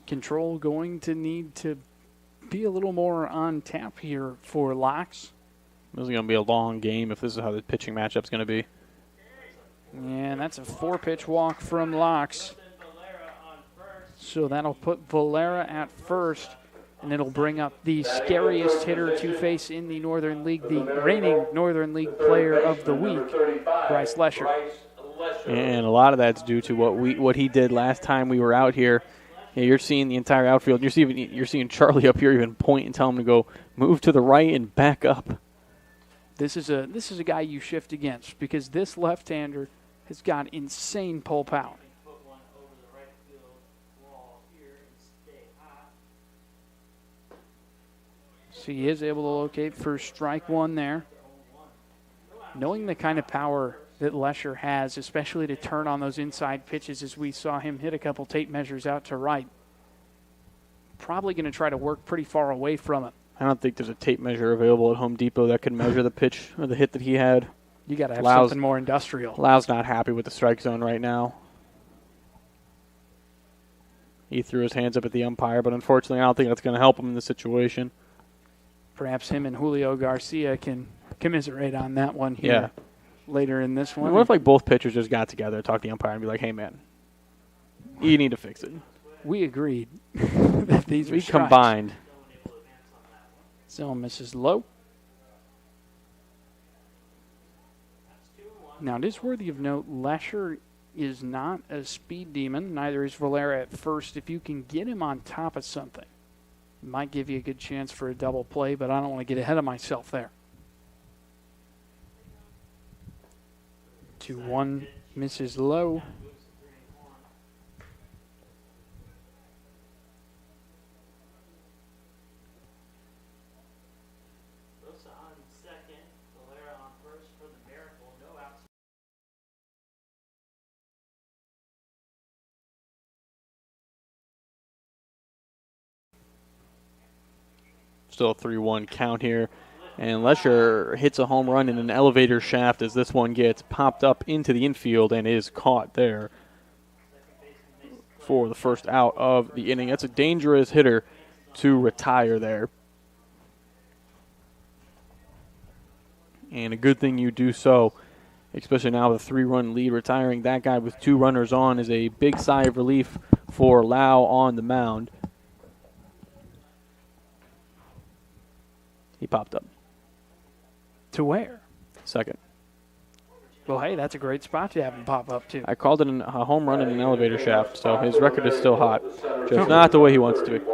Control going to need to be a little more on tap here for Locks. This is going to be a long game if this is how the pitching matchup's going to be. And that's a 4-pitch walk from Locks. So that'll put Valera at first, and it'll bring up the scariest hitter to face in the Northern League, the reigning Northern League Player of the Week, Bryce Lesher. And a lot of that's due to what he did last time we were out here. Yeah, you're seeing the entire outfield. You're seeing Charlie up here even point and tell him to go move to the right and back up. This is a guy you shift against because this left-hander has got insane pull power. So he is able to locate for strike one there. Knowing the kind of power that Lesher has, especially to turn on those inside pitches as we saw him hit a couple tape measures out to right, probably going to try to work pretty far away from it. I don't think there's a tape measure available at Home Depot that can measure the pitch or the hit that he had. You got to have something more industrial. Lau's not happy with the strike zone right now. He threw his hands up at the umpire, but unfortunately I don't think that's going to help him in this situation. Perhaps him and Julio Garcia can commiserate on that one here later in this one. What if both pitchers just got together, talk to the umpire, and be like, hey, man, you need to fix it. We agreed that these we combined. So Mrs. Lowe. Now, it is worthy of note, Lesher is not a speed demon. Neither is Valera at first. If you can get him on top of something, it might give you a good chance for a double play, but I don't want to get ahead of myself there. 2-1, Mrs. Lowe. Still a 3-1 count here. And Lesher hits a home run in an elevator shaft as this one gets popped up into the infield and is caught there for the first out of the inning. That's a dangerous hitter to retire there. And a good thing you do so, especially now with a 3-run lead. Retiring that guy with 2 runners on is a big sigh of relief for Lau on the mound. He popped up. To where? Second. Well, hey, that's a great spot to have him pop up to. I called it a home run in an elevator shaft, so his record is still hot. Just not the way he wants it to be.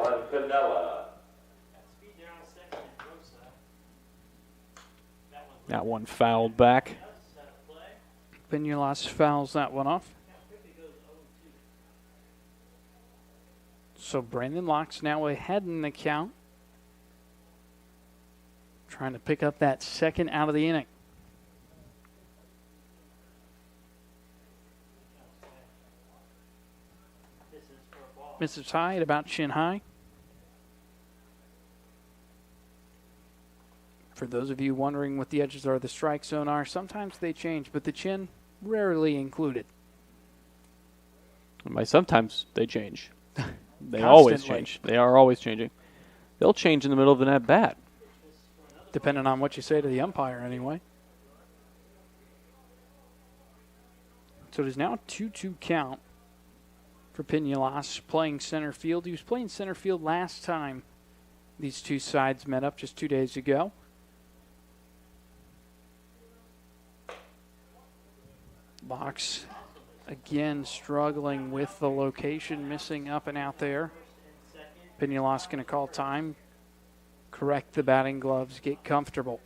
That one fouled back. Pinulas fouls that one off. So Brandon Locke's now ahead in the count. Trying to pick up that second out of the inning. Misses high at about chin high. For those of you wondering what the edges of the strike zone are, sometimes they change, but the chin rarely included. And by sometimes they change. They always change. They are always changing. They'll change in the middle of an at-bat. Depending on what you say to the umpire, anyway. So it is now a 2-2 count for Pinulas playing center field. He was playing center field last time these two sides met up just 2 days ago. Box again struggling with the location, missing up and out there. Pinulas going to call time. Correct the batting gloves, get comfortable.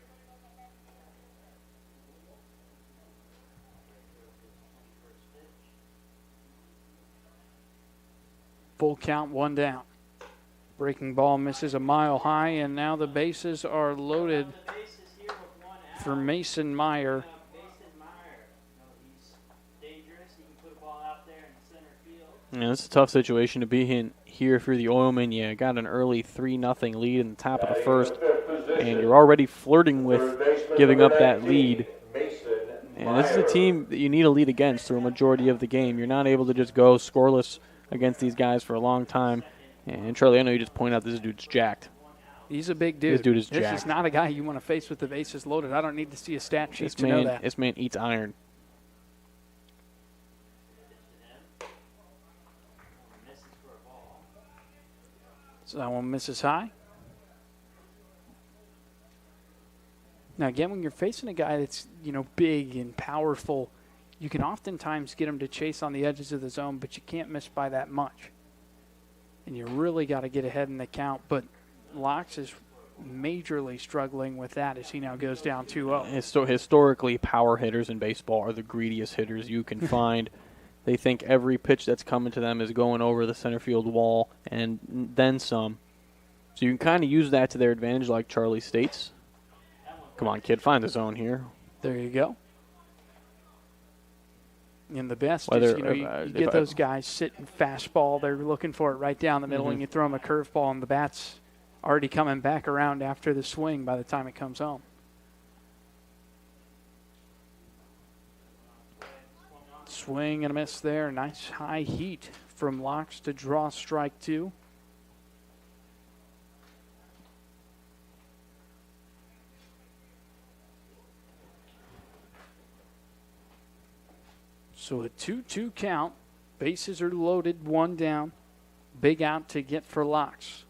Full count, 1 down. Breaking ball misses a mile high, and now the bases are loaded for Mason Meyer. Yeah, it's a tough situation to be in here if you're the Oilmen. You got an early 3-0 lead in the top of the first, and you're already flirting with giving up that lead. And this is a team that you need a lead against through a majority of the game. You're not able to just go scoreless against these guys for a long time. And Charlie, I know you just pointed out this dude's jacked. He's a big dude. This dude is This jacked. is not a guy you want to face with the bases loaded. I don't need to see a stat sheet to know that. This man eats iron. So that one misses high. Now, again, when you're facing a guy that's, big and powerful, you can oftentimes get him to chase on the edges of the zone, but you can't miss by that much. And you really got to get ahead in the count. But Locks is majorly struggling with that as he now goes down 2-0. Historically, power hitters in baseball are the greediest hitters you can find. They think every pitch that's coming to them is going over the center field wall and then some. So you can kind of use that to their advantage, like Charlie states. Come on, kid, find the zone here. There you go. And the best is, you get those guys sitting fastball. They're looking for it right down the middle, and you throw them a curveball, and the bat's already coming back around after the swing by the time it comes home. Swing and a miss there. Nice high heat from Locks to draw strike 2. So a 2-2 count. Bases are loaded, 1 down. Big out to get for Locks.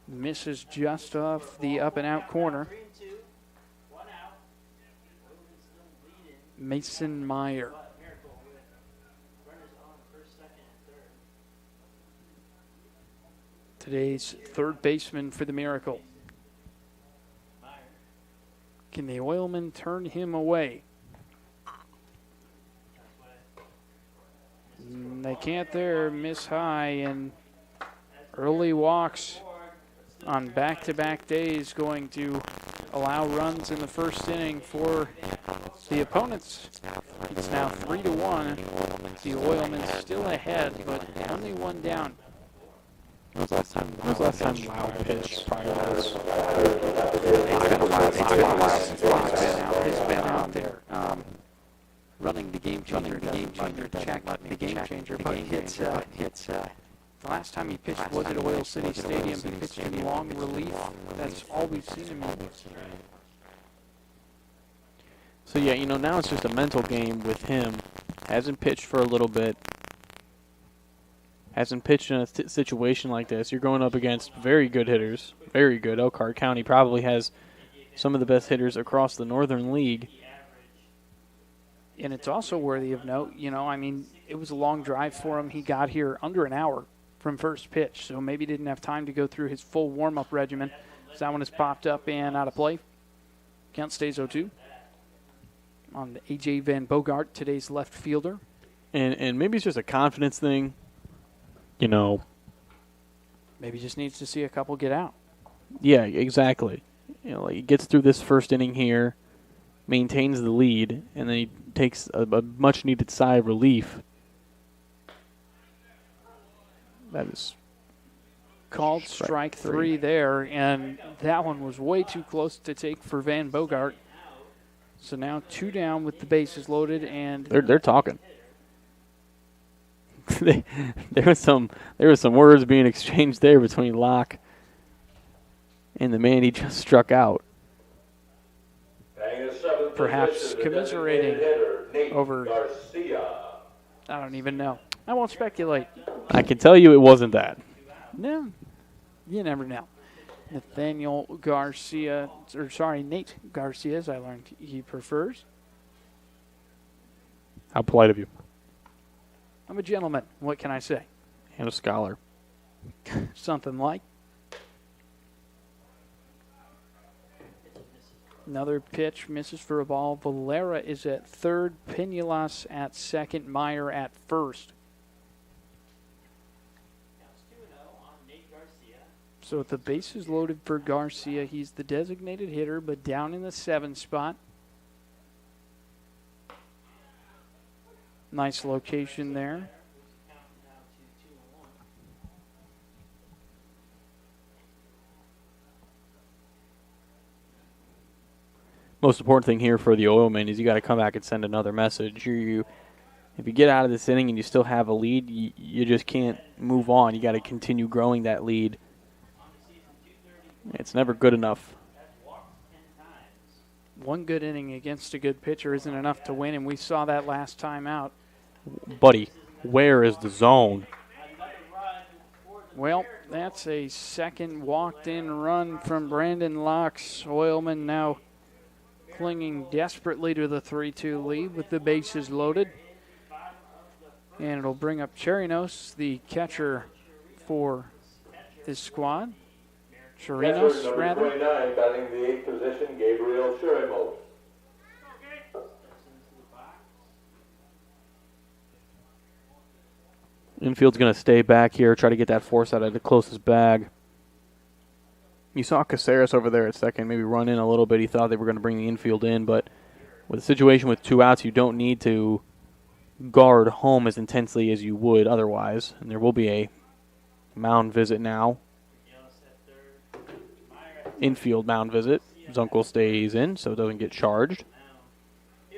Misses just off the up and out corner. Mason Meyer. Today's third baseman for the Miracle. Can the Oilmen turn him away? They can't there. Miss high, and early walks on back-to-back days going to allow runs in the first inning for the opponents. It's now 3-1. The Oilmen still ahead, but only 1 down. When was the last time Loud pitched prior to this? It's been out there. Running the game changer, check the game changer, but hits. The last time he pitched was at Oil City Stadium. He pitched in long relief. That's all we've seen him in. So, yeah, now it's just a mental game with him. Hasn't pitched for a little bit. Hasn't pitched in a situation like this. You're going up against very good hitters. Very good. Elkhart County probably has some of the best hitters across the Northern League. And it's also worthy of note, it was a long drive for him. He got here under an hour from first pitch, so maybe didn't have time to go through his full warm-up regimen. So that one has popped up and out of play. Count stays 0-2. On the A.J. Van Bogart, today's left fielder. And maybe it's just a confidence thing, Maybe just needs to see a couple get out. Yeah, exactly. He gets through this first inning here, maintains the lead, and then he takes a much-needed sigh of relief. That is called strike 3 there, and that one was way too close to take for Van Bogart. So now 2 down with the bases loaded, and they're talking. there was some words being exchanged there between Locke and the man he just struck out. Perhaps commiserating over. I don't even know. I won't speculate. I can tell you it wasn't that. No, you never know. Nate Garcia, as I learned he prefers. How polite of you. I'm a gentleman. What can I say? And a scholar. Something like. Another pitch misses for a ball. Valera is at third. Pinulas at second. Meyer at first. So with the bases loaded for Garcia, he's the designated hitter, but down in the 7 spot. Nice location there. Most important thing here for the Oilmen is you got to come back and send another message. If you get out of this inning and you still have a lead, you just can't move on. You got to continue growing that lead. It's never good enough. One good inning against a good pitcher isn't enough to win, and we saw that last time out. Buddy, where is the zone? Well, that's a second walked-in run from Brandon Locks. Oilmen now clinging desperately to the 3-2 lead with the bases loaded. And it'll bring up Chirinos, the catcher for this squad. Chirinos, rather. 29, batting the 8th position, Gabriel Chirinos. Infield's going to stay back here, try to get that force out of the closest bag. You saw Caceres over there at second maybe run in a little bit. He thought they were going to bring the infield in, but with a situation with 2 outs, you don't need to guard home as intensely as you would otherwise. And there will be a mound visit now. Infield mound visit. Zunkel stays in, so it doesn't get charged.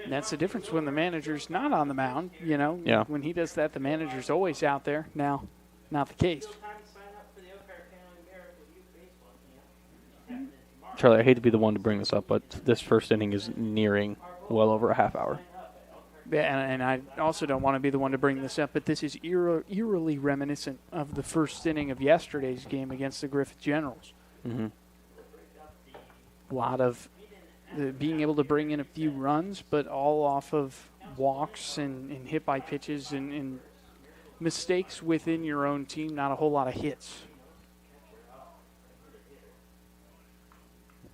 And that's the difference when the manager's not on the mound. You know, Yeah. When he does that, the manager's always out there. Now, not the case. Charlie, I hate to be the one to bring this up, but this first inning is nearing well over a half hour. Yeah, and I also don't want to be the one to bring this up, but this is eerily reminiscent of the first inning of yesterday's game against the Griffith Generals. Mm-hmm. A lot of being able to bring in a few runs, but all off of walks and hit by pitches and mistakes within your own team, not a whole lot of hits.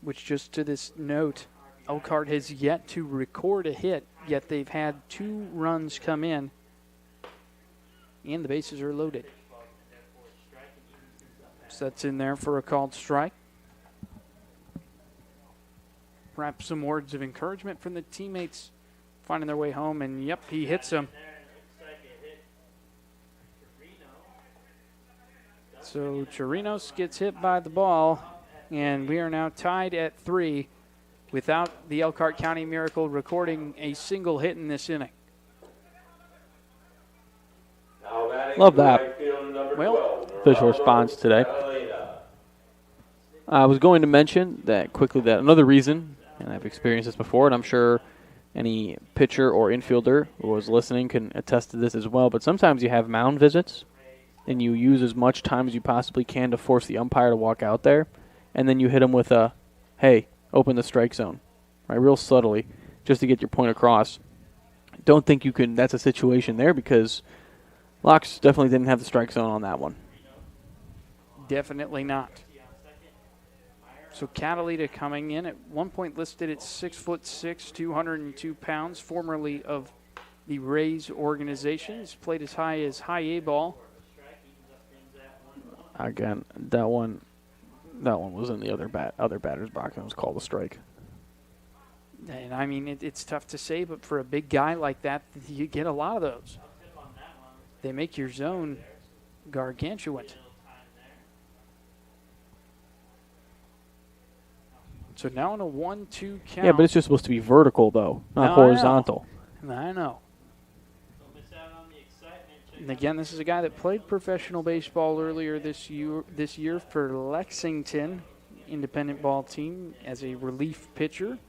Which, just to this note, Elkhart has yet to record a hit, yet they've had 2 runs come in, and the bases are loaded. So that's in there for a called strike. Perhaps some words of encouragement from the teammates finding their way home, and yep, he hits them. So Chirinos gets hit by the ball, and we are now tied at 3 without the Elkhart County Miracle recording a single hit in this inning. Love that. Well, Official response today. I was going to mention that quickly that another reason, and I've experienced this before, and I'm sure any pitcher or infielder who was listening can attest to this as well, but sometimes you have mound visits, and you use as much time as you possibly can to force the umpire to walk out there, and then you hit him with a, hey, open the strike zone, right, real subtly, just to get your point across. Don't think you can, that's a situation there, because Locks definitely didn't have the strike zone on that one. definitely not. So Catalina coming in at one point listed at 6'6", 202 pounds, formerly of the Rays organization. He's played as high as high A ball. Again, that one was in the other batter's box and it was called a strike. And I mean, it's tough to say, but for a big guy like that, you get a lot of those. They make your zone gargantuan. So now in a 1-2 count. Yeah, but it's just supposed to be vertical, though, not No, horizontal. I know. And again, this is a guy that played professional baseball earlier this year for Lexington independent ball team as a relief pitcher.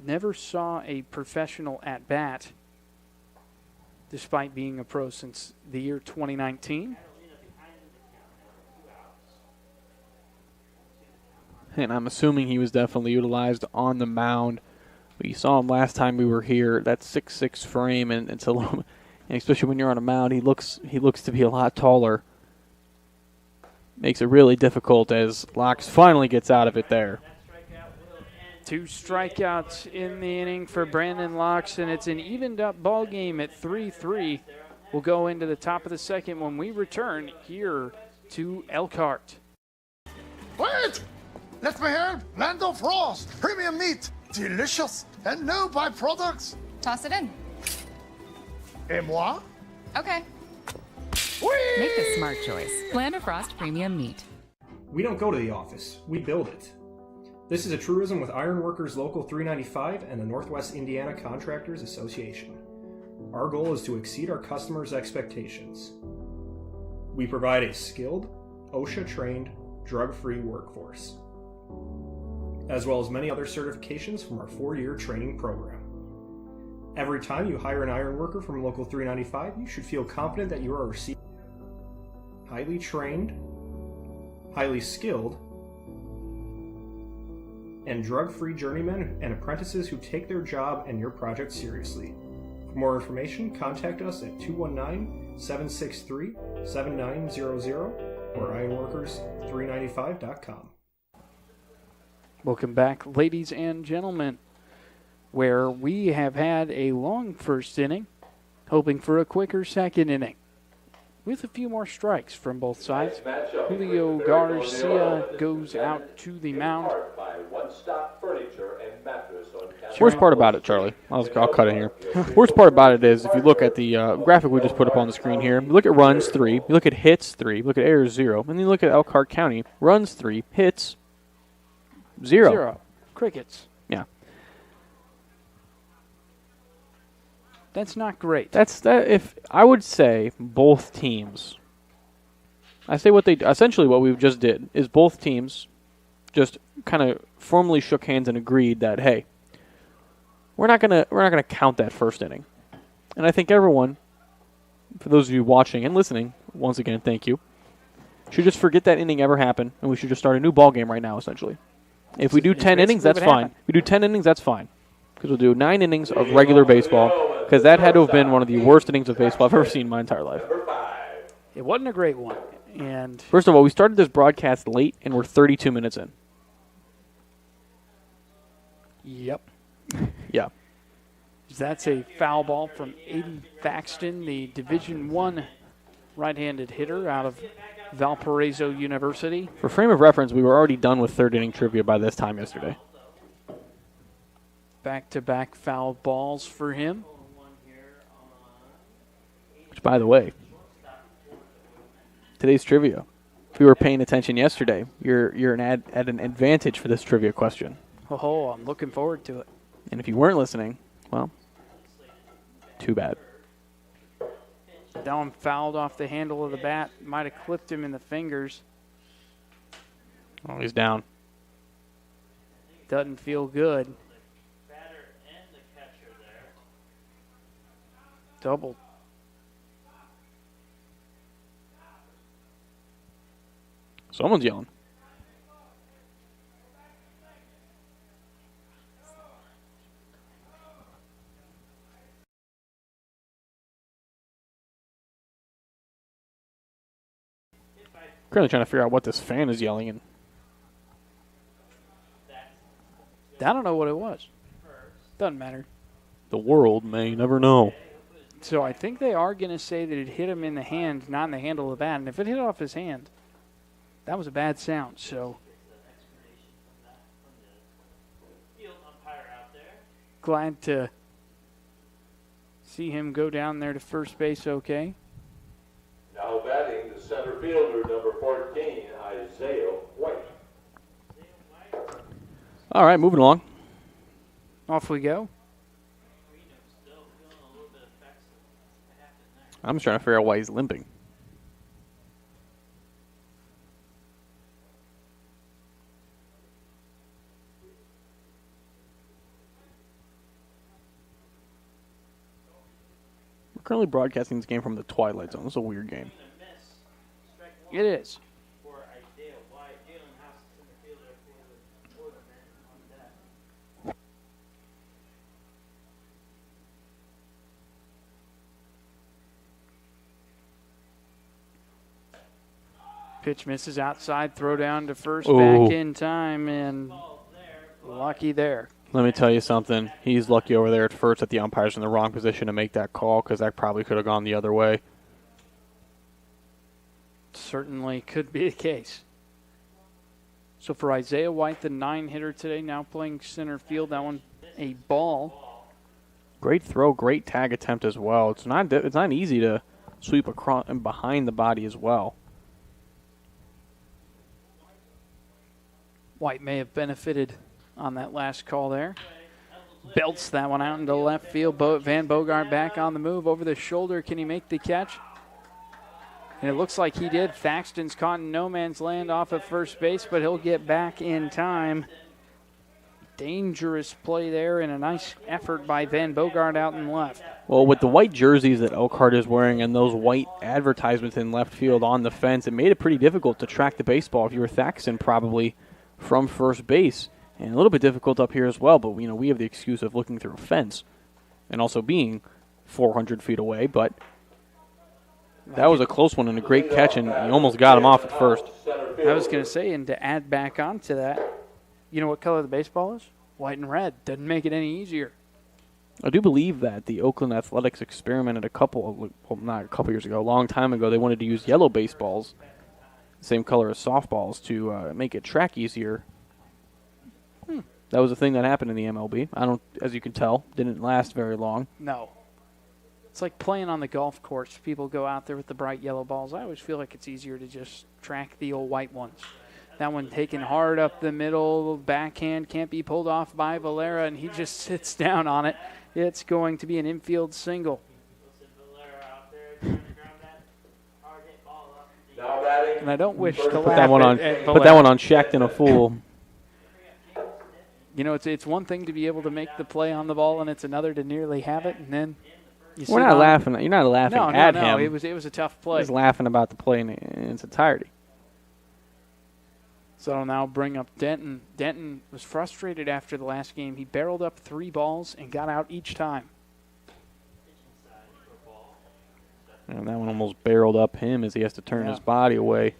Never saw a professional at bat despite being a pro since the year 2019. And I'm assuming he was definitely utilized on the mound. But you saw him last time we were here. That 6'6" frame, and it's a little, and especially when you're on a mound, he looks to be a lot taller. Makes it really difficult as Locks finally gets out of it there. 2 strikeouts in the inning for Brandon Locks, and it's an evened up ball game at 3-3. We'll go into the top of the second when we return here to Elkhart. Wait! Let me help! Land of Frost! Premium meat! Delicious! And no byproducts! Toss it in. Et moi? Okay. Whee! Make the smart choice. Land of Frost Premium Meat. We don't go to the office, we build it. This is a truism with Ironworkers Local 395 and the Northwest Indiana Contractors Association. Our goal is to exceed our customers' expectations. We provide a skilled, OSHA-trained, drug-free workforce, as well as many other certifications from our 4-year training program. Every time you hire an ironworker from Local 395, you should feel confident that you are receiving highly trained, highly skilled, and drug-free journeymen and apprentices who take their job and your project seriously. For more information, contact us at 219-763-7900 or ironworkers395.com. Welcome back, ladies and gentlemen, where we have had a long first inning, hoping for a quicker second inning, with a few more strikes from both sides. Julio Garcia goes out to the mound. Worst part about it, Charlie, I'll cut in here. Worst part about it is, if you look at the graphic we just put up on the screen here, you look at runs 3, you look at hits 3, you look at errors 0, and then you look at Elkhart County, runs 3, hits 0. Crickets. Yeah. That's not great. If I would say both teams, essentially what we just did is both teams just kind of formally shook hands and agreed that, hey, we're not gonna count that first inning. And I think everyone, for those of you watching and listening, once again, thank you, should just forget that inning ever happened, and we should just start a new ball game right now, essentially. If we do 10 innings, that's fine. If we do 10 innings, that's fine. Because we'll do 9 innings of regular baseball, because that had to have been one of the worst innings of baseball I've ever seen in my entire life. It wasn't a great one. And first of all, we started this broadcast late, and we're 32 minutes in. Yep. Yeah. That's a foul ball from Aiden Thaxton, the Division I right-handed hitter out of Valparaiso University. For frame of reference, we were already done with third inning trivia by this time yesterday. Back-to-back foul balls for him. Which, by the way, today's trivia, if you were paying attention yesterday, you're at an advantage for this trivia question. Oh, I'm looking forward to it. And if you weren't listening, well, too bad. That one fouled off the handle of the bat. Might have clipped him in the fingers. Oh, he's down. Doesn't feel good. Double. Someone's yelling. Currently trying to figure out what this fan is yelling in. I don't know what it was. Doesn't matter. The world may never know. So I think they are going to say that it hit him in the hand, not in the handle of the bat. And if it hit off his hand, that was a bad sound. So glad to see him go down there to first base okay. Now batting the center fielder, number 14, Isaiah White. All right, moving along. Off we go. I'm just trying to figure out why he's limping. We're currently broadcasting this game from the Twilight Zone. This is a weird game. It is. Pitch misses outside, throw down to first, back in time, and lucky there. Let me tell you something. He's lucky over there at first that the umpire's in the wrong position to make that call, because that probably could have gone the other way. Certainly could be the case. So for Isaiah White, the 9-hitter today, now playing center field, that one a ball. Great throw, great tag attempt as well. It's not easy to sweep across and behind the body as well. White may have benefited on that last call there. Belts that one out into left field. Van Bogart back on the move over the shoulder. Can he make the catch? And it looks like he did. Thaxton's caught in no man's land off of first base, but he'll get back in time. Dangerous play there and a nice effort by Van Bogart out in left. Well, with the white jerseys that Elkhart is wearing and those white advertisements in left field on the fence, it made it pretty difficult to track the baseball if you were Thaxton probably from first base. And a little bit difficult up here as well, but we have the excuse of looking through a fence and also being 400 feet away. But that was a close one and a great catch, and he almost got him off at first. I was going to say, and to add back onto that, you know what color the baseball is? White and red. Doesn't make it any easier. I do believe that the Oakland Athletics experimented not a couple years ago, a long time ago. They wanted to use yellow baseballs, same color as softballs, to make it track easier. That was a thing that happened in the MLB. As you can tell, didn't last very long. No. It's like playing on the golf course. People go out there with the bright yellow balls. I always feel like it's easier to just track the old white ones. That one taken hard up the middle, backhand can't be pulled off by Valera, and he just sits down on it. It's going to be an infield single. And I don't wish to Put laugh that one on. at Put that one on Shackton a fool. You know, it's one thing to be able to make the play on the ball, and it's another to nearly have it, and then you We're not laughing. You're not laughing at him. No, it was a tough play. He's laughing about the play in its entirety. So I'll now bring up Denton. Denton was frustrated after the last game. He barreled up 3 balls and got out each time. And that one almost barreled up him as he has to turn his body away.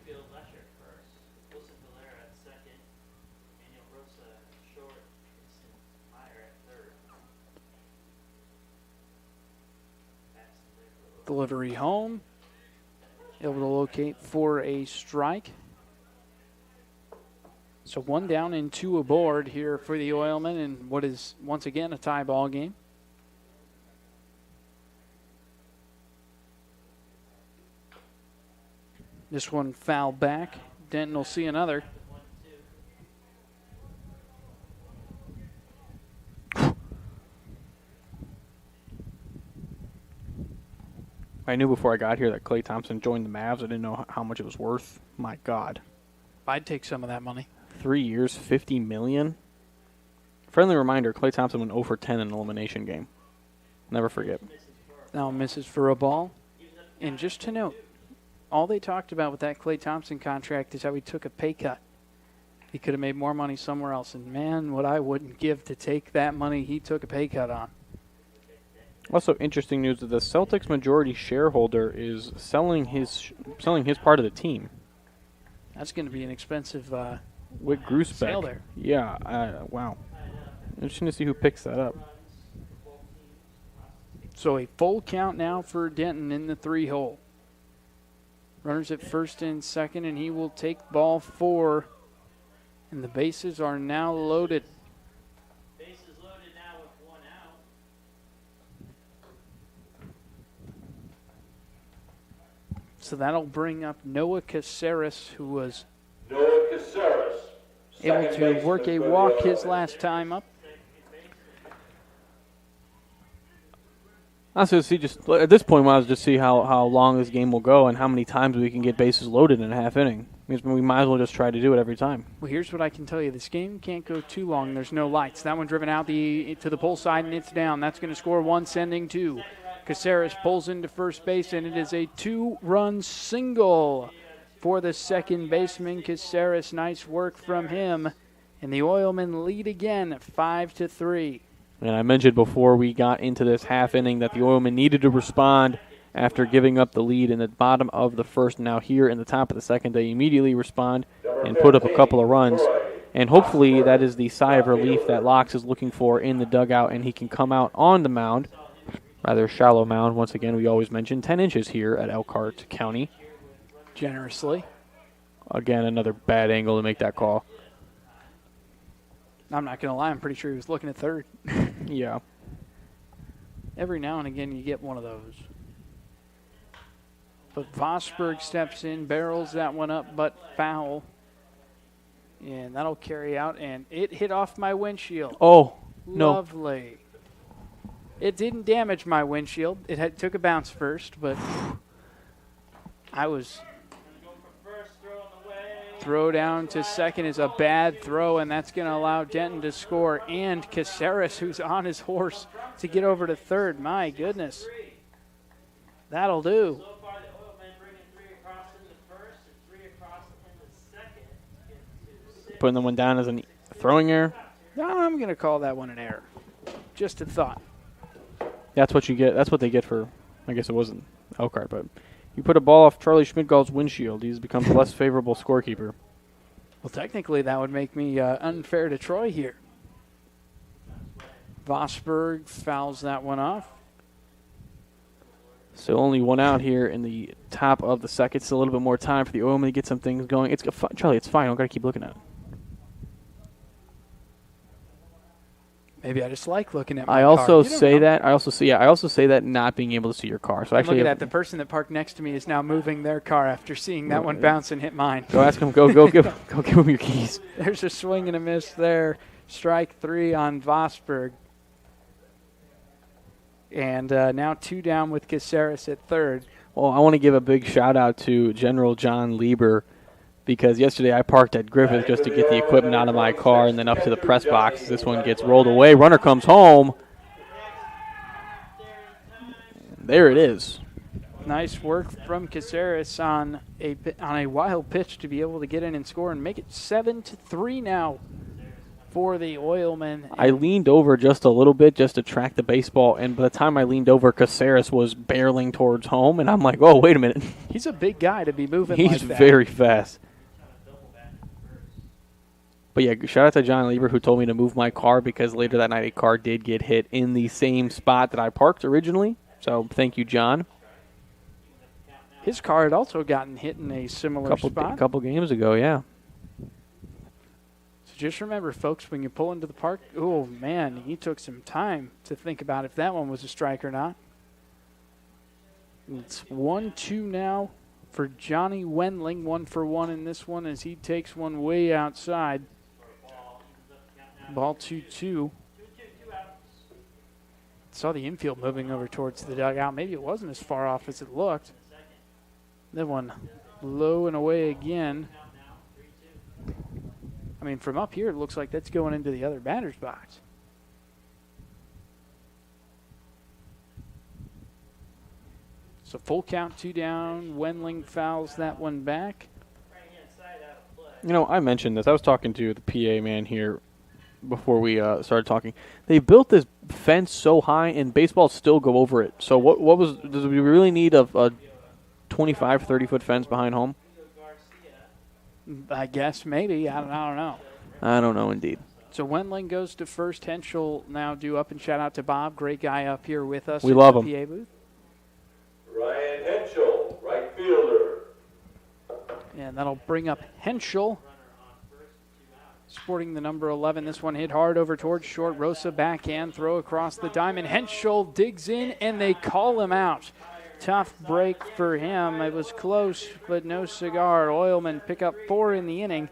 Delivery home. Able to locate for a strike. So 1 down and 2 aboard here for the Oilmen in what is once again a tie ball game. This one foul back. Denton will see another. I knew before I got here that Clay Thompson joined the Mavs. I didn't know how much it was worth. My God. I'd take some of that money. 3 years, $50 million. Friendly reminder, Clay Thompson went 0 for 10 in an elimination game. Never forget. Now misses for a ball. And just to note, all they talked about with that Clay Thompson contract is how he took a pay cut. He could have made more money somewhere else. And, man, what I wouldn't give to take that money he took a pay cut on. Also, interesting news that the Celtics majority shareholder is selling his part of the team. That's going to be an expensive Whit Grusebeck. sale there. Yeah, wow. Interesting to see who picks that up. So a full count now for Denton in the 3-hole. Runners at first and second, and he will take ball 4. And the bases are now loaded. So that'll bring up Noah Caceres, who was able to work a walk his last time up. I was going to see at this point, I was just see how long this game will go and how many times we can get bases loaded in a half inning. Because we might as well just try to do it every time. Well, here's what I can tell you. This game can't go too long. There's no lights. That one driven out to the pull side, and it's down. That's going to score 1, sending 2. Caceres pulls into first base, and it is a 2-run single for the second baseman, Caceres. Nice work from him. And the Oilmen lead again, 5-3. And I mentioned before we got into this half inning that the Oilmen needed to respond after giving up the lead in the bottom of the first. Now here in the top of the second, they immediately respond and put up a couple of runs. And hopefully that is the sigh of relief that Locks is looking for in the dugout, and he can come out on the mound. Rather shallow mound. Once again, we always mention 10 inches here at Elkhart County. Generously. Again, another bad angle to make that call. I'm not going to lie. I'm pretty sure he was looking at third. Yeah. Every now and again you get one of those. But Vosberg steps in, barrels that one up, but foul. And that'll carry out, and it hit off my windshield. Oh, no. Lovely. It didn't damage my windshield. It took a bounce first, but I was... Throw down to second is a bad throw, and that's going to allow Denton to score. And Caceres, who's on his horse, to get over to third. My goodness. That'll do. Putting the one down as a throwing error. No, I'm going to call that one an error. Just a thought. That's what you get. That's what they get for, I guess it wasn't Elkhart, but you put a ball off Charlie Schmidgall's windshield. He's become a less favorable scorekeeper. Well, technically, that would make me unfair to Troy here. Vosberg fouls that one off. So only one out here in the top of the second. Still a little bit more time for the Oilmen to get some things going. It's Charlie, it's fine. I don't got to keep looking at it. Maybe I just like looking at my I car. also say that. I also say that not being able to see your car. So actually, look at that. The person that parked next to me is now moving their car after seeing that one bounce and hit mine. Go ask him. Go give him your keys. There's a swing and a miss there. Strike 3 on Vosberg. And now 2 down with Caceres at third. Well, I want to give a big shout out to General John Lieber, because yesterday I parked at Griffith just to get the equipment out of my car and then up to the press box. This one gets rolled away. Runner comes home. There it is. Nice work from Caceres on a wild pitch to be able to get in and score and make it 7-3 now for the Oilmen. I leaned over just a little bit just to track the baseball, and by the time I leaned over, Caceres was barreling towards home, and I'm like, oh, wait a minute. He's a big guy to be moving He's like that. very fast. But yeah, shout out to John Lieber, who told me to move my car, because later that night a car did get hit in the same spot that I parked originally. So thank you, John. His car had also gotten hit in a similar spot. A couple games ago, yeah. So just remember, folks, when you pull into the park, oh, man, he took some time to think about if that one was a strike or not. It's 1-2 now for Johnny Wendling, 1 for 1 in this one as he takes one way outside. Ball 2-2. Saw the infield moving over towards the dugout. Maybe it wasn't as far off as it looked. That one low and away again. I mean, from up here, it looks like that's going into the other batter's box. So full count, 2 down. Wendling fouls that one back. You know, I mentioned this. I was talking to the PA man here before we started talking. They built this fence so high, and baseball still go over it. So does we really need a 25, 30-foot fence behind home? I guess maybe. I don't know. I don't know, indeed. So Wendling goes to first. Henschel now due up, and shout out to Bob, great guy up here with us. We love him. PA booth. Ryan Henschel, right fielder. And that'll bring up Henschel, sporting the number 11. This one hit hard over towards short. Rosa backhand throw across the diamond. Henschel digs in, and they call him out. Tough break for him. It was close, but no cigar. Oilmen pick up 4 in the inning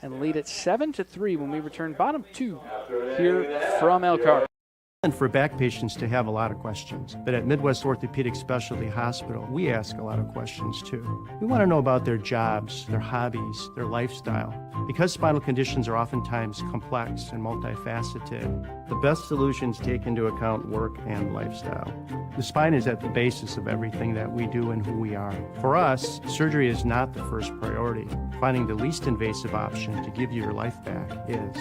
and lead it 7-3 when we return bottom 2 here from Elkhart. And for back patients to have a lot of questions. But at Midwest Orthopedic Specialty Hospital, we ask a lot of questions too. We want to know about their jobs, their hobbies, their lifestyle. Because spinal conditions are oftentimes complex and multifaceted, the best solutions take into account work and lifestyle. The spine is at the basis of everything that we do and who we are. For us, surgery is not the first priority. Finding the least invasive option to give you your life back is.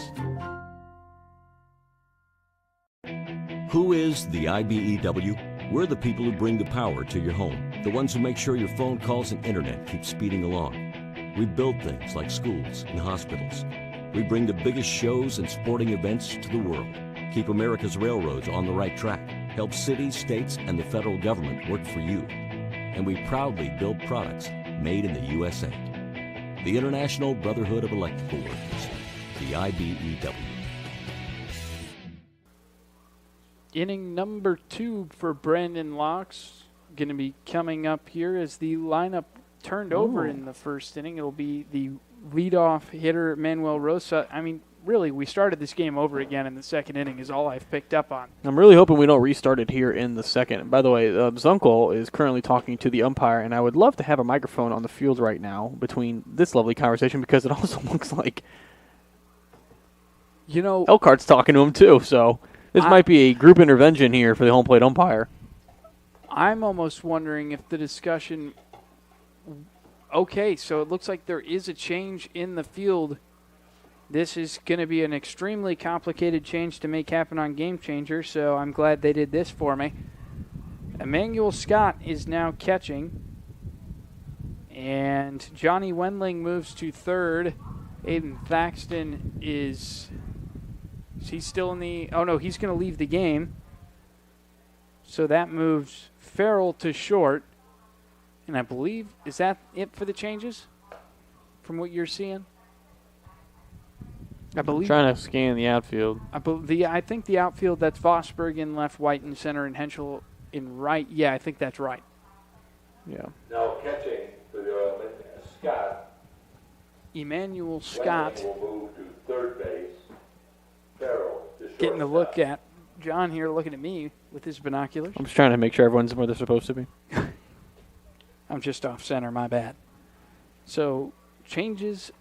Who is the IBEW? We're the people who bring the power to your home, the ones who make sure your phone calls and internet keep speeding along. We build things like schools and hospitals. We bring the biggest shows and sporting events to the world, keep America's railroads on the right track, help cities, states, and the federal government work for you. And we proudly build products made in the USA. The International Brotherhood of Electrical Workers, the IBEW. Inning number 2 for Brandon Locks. Going to be coming up here as the lineup turned over in the first inning. It'll be the leadoff hitter Manuel Rosa. I mean, really, we started this game over again in the second inning is all I've picked up on. I'm really hoping we don't restart it here in the second. By the way, Zunkel is currently talking to the umpire, and I would love to have a microphone on the field right now between this lovely conversation because it also looks like Elkhart's talking to him too. So this might be a group intervention here for the home plate umpire. I'm almost wondering if the discussion – okay, so it looks like there is a change in the field. This is going to be an extremely complicated change to make happen on Game Changer, so I'm glad they did this for me. Emmanuel Scott is now catching, and Johnny Wendling moves to third. Aiden Thaxton is he still in the – oh, no, he's going to leave the game. So that moves Farrell to short. And I believe, is that it for the changes from what you're seeing? I believe. I'm trying to scan the outfield. I think the outfield, that's Vosberg in left, White in center, and Henschel in right. Yeah, I think that's right. Yeah. Now catching for the Oilmen, Scott. Emmanuel Scott. Wendling will move to third base. Farrell to shortstop. Getting a look at John here looking at me with his binoculars. I'm just trying to make sure everyone's where they're supposed to be. I'm just off center, my bad. So changes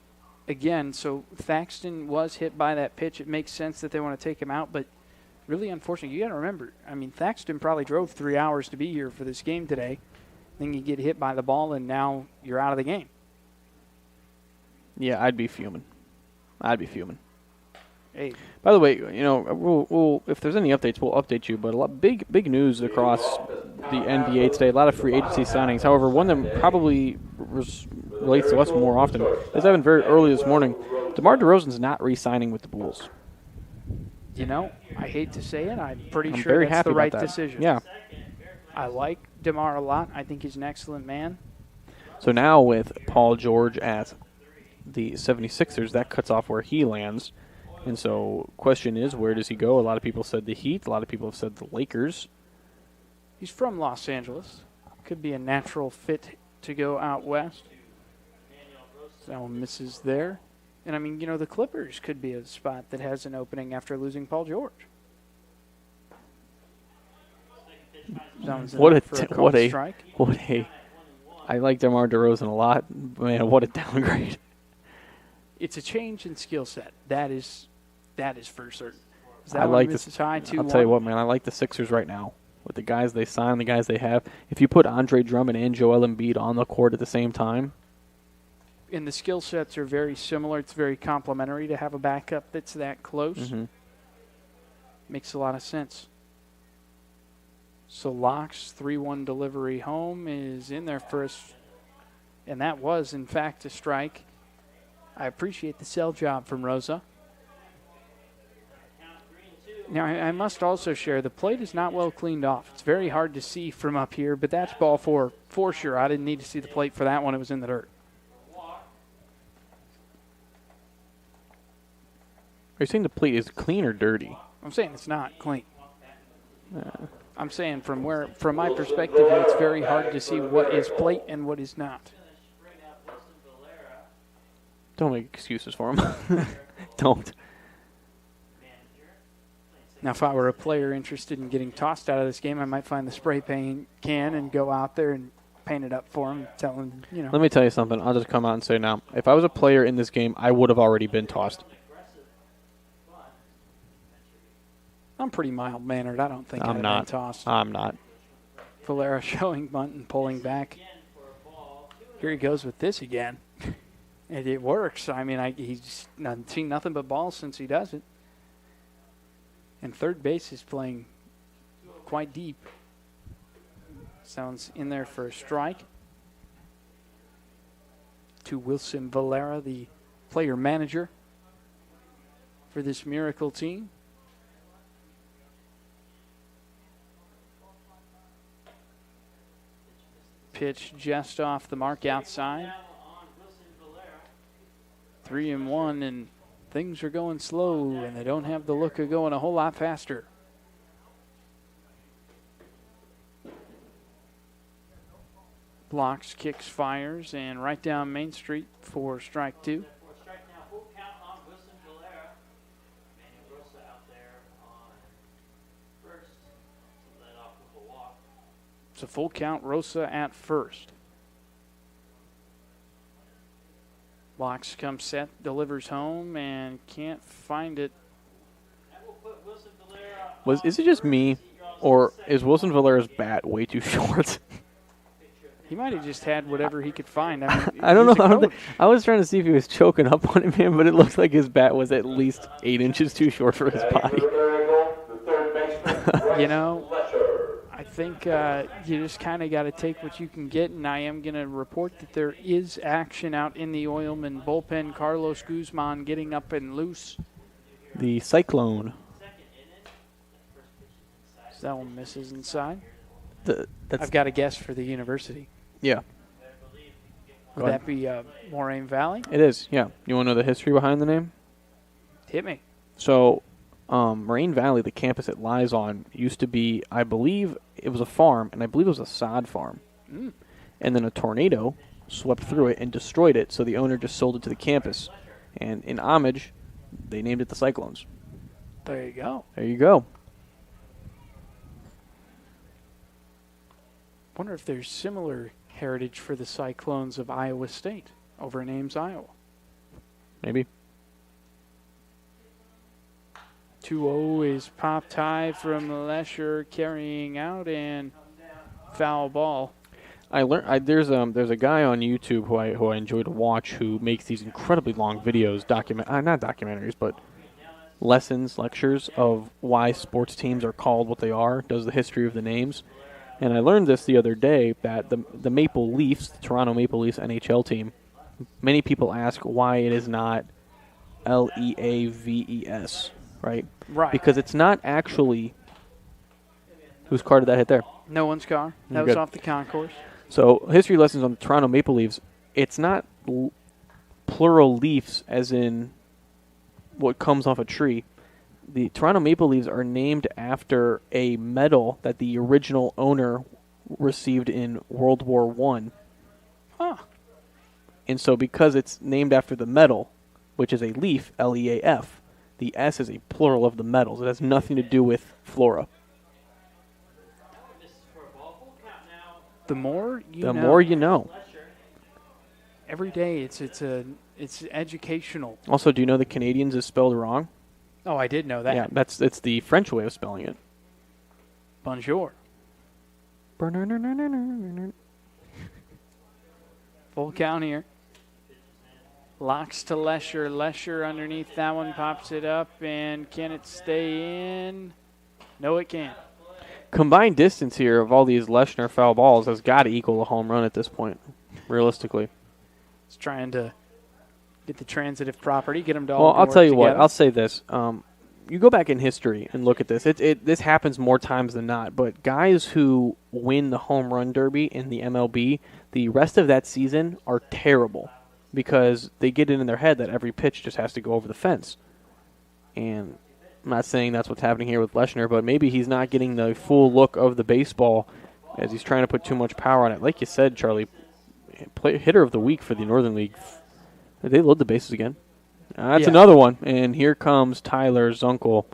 again. So Thaxton was hit by that pitch. It makes sense that they want to take him out, but really unfortunate. You got to remember, I mean, Thaxton probably drove 3 hours to be here for this game today. Then you get hit by the ball, and now you're out of the game. Yeah, I'd be fuming. Hey. By the way, we'll if there's any updates, we'll update you. But a lot big news across the NBA today. A lot of free agency signings. However, one that probably relates to us more often has happened very early this morning. DeMar DeRozan's not re-signing with the Bulls. I hate to say it. I'm pretty I'm sure very that's happy the right about that. decision. Yeah. I like DeMar a lot. I think he's an excellent man. So now with Paul George at the 76ers, that cuts off where he lands. And so question is, where does he go? A lot of people said the Heat. A lot of people have said the Lakers. He's from Los Angeles. Could be a natural fit to go out west. That one misses there. And, I mean, the Clippers could be a spot that has an opening after losing Paul George. I like DeMar DeRozan a lot. Man, what a downgrade. It's a change in skill set. That is for certain. I'll tell you what, man. I like the Sixers right now with the guys they sign, the guys they have. If you put Andre Drummond and Joel Embiid on the court at the same time, and the skill sets are very similar. It's very complimentary to have a backup that's that close. Mm-hmm. Makes a lot of sense. So Locke's 3-1 delivery home is in there first, and that was, in fact, a strike. I appreciate the sell job from Rosa. Now, I must also share, the plate is not well cleaned off. It's very hard to see from up here, but that's ball four for sure. I didn't need to see the plate for that one. It was in the dirt. Are you saying the plate is clean or dirty? I'm saying it's not clean. I'm saying from my perspective, it's very hard to see what is plate and what is not. Don't make excuses for him. Don't. Now, if I were a player interested in getting tossed out of this game, I might find the spray paint can and go out there and paint it up for him, tell him, Let me tell you something. I'll just come out and say now, if I was a player in this game, I would have already been tossed. I'm pretty mild-mannered. I don't think I'd not been tossed. I'm not. Valera showing bunt and pulling back. Here he goes with this again. And it works. I mean, he's not seen nothing but balls since he does it. And third base is playing quite deep. Sounds in there for a strike. To Wilson Valera, the player manager for this Miracle team. Pitch just off the mark outside. 3-1, and things are going slow, and they don't have the look of going a whole lot faster. Blocks, kicks, fires, and right down Main Street for strike two. It's a full count. Rosa at first. Locks comes set, delivers home, and can't find it. Is it just me, or is Wilson Valera's bat way too short? He might have just had whatever he could find. I mean, I don't he's know. a coach. I was trying to see if he was choking up on it, man, but it looks like his bat was at least 8 inches too short for his body. You know, I think you just kind of got to take what you can get, and I am going to report that there is action out in the Oilmen bullpen. Carlos Guzman getting up and loose. The Cyclone. So that one misses inside. That's I've got a guess for the university. Yeah. Would that be Moraine Valley? It is, yeah. You want to know the history behind the name? Hit me. So, Moraine Valley, the campus it lies on, used to be, I believe, it was a farm, and I believe it was a sod farm. Mm. And then a tornado swept through it and destroyed it, so the owner just sold it to the campus. And in homage, they named it the Cyclones. There you go. There you go. Wonder if there's similar heritage for the Cyclones of Iowa State over in Ames, Iowa. Maybe. 2-0 is popped high from Lesher carrying out and foul ball. I learned there's a guy on YouTube who I enjoy to watch who makes these incredibly long videos, not documentaries, but lectures of why sports teams are called what they are, does the history of the names. And I learned this the other day that the Maple Leafs, the Toronto Maple Leafs NHL team, many people ask why it is not Leaves, right? Right. Because it's not actually. Whose car did that hit there? No one's car. That You're was good. off the concourse. So, history lessons on the Toronto Maple Leafs. It's not plural leaves as in what comes off a tree. The Toronto Maple Leafs are named after a medal that the original owner received in World War I. Huh. And so because it's named after the medal, which is a leaf, L-E-A-F, the S is a plural of the medals. It has nothing to do with flora. The more you The know. more you know. Every day it's educational. Also, do you know the Canadians is spelled wrong? Oh, I did know that. Yeah, it's the French way of spelling it. Bonjour. Full count here. Locks to Lesher. Lesher underneath that one pops it up, and can it stay in? No, it can't. Combined distance here of all these Leshner foul balls has got to equal a home run at this point, realistically. It's trying to get the transitive property, get them to all Well, I'll work tell you what. together. I'll say this. You go back in history and look at this. This happens more times than not. But guys who win the home run derby in the MLB, the rest of that season are terrible because they get it in their head that every pitch just has to go over the fence. And I'm not saying that's what's happening here with Leshner, but maybe he's not getting the full look of the baseball as he's trying to put too much power on it. Like you said, Charlie, hitter of the week for the Northern League. Did they load the bases again? That's another one. And here comes Tyler Zunkel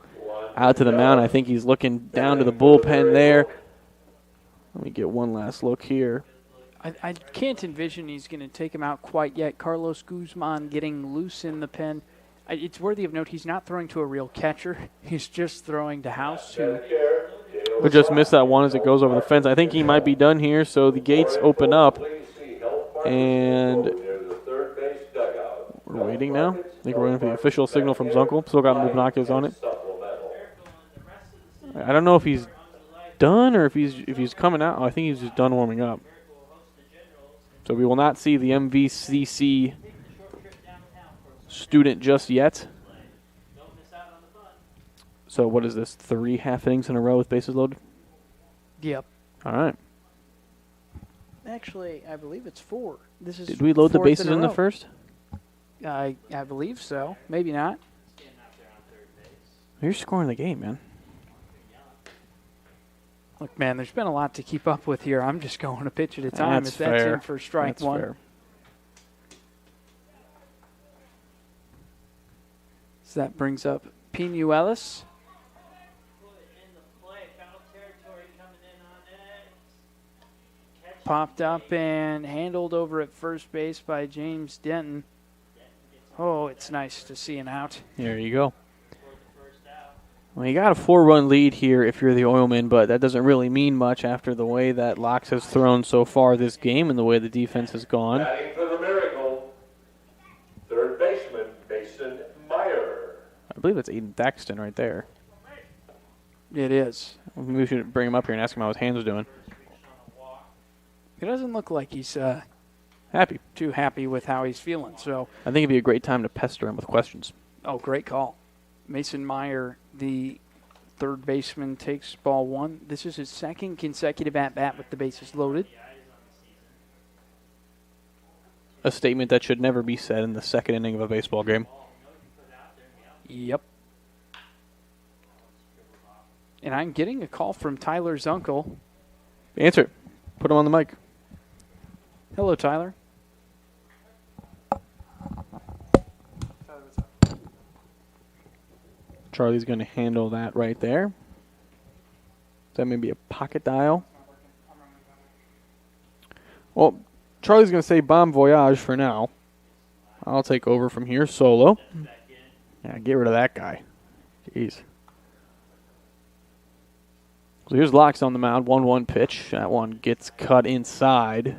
out to the mound. I think he's looking down to the bullpen there. Let me get one last look here. I can't envision he's going to take him out quite yet. Carlos Guzman getting loose in the pen. It's worthy of note he's not throwing to a real catcher. He's just throwing to House, who just missed that one as it goes over the fence. I think he might be done here, so the gates open up. And we're waiting now. I think we're waiting for the official signal from Zunkel. Still got binoculars on it. I don't know if he's done or if he's coming out. Oh, I think he's just done warming up. So we will not see the MVCC student just yet. So what is this? 3 half innings in a row with bases loaded? Yep. All right. Actually, I believe it's 4. This is. Did we load the 4th bases a in the row. first? I believe so. Maybe not. You're scoring the game, man. Look, man, there's been a lot to keep up with here. I'm just going a pitch at a time. That's If that's fair. in for strike That's one. fair. So that brings up Pinu Ellis. popped up and handled over at first base by James Denton. Oh, it's nice to see an out. There you go. Well, you got a 4-run lead here if you're the Oilmen, but that doesn't really mean much after the way that Locks has thrown so far this game and the way the defense has gone. Batting for the Miracle, third baseman, Mason Meyer. I believe that's Aiden Thaxton right there. It is. Maybe we should bring him up here and ask him how his hands are doing. He doesn't look like he's Happy. too happy with how he's feeling. So, I think it'd be a great time to pester him with questions. oh, great call. Mason Meyer, the third baseman, takes ball one. This is his second consecutive at-bat with the bases loaded. A statement that should never be said in the second inning of a baseball game. Yep. And I'm getting a call from Tyler's uncle. Answer it. Put him on the mic. Hello, Tyler. Charlie's going to handle that right there. That may be a pocket dial. Well, Charlie's going to say bon voyage for now. I'll take over from here solo. Yeah, get rid of that guy. Jeez. So here's Locks on the mound. 1-1 pitch. That one gets cut inside.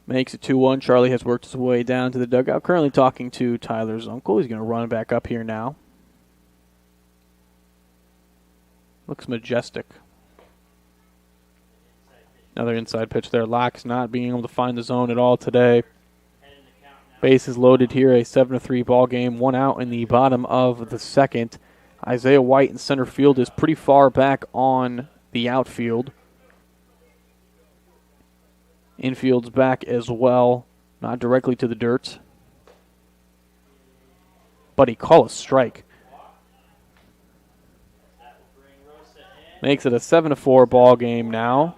Makes it 2-1. Charlie has worked his way down to the dugout. Currently talking to Tyler's uncle. He's going to run back up here now. Looks majestic. Another inside pitch there. Locks not being able to find the zone at all today. Bases loaded here. A 7-3 ball game. 1 out in the bottom of the second. Isaiah White in center field is pretty far back on the outfield. Infield's back as well, not directly to the dirt. But he called a strike. Makes it a 7-4 ball game now.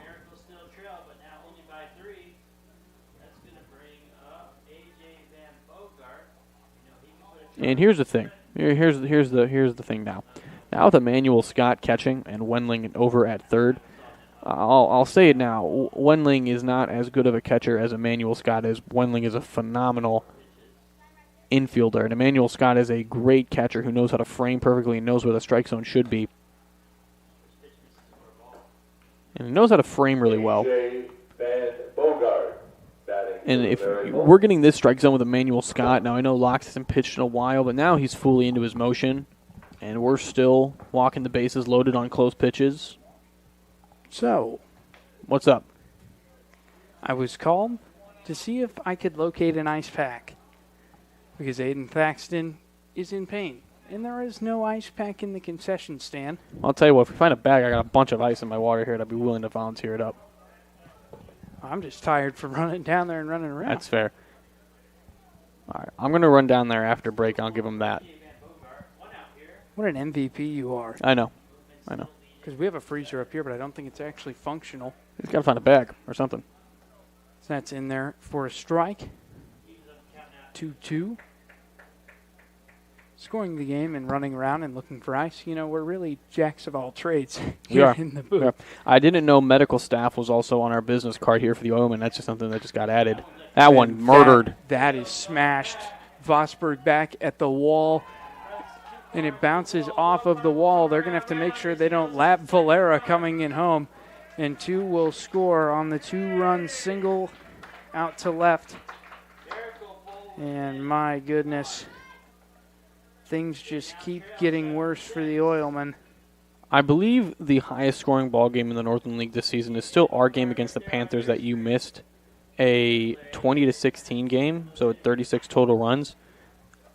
And here's the thing. Here's the thing now. Now with Emmanuel Scott catching and Wendling over at third, I'll say it now. Wendling is not as good of a catcher as Emmanuel Scott is. Wendling is a phenomenal infielder, and Emmanuel Scott is a great catcher who knows how to frame perfectly and knows where the strike zone should be. And he knows how to frame really well. And if we're getting this strike zone with Emmanuel Scott, now I know Locks hasn't pitched in a while, but now he's fully into his motion, and we're still walking the bases loaded on close pitches. So, what's up? I was called to see if I could locate an ice pack because Aiden Thaxton is in pain, and there is no ice pack in the concession stand. I'll tell you what, if we find a bag, I got a bunch of ice in my water here, and I'd be willing to volunteer it up. I'm just tired from running down there and running around. That's fair. All right, I'm going to run down there after break. I'll give him that. What an MVP you are. I know. Because we have a freezer up here, but I don't think it's actually functional. He's got to find a bag or something. So that's in there for a strike. 2-2. Scoring the game and running around and looking for ice. You know, we're really jacks of all trades here in the booth. I didn't know medical staff was also on our business card here for the Oilmen. That's just something that just got added. That one murdered. That is smashed. Vosberg back at the wall. And it bounces off of the wall. They're going to have to make sure they don't lap Valera coming in home. And 2 will score on the 2-run single out to left. And my goodness, things just keep getting worse for the Oilmen. I believe the highest scoring ball game in the Northern League this season is still our game against the Panthers that you missed, a 20-16 game, so 36 total runs.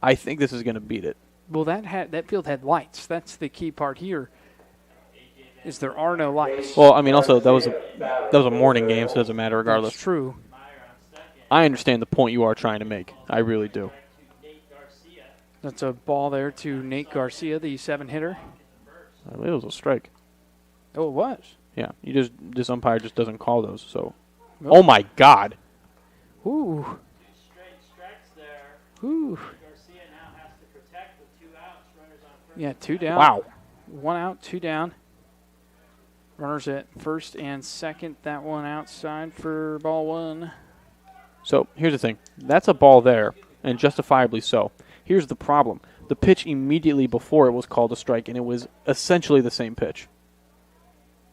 I think this is going to beat it. Well, that field had lights. That's the key part here. Is there are no lights. Well, I mean, also that was a morning game, so it doesn't matter regardless. That's true. I understand the point you are trying to make. I really do. That's a ball there to Nate Garcia, the 7-hitter. I believe it was a strike. Oh, it was. Yeah, this umpire just doesn't call those. So, oh my God. Ooh. Ooh. Yeah, 2 down. Wow. 1 out, 2 down. Runners at first and second. That one outside for ball 1. So here's the thing. That's a ball there, and justifiably so. Here's the problem. The pitch immediately before it was called a strike, and it was essentially the same pitch.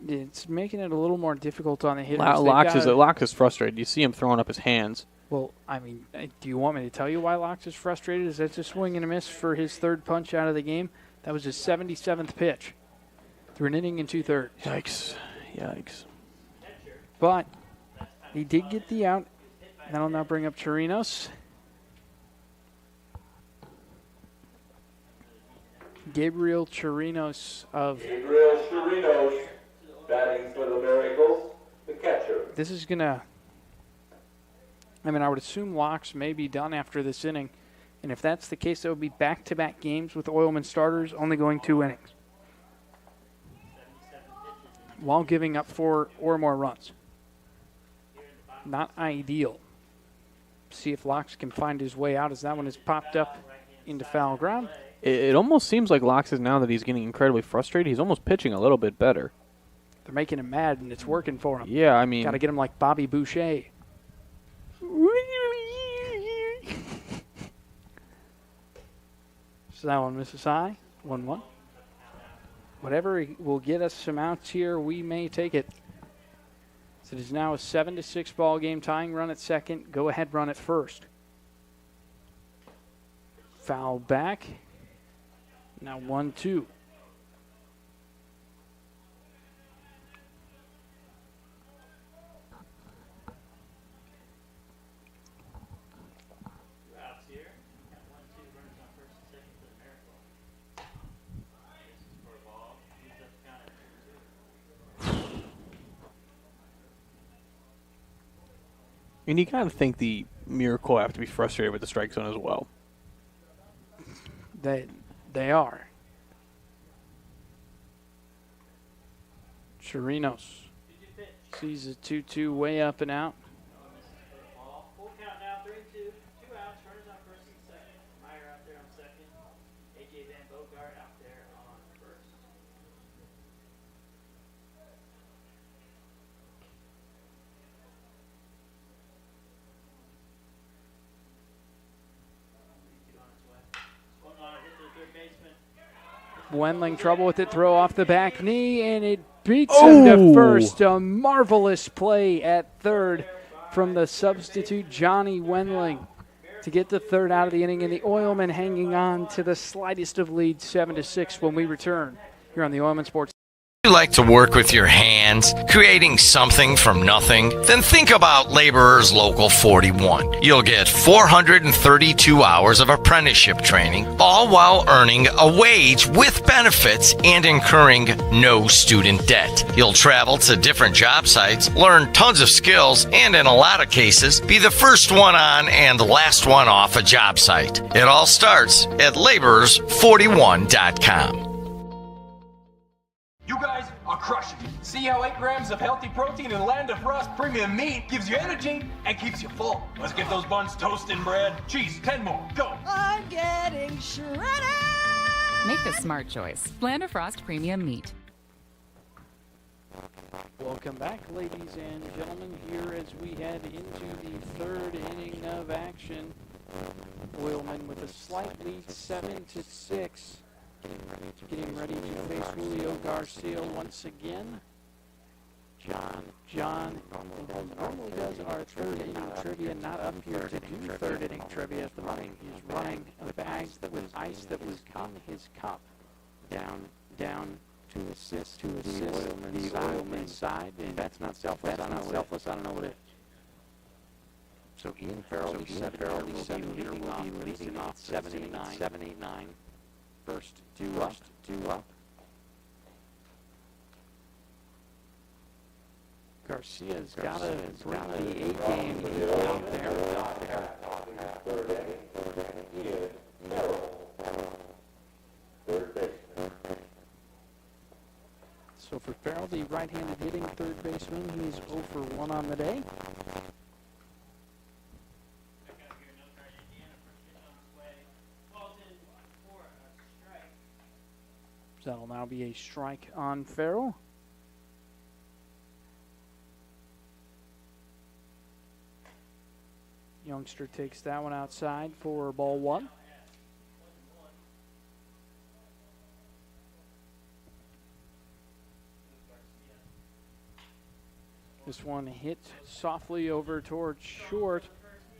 It's making it a little more difficult on the hitters. Locks is frustrated. You see him throwing up his hands. Well, I mean, do you want me to tell you why Locks is frustrated? Is that a swing and a miss for his third punch out of the game? That was his 77th pitch. Through an inning and 2/3. Yikes. But he did get the out. That'll now bring up Chirinos. Gabriel Chirinos, batting for the Miracles, the catcher. This is going to, I would assume Locks may be done after this inning. And if that's the case, it would be back-to-back games with Oilmen starters only going 2 innings, while giving up 4 or more runs. Not ideal. See if Locks can find his way out, as that one has popped up into foul ground. It almost seems like Locks is, now that he's getting incredibly frustrated, he's almost pitching a little bit better. They're making him mad, and it's working for him. Yeah, I mean... Got to get him like Bobby Boucher. So that one misses high. 1-1. Whatever will get us some outs here, we may take it. So it is now a 7-6 ball game. Tying run at second. Go ahead run at first. Foul back. Now 1-2. And you kind of think the Miracle have to be frustrated with the strike zone as well. They are. Chirinos sees a 2-2 way up and out. Full count now, 3-2, 2 outs, runners on first and second. Meyer out there on second. A.J. Van Bogart out there on first. Wendling trouble with it, throw off the back knee, and it beats him to first. A marvelous play at third from the substitute Johnny Wendling to get the third out of the inning, and the Oilmen hanging on to the slightest of leads, 7-6, when we return here on the Oilmen Sports. You like to work with your hands, creating something from nothing? Then think about Laborers Local 41. You'll get 432 hours of apprenticeship training, all while earning a wage with benefits and incurring no student debt. You'll travel to different job sites, learn tons of skills, and in a lot of cases, be the first one on and the last one off a job site. It all starts at laborers41.com. You guys are crushing it. See how 8 grams of healthy protein in Land of Frost premium meat gives you energy and keeps you full. Let's get those buns toasted and bread. Cheese, 10 more. Go. I'm getting shredded. Make the smart choice. Land of Frost premium meat. Welcome back, ladies and gentlemen, here as we head into the third inning of action. Oilmen with a slight lead, 7-6. Getting ready to face Julio Garcia once again. John normally does our third inning trivia, not up here to do third inning trivia at the moment. He's running a bag with ice that was in his cup down to assist the Oilman side. And that's not selfless. I don't know what it is. So Ian Farrell, will be leading off 7-8-9. First, two up. Garcia's got to bring the A-game out there. So for Farrell, the right-handed hitting third baseman, he's 0 for 1 on the day. So that'll now be a strike on Farrell. Youngster takes that one outside for ball 1. This one hit softly over towards short.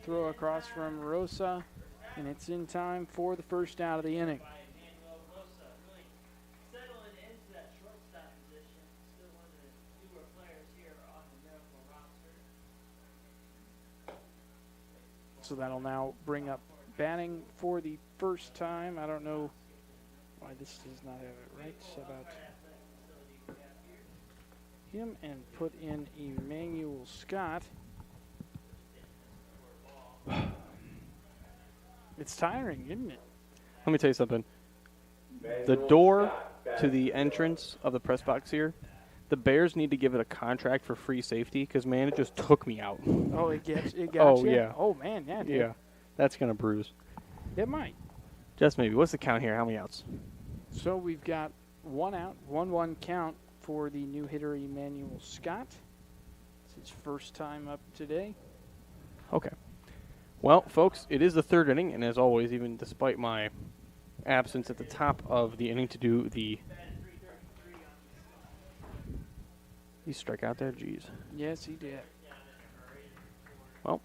Throw across from Rosa, and it's in time for the first out of the inning. So that'll now bring up batting for the first time. I don't know why this does not have it right. So about him and put in Emmanuel Scott. It's tiring, isn't it? Let me tell you something. The door to the entrance of the press box here, the Bears need to give it a contract for free safety because, man, it just took me out. Oh, it got Oh, you? yeah. Oh, man, yeah, dude. Yeah, that's going to bruise. It might. Just maybe. What's the count here? How many outs? So we've got 1 out, 1-1 count for the new hitter Emmanuel Scott. It's his first time up today. Okay. Well, folks, it is the third inning, and as always, even despite my absence at the top of the inning to do the... He struck out there? Jeez. Yes, he did. Well,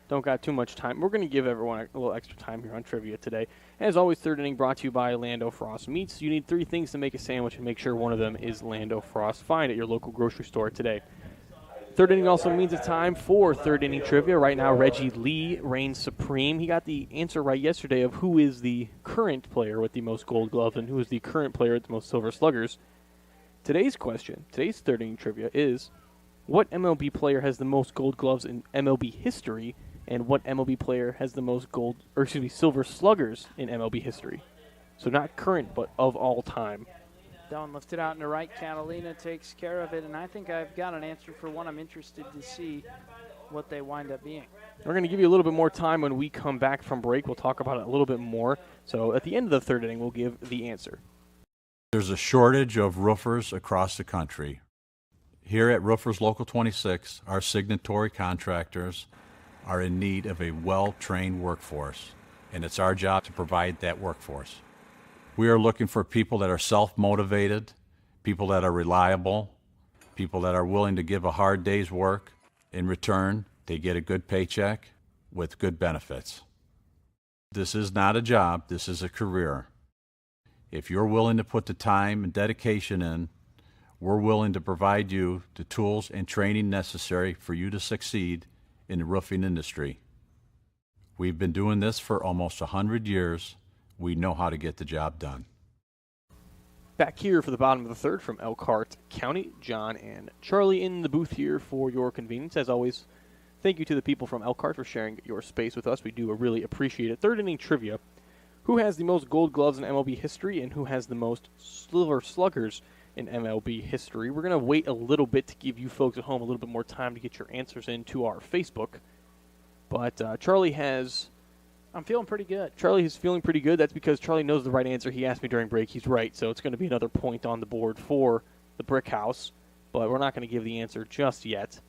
don't got too much time. We're going to give everyone a little extra time here on trivia today. As always, third inning brought to you by Lando Frost Meats. You need 3 things to make a sandwich, and make sure one of them is Lando Frost. Find at your local grocery store today. Third inning also means it's time for third inning trivia. Right now, Reggie Lee reigns supreme. He got the answer right yesterday of who is the current player with the most gold gloves and who is the current player with the most silver sluggers. Today's question, today's third inning trivia is, what MLB player has the most gold gloves in MLB history, and what MLB player has the most silver sluggers in MLB history? So not current, but of all time. That one lifted out in the right. Catalina takes care of it, and I think I've got an answer for one. I'm interested to see what they wind up being. We're going to give you a little bit more time when we come back from break. We'll talk about it a little bit more. So at the end of the third inning, we'll give the answer. There's a shortage of roofers across the country. Here at Roofers Local 26, our signatory contractors are in need of a well-trained workforce, and it's our job to provide that workforce. We are looking for people that are self-motivated, people that are reliable, people that are willing to give a hard day's work. In return, they get a good paycheck with good benefits. This is not a job, this is a career. If you're willing to put the time and dedication in, we're willing to provide you the tools and training necessary for you to succeed in the roofing industry. We've been doing this for almost 100 years. We know how to get the job done. Back here for the bottom of the third from Elkhart County, John and Charlie in the booth here for your convenience. As always, thank you to the people from Elkhart for sharing your space with us. We do really appreciate it. Third inning trivia. Who has the most gold gloves in MLB history, and who has the most silver sluggers in MLB history? We're going to wait a little bit to give you folks at home a little bit more time to get your answers into our Facebook. But Charlie has... I'm feeling pretty good. Charlie is feeling pretty good. That's because Charlie knows the right answer. He asked me during break. He's right, so it's going to be another point on the board for the brick house. But we're not going to give the answer just yet.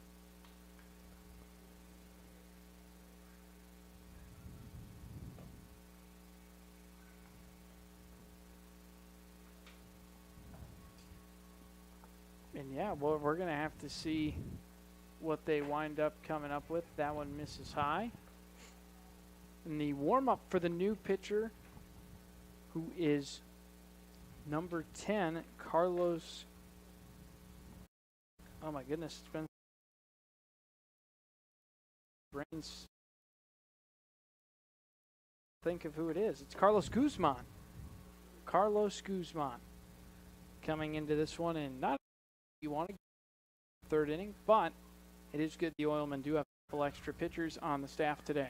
And yeah, well, we're going to have to see what they wind up coming up with. That one misses high. And the warm-up for the new pitcher, who is number 10, Carlos. Oh, my goodness. It's been brains. Think of who it is. It's Carlos Guzman. Carlos Guzman coming into this one, and not you want to third inning, but it is good the Oilmen do have a couple extra pitchers on the staff today.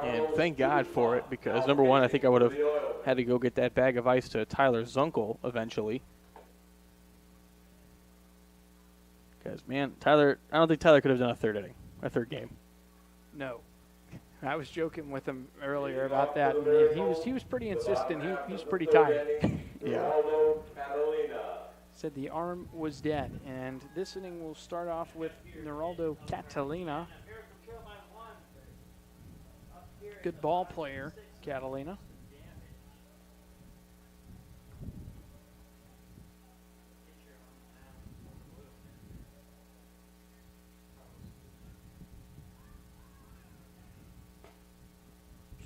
And thank God for it, because number one, I think I would have had to go get that bag of ice to Tyler Zunkel eventually. Because, man, Tyler, I don't think Tyler could have done a third inning, a third game. No. I was joking with him earlier about that, and he was pretty insistent. He was pretty tired. Yeah. Said the arm was dead, and this inning will start off with Geraldo Catalina. Good ball player, Catalina.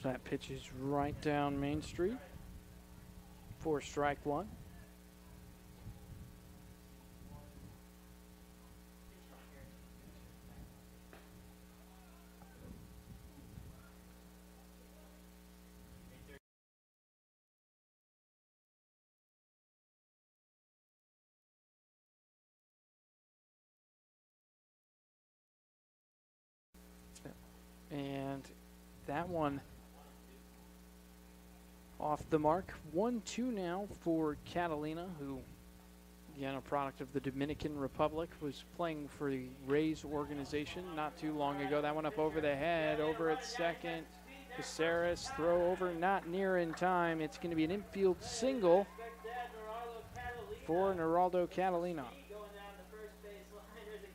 So that pitch is right down Main Street for strike one. And that one off the mark. 1-2 now for Catalina, who, again, a product of the Dominican Republic, was playing for the Rays organization not too long ago. That one up over the head, over at second. Caceres, throw over, not near in time. It's going to be an infield single for Geraldo Catalina.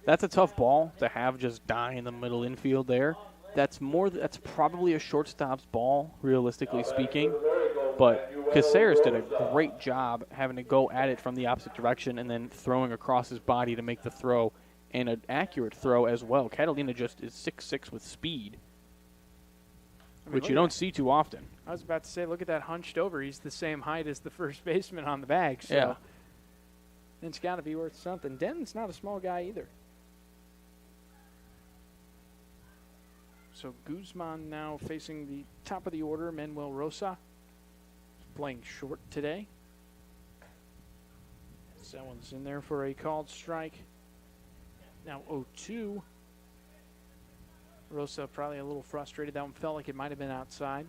That's a tough ball to have just die in the middle infield there. That's probably a shortstop's ball, realistically speaking. But Caceres did a great job having to go at it from the opposite direction and then throwing across his body to make the throw, and an accurate throw as well. Catalina just is 6'6" with speed, which you don't see too often. I was about to say, look at that hunched over. He's the same height as the first baseman on the bag. So yeah. It's got to be worth something. Denton's not a small guy either. So Guzman now facing the top of the order, Manuel Rosa, playing short today. So that one's in there for a called strike. Now 0-2. Rosa probably a little frustrated. That one felt like it might have been outside.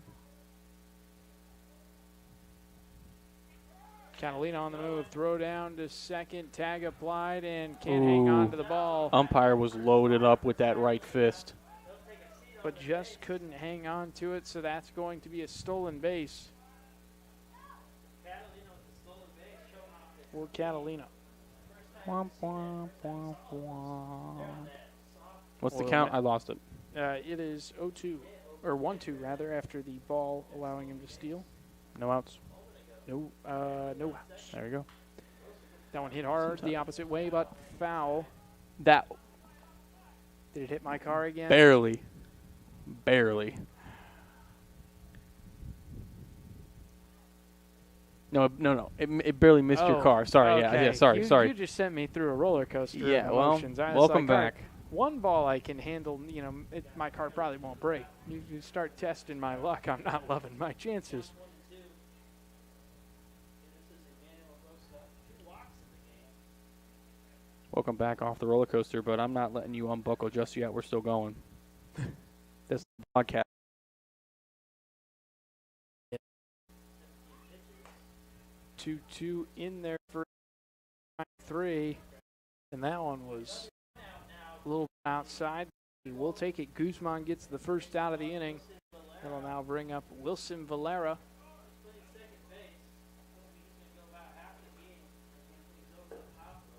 Catalina on the move, throw down to second, tag applied, and can't hang on to the ball. Umpire was loaded up with that right fist, but just couldn't hang on to it, so that's going to be a stolen base for Catalina. What's the count? I lost it. It is 0-2, or 1-2 rather, after the ball allowing him to steal. No outs. No outs. There you go. That one hit hard the opposite way, but foul. Did it hit my car again? Barely. No. It barely missed your car. Sorry. Okay. Yeah. Sorry. You just sent me through a roller coaster. Yeah. Of emotions. Welcome back. One ball I can handle. My car probably won't break. You start testing my luck. I'm not loving my chances. Welcome back off the roller coaster, but I'm not letting you unbuckle just yet. We're still going. This podcast. 2-2 in there for 3, and that one was a little outside. We'll take it. Guzman gets the first out of the inning. That'll now bring up Wilson Valera.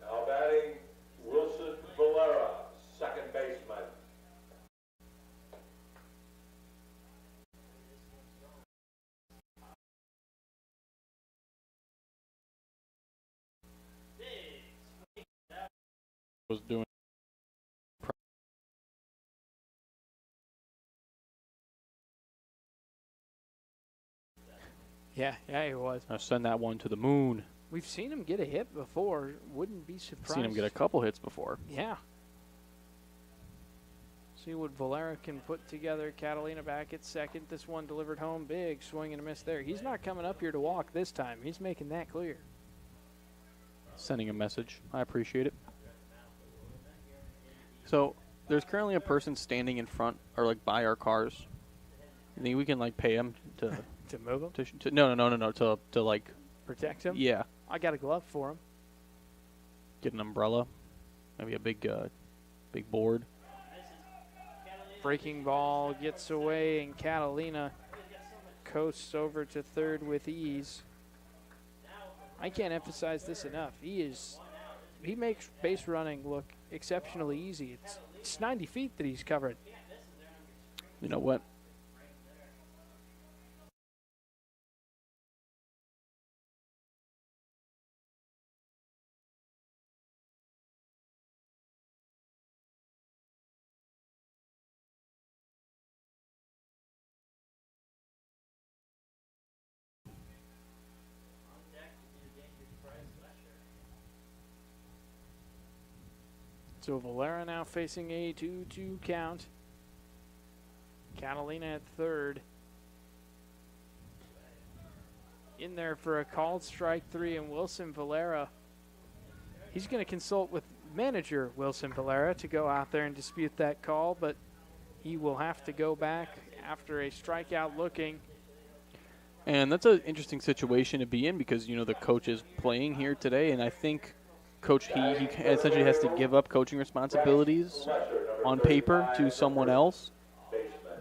Now batting Wilson Valera, second baseman. Was doing. Yeah, he was. I'll send that one to the moon. We've seen him get a hit before. Wouldn't be surprised. Seen him get a couple hits before. Yeah. See what Valera can put together. Catalina back at second. This one delivered home big. Swing and a miss there. He's not coming up here to walk this time. He's making that clear. Sending a message. I appreciate it. So there's currently a person standing in front or like by our cars. You think we can like pay him to to move him? No. To like protect him? Yeah. I got a glove for him. Get an umbrella. Maybe a big board. Breaking ball gets away, and Catalina coasts over to third with ease. I can't emphasize this enough. He makes base running look exceptionally easy. It's 90 feet that he's covered. You know what? So Valera now facing a 2-2 count. Catalina at third. In there for a called strike 3, and Wilson Valera, he's going to consult with manager Wilson Valera to go out there and dispute that call, but he will have to go back after a strikeout looking. And that's an interesting situation to be in because, you know, the coach is playing here today, and I think Coach, he essentially has to give up coaching responsibilities on paper to someone else.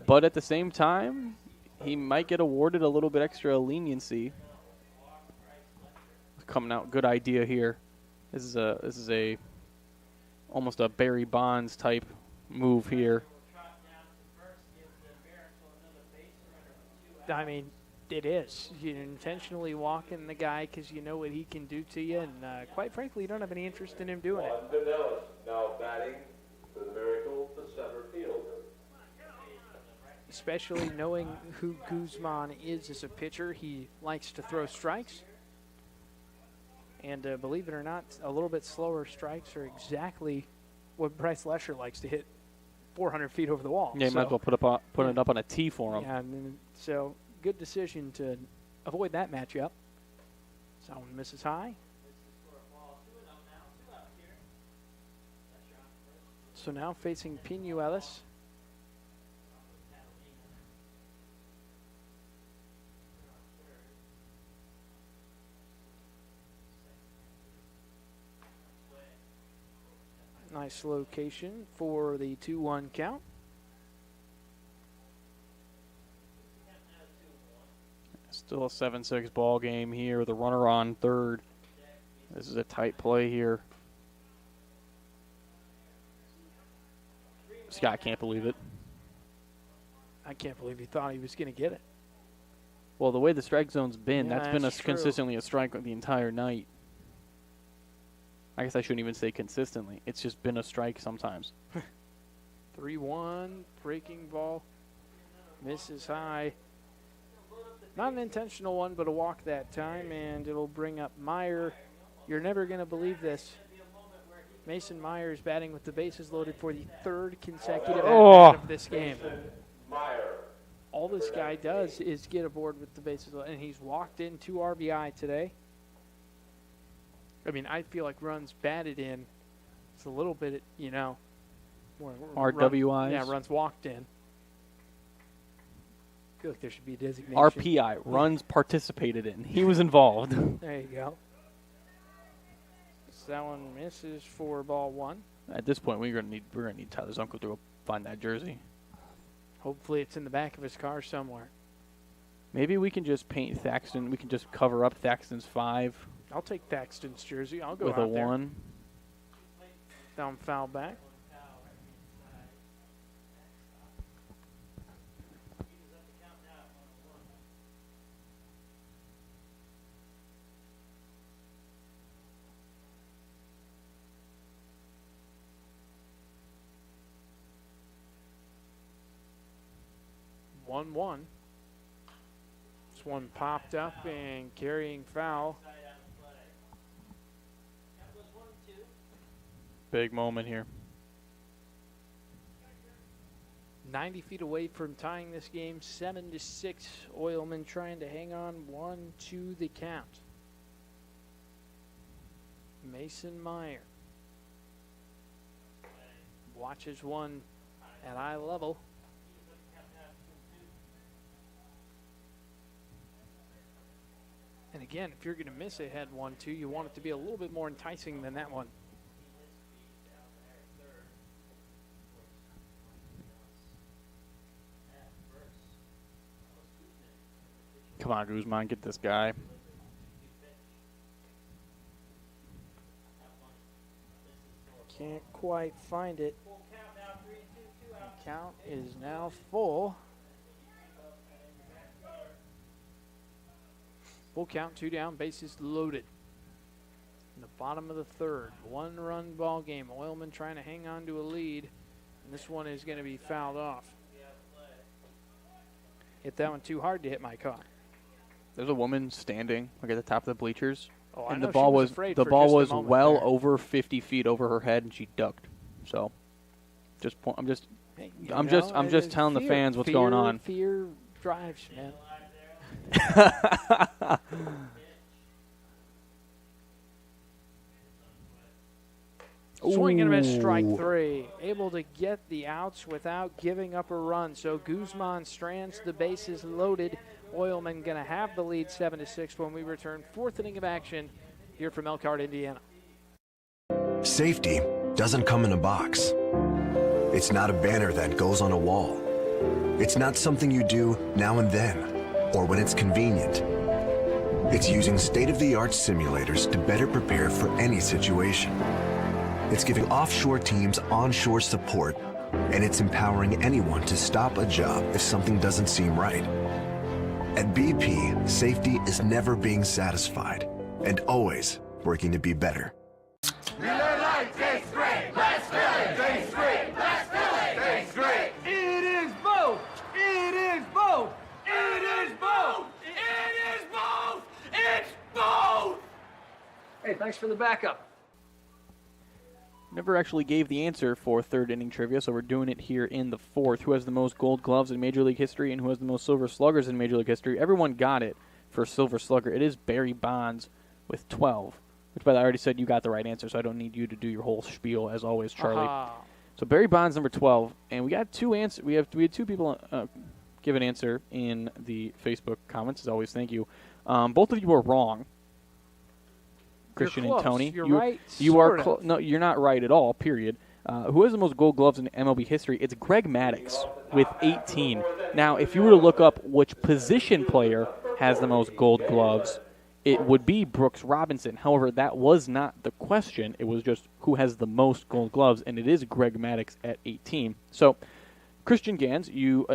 But at the same time, he might get awarded a little bit extra leniency. Coming out, good idea here. This is a almost a Barry Bonds type move here. I mean, it is. You're intentionally walking the guy because you know what he can do to you, and quite frankly, you don't have any interest in him doing it. Vanellis now batting for the Miracle, the center fielder. Especially knowing who Guzman is as a pitcher, he likes to throw strikes. And believe it or not, a little bit slower strikes are exactly what Bryce Lesher likes to hit 400 feet over the wall. Yeah, you might as well put it up on a tee for him. Yeah, and so good decision to avoid that matchup. So one misses high. So now facing Pinuelos. Nice location for the 2-1 count. Still a 7-6 ball game here with a runner on third. This is a tight play here. Scott can't believe it. I can't believe he thought he was going to get it. Well, the way the strike zone's been, Yeah, that's been that's true. consistently a strike the entire night. I guess I shouldn't even say consistently. It's just been a strike sometimes. 3-1, breaking ball, misses high. Not an intentional one, but a walk that time, and it'll bring up Meyer. You're never going to believe this. Mason Meyer is batting with the bases loaded for the third consecutive at-bat of this game. All this guy does is get aboard with the bases loaded, and he's walked in 2 RBI today. I mean, I feel like runs batted in, it's a little bit, you know, more RWIs? runs walked in. I feel like there should be a designation. RPI, runs participated in. He was involved. There you go. So that one misses for ball 1. At this point, we're gonna need Tyler's uncle to go find that jersey. Hopefully, it's in the back of his car somewhere. Maybe we can just paint Thaxton. We can just cover up Thaxton's 5. I'll take Thaxton's jersey. I'll go with out a there. 1. Down foul back. One. This one popped up and carrying foul. Big moment here. 90 feet away from tying this game, 7-6. Oilmen trying to hang on 1-2 the count. Mason Meyer watches one at eye level. And again, if you're going to miss a head 1-2, you want it to be a little bit more enticing than that one. Come on, Guzman, get this guy. Can't quite find it. The count is now full. Full count, 2 down, bases loaded. In the bottom of the third, 1-run ball game. Oilmen trying to hang on to a lead, and this one is going to be fouled off. Hit that one too hard to hit my car. There's a woman standing like at the top of the bleachers, Oh, I and know the ball she was was afraid the for ball just a was moment well there. over 50 feet over her head, and she ducked. So, I'm just telling the fans what's going on. Fear drives, man. Swing and a miss, strike 3. Able to get the outs without giving up a run. So Guzman strands the bases loaded. Oilmen going to have the lead 7-6 when we return. 4th inning of action here from Elkhart, Indiana. Safety doesn't come in a box. It's not a banner that goes on a wall. It's not something you do now and then, or when it's convenient. It's using state-of-the-art simulators to better prepare for any situation. It's giving offshore teams onshore support, and it's empowering anyone to stop a job if something doesn't seem right. At BP, safety is never being satisfied and always working to be better. Miller Lite tastes great. Let's fill it. Tastes great. Let's fill it. Tastes great. It is both. It is both. It is both. It is both. It's both. Hey, thanks for the backup. Never actually gave the answer for third inning trivia, so we're doing it here in the 4th. Who has the most gold gloves in Major League history and who has the most silver sluggers in Major League history? Everyone got it for silver slugger. It is Barry Bonds with 12, which, by the way, I already said you got the right answer, so I don't need you to do your whole spiel, as always, Charlie. So Barry Bonds, number 12, and we got 2 answers. We had 2 people give an answer in the Facebook comments, as always. Thank you. Both of you were wrong. Christian and Tony. You're right. You are no, you're not right at all. Period. Who has the most gold gloves in MLB history? It's Greg Maddux with 18. Now, if you were to look up which position player has the most gold gloves, it would be Brooks Robinson. However, that was not the question. It was just who has the most gold gloves, and it is Greg Maddux at 18. So, Christian Gans, you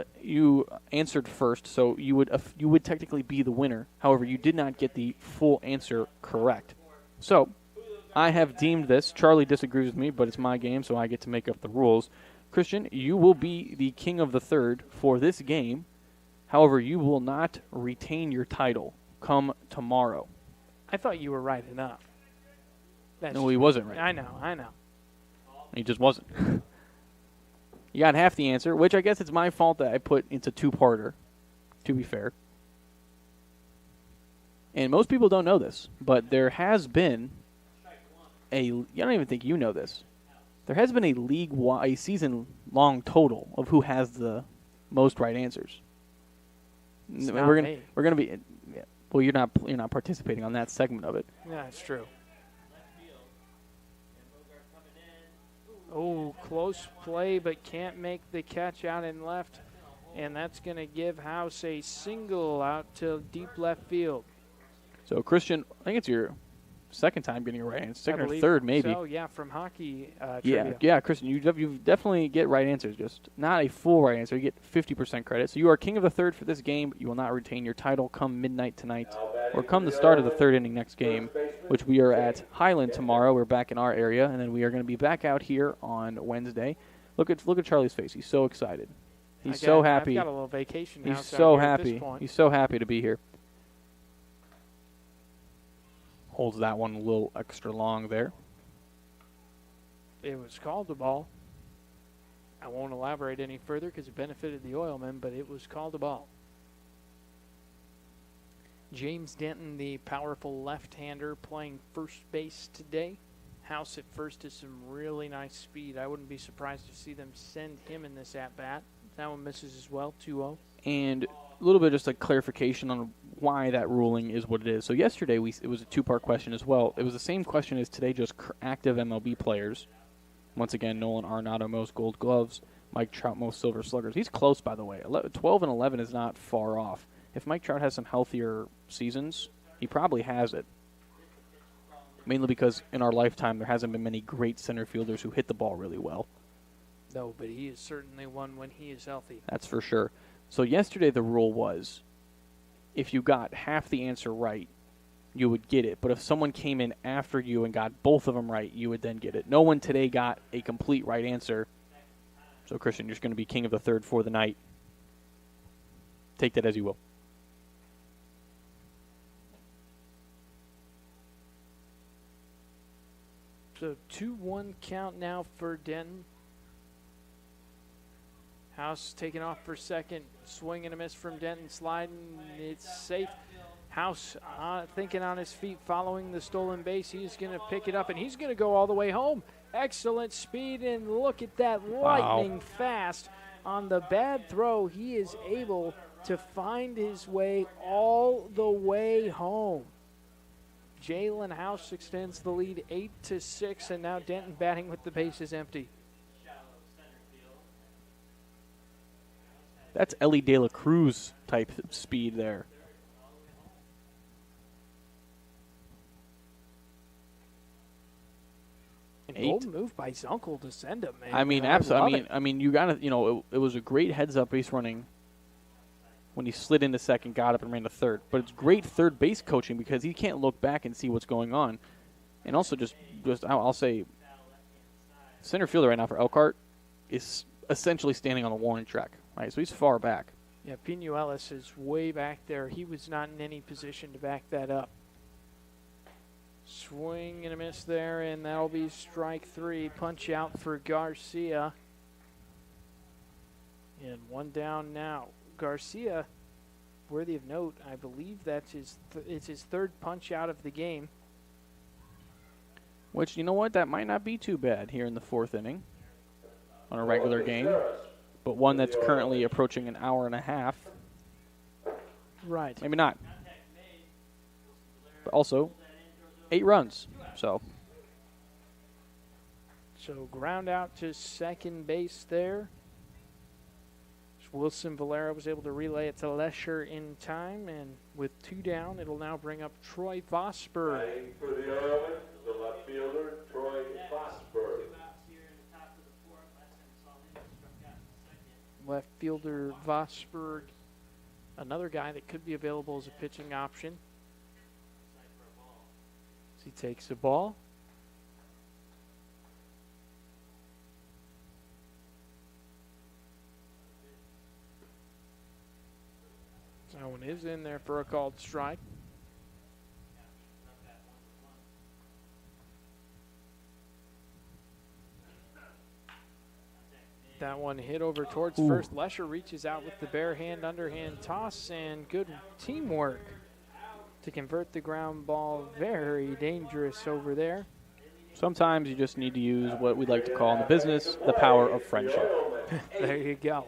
answered first, so you would technically be the winner. However, you did not get the full answer correct. So, I have deemed this. Charlie disagrees with me, but it's my game, so I get to make up the rules. Christian, you will be the king of the third for this game. However, you will not retain your title come tomorrow. I thought you were right enough. No, he wasn't right. I know. He just wasn't. You got half the answer, which I guess it's my fault that I put into 2-parter, to be fair. And most people don't know this, but there has been I don't even think you know this. There has been a season-long total of who has the most right answers. We're gonna be. Well, you're not participating on that segment of it. Yeah, it's true. Oh, close play, but can't make the catch out in left, and that's going to give House a single out to deep left field. So, Christian, I think it's your second time getting a right answer, second or third maybe. So, yeah, from hockey trivia. Yeah, Christian, you definitely get right answers, just not a full right answer. You get 50% credit. So you are king of the third for this game. You will not retain your title come midnight tonight or come the start of the third inning next game, which we are at Highland tomorrow. We're back in our area, and then we are going to be back out here on Wednesday. Look at Charlie's face. He's so excited. He's so happy. I've got a little vacation He's house so out here happy. At this point. He's so happy to be here. Holds that one a little extra long there. It was called a ball. I won't elaborate any further because it benefited the Oilmen, but it was called a ball. James Denton, the powerful left-hander, playing first base today. House at first is some really nice speed. I wouldn't be surprised to see them send him in this at-bat. That one misses as well, 2-0. And a little bit just a clarification on why that ruling is what it is. So yesterday it was a 2-part question as well. It was the same question as today, just active MLB players. Once again, Nolan Arenado, most gold gloves. Mike Trout, most silver sluggers. He's close, by the way. 12 and 11 is not far off. if Mike Trout has some healthier seasons, he probably has it. Mainly because in our lifetime there hasn't been many great center fielders who hit the ball really well. No, but he is certainly one when he is healthy. That's for sure. So yesterday the rule was if you got half the answer right, you would get it. But if someone came in after you and got both of them right, you would then get it. No one today got a complete right answer. So, Christian, you're just going to be king of the third for the night. Take that as you will. So 2-1 count now for Denton. House taking off for second. Swing and a miss from Denton. Sliding. It's safe. House thinking on his feet, following the stolen base. He's going to pick it up, and he's going to go all the way home. Excellent speed, and look at that lightning fast. On the bad throw, he is able to find his way all the way home. Jalen House extends the lead 8-6, and now Denton batting with the bases empty. That's Ellie De La Cruz type speed there. Bold move by Zunkel to send him, man. I mean, absolutely. I mean, you got to, it was a great heads-up base running when he slid into second, got up, and ran to third. But it's great third base coaching because he can't look back and see what's going on. And also just I'll say, center fielder right now for Elkhart is essentially standing on the warning track, right? So he's far back. Yeah, Pinuelos is way back there. He was not in any position to back that up. Swing and a miss there, and that'll be strike three. Punch out for Garcia. And one down now. Garcia, worthy of note, I believe that's it's his third punch out of the game. Which, you know what, that might not be too bad here in the fourth inning on a regular game, but one that's currently approaching an hour and a half. Right. Maybe not. But also 8 runs, so ground out to second base there. Wilson Valera was able to relay it to Lesher in time, and with 2 down, it'll now bring up Troy Vosper. Batting for the Oilmen, the left fielder, Troy Vosper. Left fielder Vosper, another guy that could be available as a pitching option. He takes the ball. That one is in there for a called strike. That one hit over towards first. Lesher reaches out with the bare hand, underhand toss, and good teamwork to convert the ground ball. Very dangerous over there. Sometimes you just need to use what we like to call in the business the power of friendship. There you go.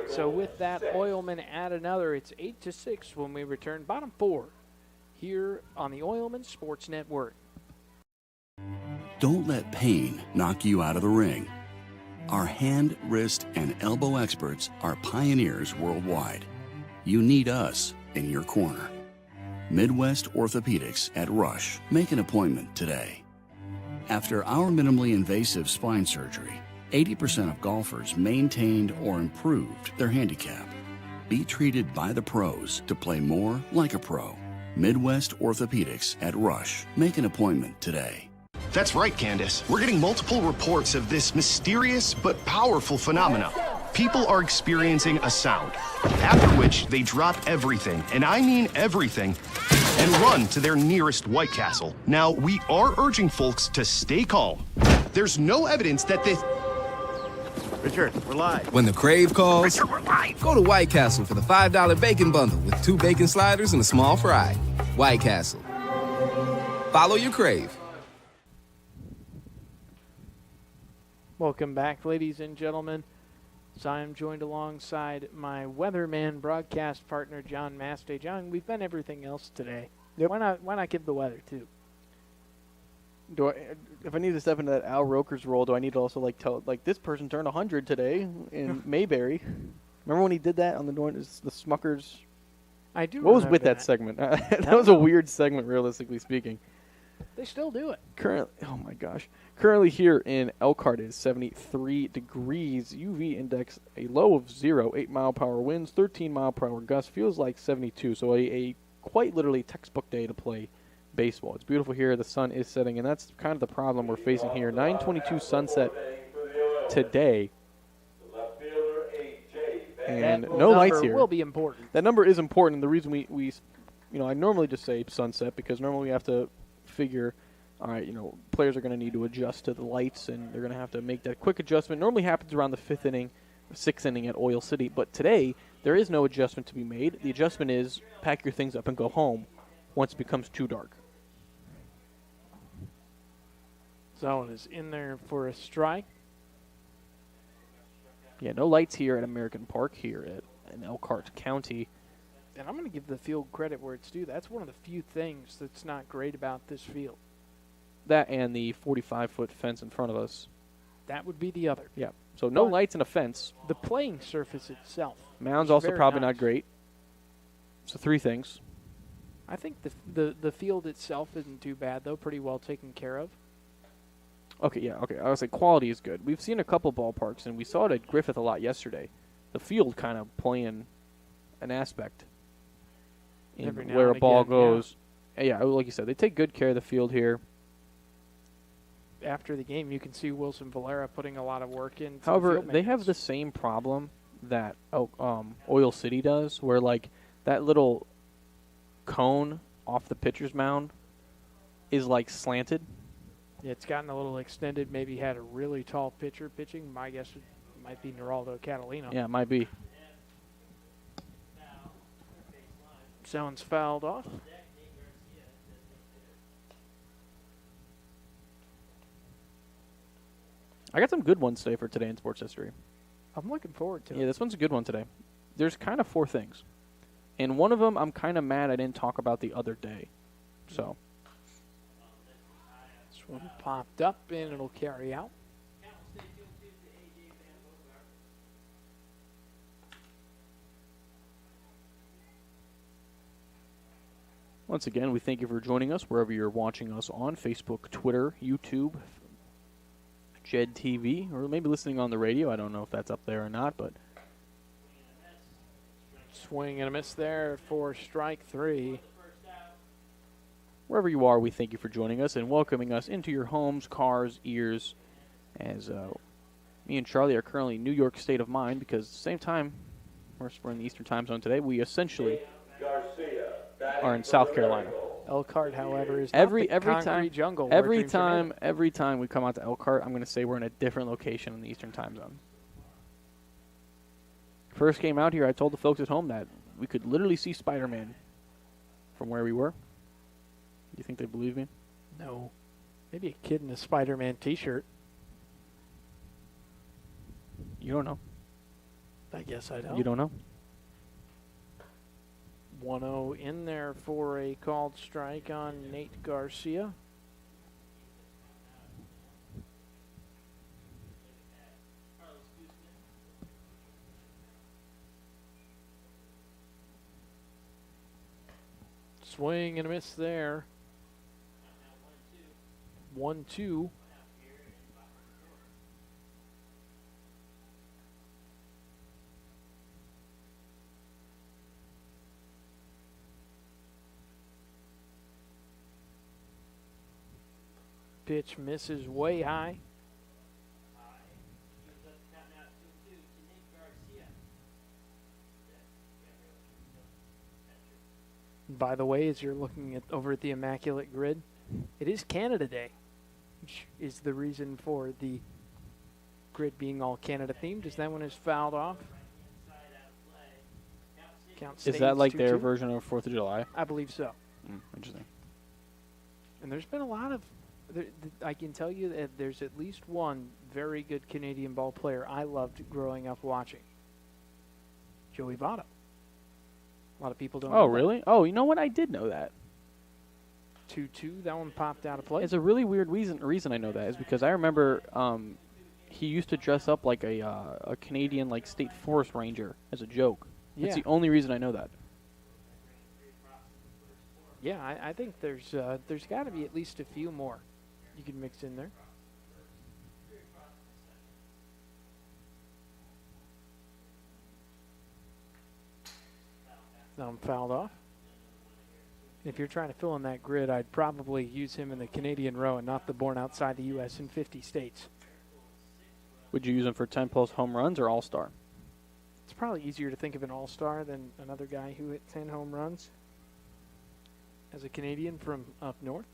So with that, Oilmen add another. It's 8-6 when we return. Bottom 4 here on the Oilmen Sports Network. Don't let pain knock you out of the ring. Our hand, wrist, and elbow experts are pioneers worldwide. You need us in your corner. Midwest Orthopedics at Rush. Make an appointment today. After our minimally invasive spine surgery, 80% of golfers maintained or improved their handicap. Be treated by the pros to play more like a pro. Midwest Orthopedics at Rush. Make an appointment today. That's right, Candace. We're getting multiple reports of this mysterious but powerful phenomena. People are experiencing a sound, after which they drop everything, and I mean everything, and run to their nearest White Castle. Now, we are urging folks to stay calm. There's no evidence that this... Richard, we're live. When the crave calls, Richard, we're live. Go to White Castle for the $5 bacon bundle with 2 bacon sliders and a small fry. White Castle. Follow your crave. Welcome back, ladies and gentlemen. So I am joined alongside my weatherman broadcast partner, John Mastay. John, we've been everything else today. Yep. Why not give the weather, too? If I need to step into that Al Roker's role, do I need to also tell this person turned 100 today in Mayberry? Remember when he did that on the Smuckers I do. What was remember with that segment? That was a weird segment, realistically speaking. They still do it. Oh my gosh. Currently here in Elkhart is 73 degrees. UV index a low of 0, 8 mile per hour winds, 13 mile per hour gusts. Feels like 72. So a quite literally textbook day to play baseball. It's beautiful here. The sun is setting, and that's kind of the problem we're facing here. 9:22 sunset today. And no lights here. Will be important. That number is important. And the reason we I normally just say sunset because normally we have to figure, all right, players are going to need to adjust to the lights, and they're going to have to make that quick adjustment. Normally happens around the 5th inning, 6th inning at Oil City. But today, there is no adjustment to be made. The adjustment is pack your things up and go home once it becomes too dark. Zone is in there for a strike. Yeah, no lights here at American Park here in Elkhart County. And I'm going to give the field credit where it's due. That's one of the few things that's not great about this field. That and the 45-foot fence in front of us. That would be the other. Yeah. So no lights and a fence. The playing surface itself. Mound's also probably nice. not great. So 3 things. I think the field itself isn't too bad, though. Pretty well taken care of. Okay, yeah, okay. I would say quality is good. We've seen a couple ballparks, and we saw it at Griffith a lot yesterday. The field kind of playing an aspect in where a ball goes. Yeah, like you said, they take good care of the field here. After the game, you can see Wilson Valera putting a lot of work in. However, they have the same problem that Oil City does, where like that little cone off the pitcher's mound is like slanted. Yeah, it's gotten a little extended. Maybe had a really tall pitcher pitching. My guess might be Geraldo Catalino. Yeah, it might be. Zone's fouled off. I got some good ones today for Today in Sports History. I'm looking forward to it. Yeah, this one's a good one today. There's kind of 4 things. And one of them I'm kind of mad I didn't talk about the other day. So. This one popped up and it'll carry out. Once again, we thank you for joining us wherever you're watching us on Facebook, Twitter, YouTube, Jed TV, or maybe listening on the radio. I don't know if that's up there or not, but swing and a miss there for strike 3. Wherever you are, we thank you for joining us and welcoming us into your homes, cars, ears, as me and Charlie are currently in New York state of mind because at the same time, we're in the Eastern time zone today, we essentially are in South Carolina. Elkhart, however, is every concrete time jungle. Every time we come out to Elkhart, I'm going to say we're in a different location in the Eastern time zone. First came out here, I told the folks at home that we could literally see Spider-Man from where we were. Do you think they believe me? No. Maybe a kid in a Spider-Man t-shirt. You don't know. I guess I don't. You don't know. 1-0 in there for a called strike on Nate Garcia. Swing and a miss there. 1-2. Pitch misses way high. By the way, as you're looking over at the immaculate grid, it is Canada Day, which is the reason for the grid being all Canada themed. As that one is fouled off. Is that like their version of 4th of July? I believe so. Interesting. And there's been a lot of, I can tell you that there's at least one very good Canadian ball player I loved growing up watching. Joey Votto. A lot of people don't know. Oh, really? Oh, you know what? I did know that. 2-2. That one popped out of play. It's a really weird reason I know that is because I remember he used to dress up like a Canadian like state forest ranger as a joke. That's the only reason I know that. Yeah, I think there's got to be at least a few more you can mix in there. Now I'm fouled off. If you're trying to fill in that grid, I'd probably use him in the Canadian row and not the born outside the U.S. in 50 states. Would you use him for 10-plus home runs or all-star? It's probably easier to think of an all-star than another guy who hit 10 home runs as a Canadian from up north,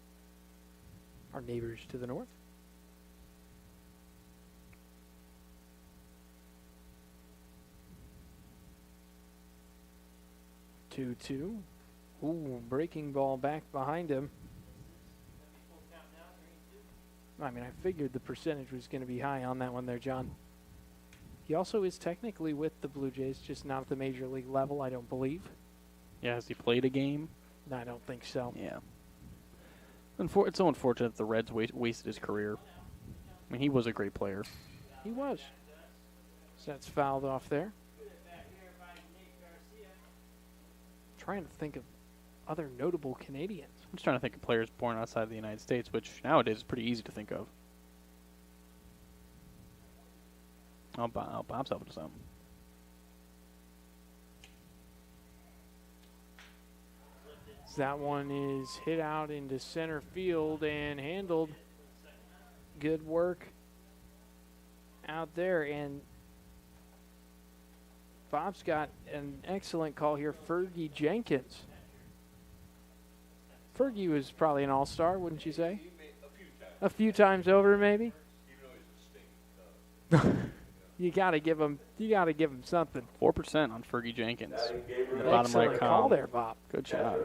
our neighbors to the north. Two. Ooh, breaking ball back behind him. I mean, I figured the percentage was going to be high on that one there, John. He also is technically with the Blue Jays, just not at the major league level, I don't believe. Yeah, has he played a game? No, I don't think so. Yeah. It's so unfortunate that the Reds wasted his career. I mean, he was a great player. He was. So that's fouled off there. Trying to think of other notable Canadians. I'm just trying to think of players born outside the United States, which nowadays is pretty easy to think of. Oh, Bob's helping us out. That one is hit out into center field and handled. Good work out there. And Bob's got an excellent call here, Fergie Jenkins. Fergie was probably an all-star, wouldn't you say? A few times over, maybe. You gotta give him something. 4% on Fergie Jenkins. In the bottom Excellent right call column. there, Bob. Good job.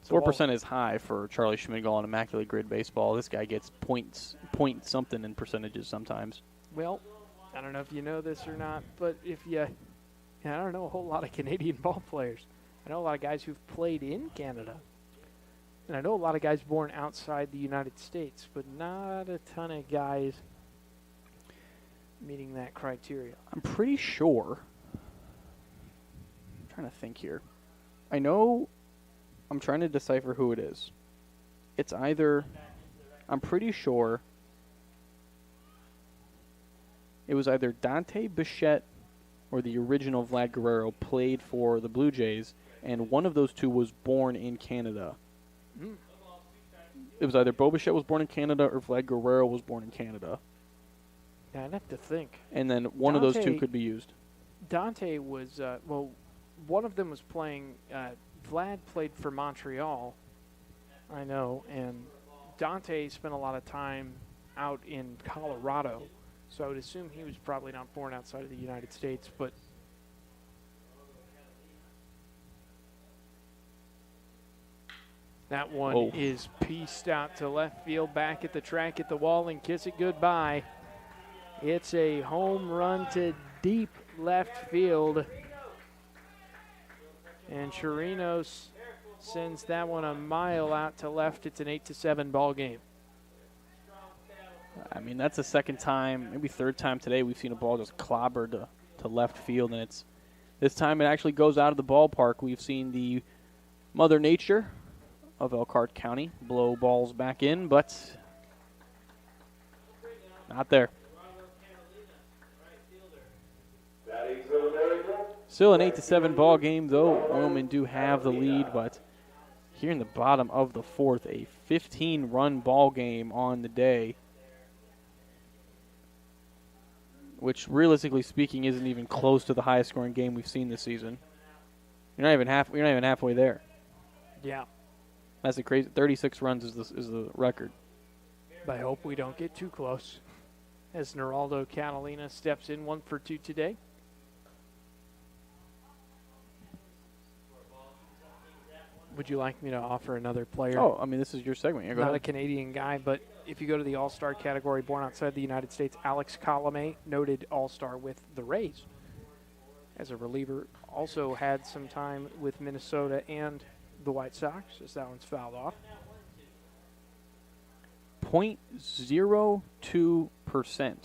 4% is high for Charlie Schmidl on Immaculate Grid Baseball. This guy gets point something in percentages sometimes. Well, I don't know if you know this or not, but I don't know a whole lot of Canadian ball players. I know a lot of guys who've played in Canada. And I know a lot of guys born outside the United States, but not a ton of guys meeting that criteria. I'm pretty sure. I'm trying to think here. I know I'm trying to decipher who it is. It's either, I'm pretty sure it was either Dante Bichette or the original Vlad Guerrero played for the Blue Jays, and one of those two was born in Canada. Mm. It was either Bo Bichette was born in Canada or Vlad Guerrero was born in Canada. Yeah, I'd have to think. And then one of those two could be used. Dante was, one of them was playing, Vlad played for Montreal, I know, and Dante spent a lot of time out in Colorado, so I would assume he was probably not born outside of the United States, but that one is pieced out to left field, back at the track at the wall, and kiss it goodbye. It's a home run to deep left field. And Chirinos sends that one a mile out to left. It's an 8-7 ball game. I mean, that's the second time, maybe third time today we've seen a ball just clobbered to left field, and this time it actually goes out of the ballpark. We've seen the Mother Nature of Elkhart County blow balls back in, but not there. Still an 8-7 ball game, though. Oilmen do have the lead, but here in the bottom of the fourth, a 15-run ball game on the day, which realistically speaking isn't even close to the highest scoring game we've seen this season. You're not even halfway there. Yeah. That's a crazy. 36 runs is the record. I hope we don't get too close. As Geraldo Catalina steps in 1 for 2 today. Would you like me to offer another player? Oh, I mean, this is your segment. Yeah, go Not ahead. a Canadian guy, but if you go to the All-Star category, born outside the United States, Alex Colomé, noted All-Star with the Rays. As a reliever, also had some time with Minnesota and the White Sox, as that one's fouled off. 0.02%.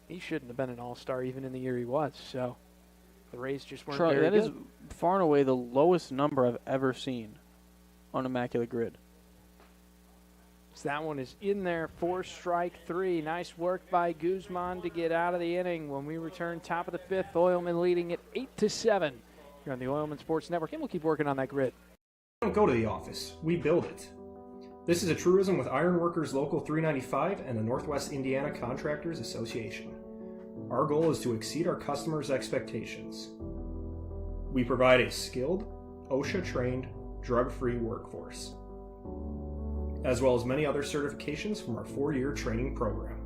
He shouldn't have been an All-Star even in the year he was, so The Rays just weren't Charlie, very that good. is far and away the lowest number I've ever seen on Immaculate Grid. So that one is in there for strike 3. Nice work by Guzman to get out of the inning. When we return, top of the 5th, Oilmen leading it 8-7 here on the Oilmen Sports Network, and we'll keep working on that grid. We don't go to the office, we build it. This is a truism with Ironworkers Local 395 and the Northwest Indiana Contractors Association. Our goal is to exceed our customers' expectations. We provide a skilled, OSHA-trained, drug-free workforce, as well as many other certifications from our 4-year training program.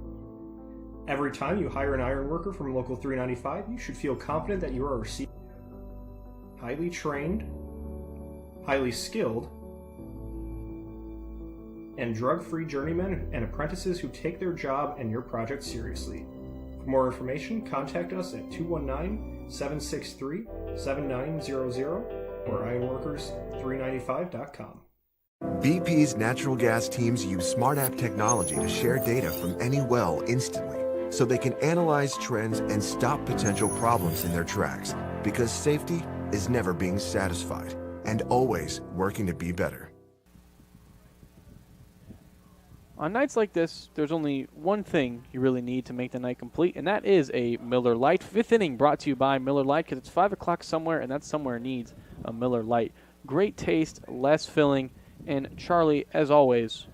Every time you hire an ironworker from Local 395, you should feel confident that you are receiving highly trained, highly skilled, and drug-free journeymen and apprentices who take their job and your project seriously. For more information, contact us at 219-763-7900 or ironworkers395.com. BP's natural gas teams use Smart App technology to share data from any well instantly, so they can analyze trends and stop potential problems in their tracks, because safety is never being satisfied and always working to be better. On nights like this, there's only one thing you really need to make the night complete, and that is a Miller Lite. 5th inning brought to you by Miller Lite, because it's 5 o'clock somewhere, and that somewhere needs a Miller Lite. Great taste, less filling, and Charlie, as always,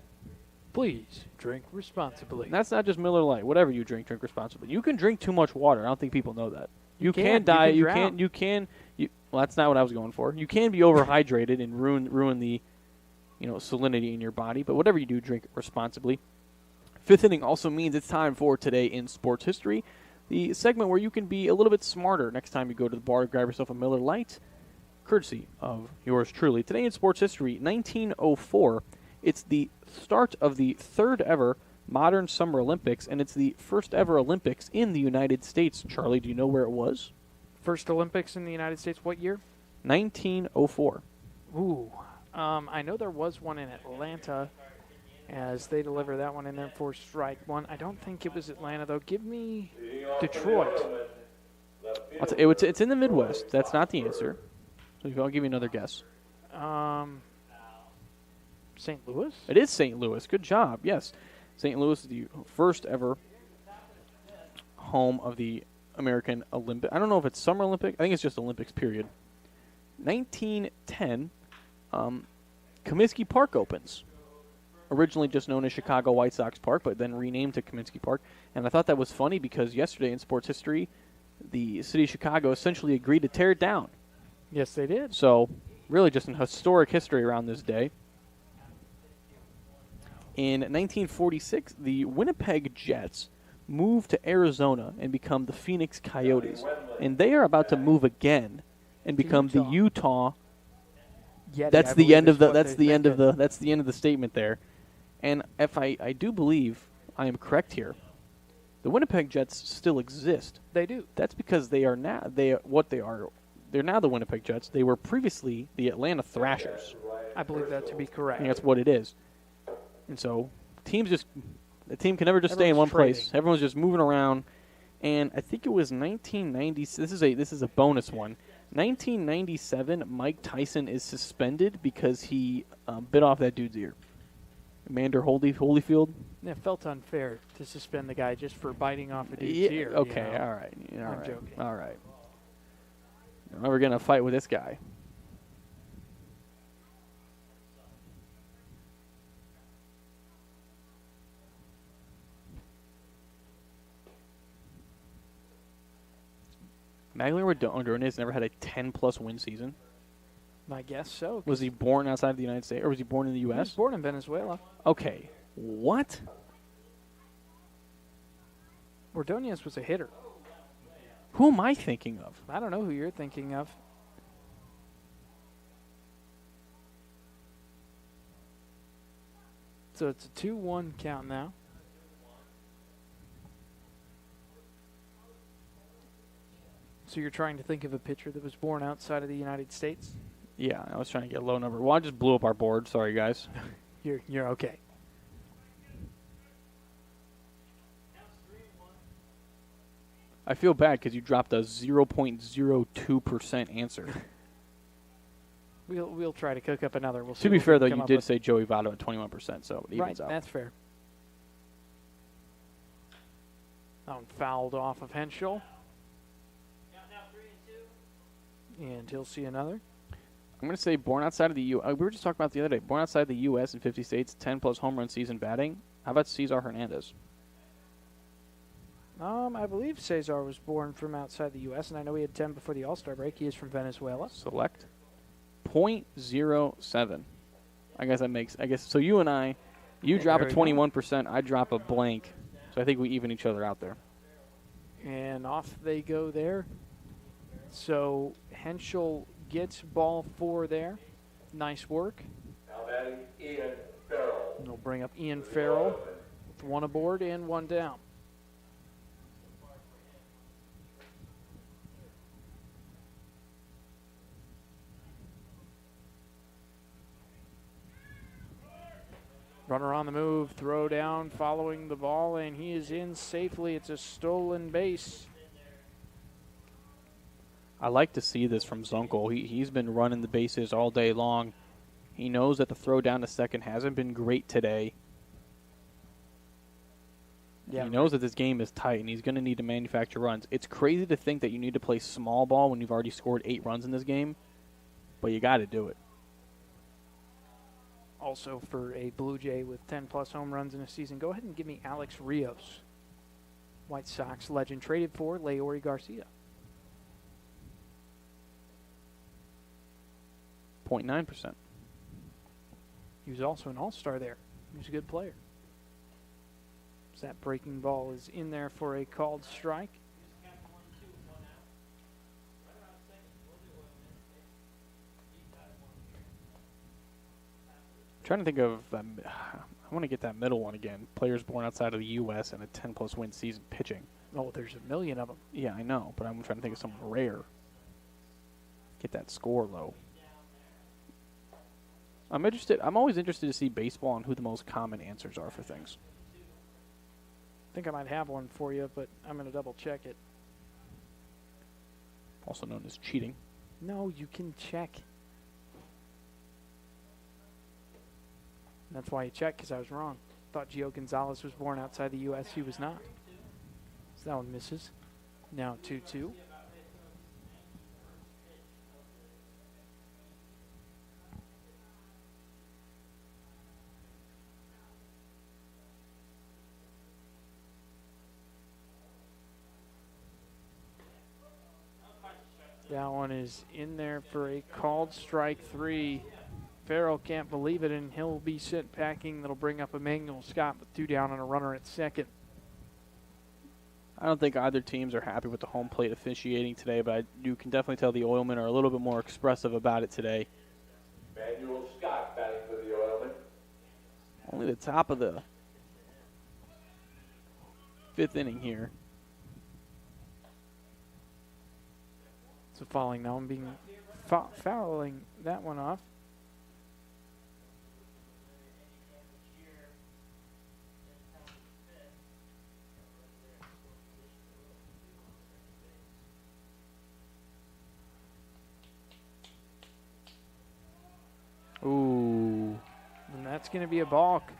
please drink responsibly. And that's not just Miller Lite. Whatever you drink, drink responsibly. You can drink too much water. I don't think people know that. You can die. Well, that's not what I was going for. You can be overhydrated and ruin the salinity in your body, but whatever you do, drink responsibly. 5th inning also means it's time for Today in Sports History, the segment where you can be a little bit smarter next time you go to the bar to grab yourself a Miller Lite, courtesy of yours truly. Today in Sports History, 1904, it's the start of the 3rd ever modern Summer Olympics, and it's the first ever Olympics in the United States. Charlie, do you know where it was? First Olympics in the United States, what year? 1904. Ooh. I know there was one in Atlanta, as they deliver that one in there for strike 1. I don't think it was Atlanta, though. Give me Detroit. It's in the Midwest. That's not the answer. So I'll give you another guess. St. Louis? It is St. Louis. Good job. Yes. St. Louis is the first ever home of the American Olympic. I don't know if it's Summer Olympic. I think it's just Olympics, period. 1910, Comiskey Park opens. Originally just known as Chicago White Sox Park, but then renamed to Comiskey Park. And I thought that was funny because yesterday in sports history, the city of Chicago essentially agreed to tear it down. Yes, they did. So, really just an historic history around this day. In 1946, the Winnipeg Jets moved to Arizona and become the Phoenix Coyotes. And they are about to move again and become the Utah. Yeti, That's the end of the statement there. And if I do believe I am correct here, the Winnipeg Jets still exist. They do. That's because they are now they're now the Winnipeg Jets. They were previously the Atlanta Thrashers. I believe that to be correct. And that's what it is. And so the team can never just stay in one place. Everyone's just moving around. And I think it was 1990. This is a bonus one. 1997, Mike Tyson is suspended because he bit off that dude's ear. Evander Holyfield. Yeah, it felt unfair to suspend the guy just for biting off a dude's ear. Okay, all right. I'm joking. All right. Now we're going to fight with this guy. Magdalene Ordonez never had a 10-plus win season. I guess so. Was he born outside the United States, or was he born in the U.S.? He was born in Venezuela. Okay. What? Ordonez was a hitter. Who am I thinking of? I don't know who you're thinking of. So it's a 2-1 count now. So you're trying to think of a pitcher that was born outside of the United States? Yeah, I was trying to get a low number. Well, I just blew up our board. Sorry, guys. You're okay. I feel bad because you dropped a 0.02% answer. We'll try to cook up another. We'll see To be what we fair, can though, come you up did with. say Joey Votto at 21%, so it evens Right, out. that's fair. That one fouled off of Henschel. And he'll see another. I'm going to say born outside of the U.S. We were just talking about the other day. Born outside the U.S. in 50 states, 10-plus home run season batting. How about Cesar Hernandez? I believe Cesar was born from outside the U.S., and I know he had 10 before the All-Star break. He is from Venezuela. Select 0.07. I guess that makes. So you and I, you drop a 21%, I drop a blank. So I think we even each other out there. And off they go there. So Henschel gets ball 4 there. Nice work. Now batting Ian Farrell. And they'll bring up Ian Farrell with 1 aboard and 1 down. Runner on the move, throw down, following the ball, and he is in safely. It's a stolen base. I like to see this from Zunkel. He's been running the bases all day long. He knows that the throw down to second hasn't been great today. Yeah, he knows that this game is tight, and he's going to need to manufacture runs. It's crazy to think that you need to play small ball when you've already scored 8 runs in this game, but you got to do it. Also for a Blue Jay with 10-plus home runs in a season, go ahead and give me Alex Rios. White Sox legend, traded for Leori Garcia. 0.9%. He was also an all-star there. He was a good player. So that breaking ball is in there for a called strike. Trying to think of, I want to get that middle one again. Players born outside of the U.S. and a 10-plus win season pitching. Oh, there's a million of them. Yeah, I know, but I'm trying to think of someone rare. Get that score low. I'm always interested to see baseball and who the most common answers are for things. I think I might have one for you, but I'm going to double check it. Also known as cheating. No, you can check. That's why you checked, because I was wrong. Thought Gio Gonzalez was born outside the U.S. He was not. So that one misses. Now 2-2. That one is in there for a called strike 3. Farrell can't believe it, and he'll be sent packing. That'll bring up Emmanuel Scott with 2 down and a runner at second. I don't think either teams are happy with the home plate officiating today, but you can definitely tell the Oilmen are a little bit more expressive about it today. Emmanuel Scott batting for the Oilmen. Only the top of the 5th inning here. So fouling that one, fouling that one off. Ooh. And that's going to be a balk.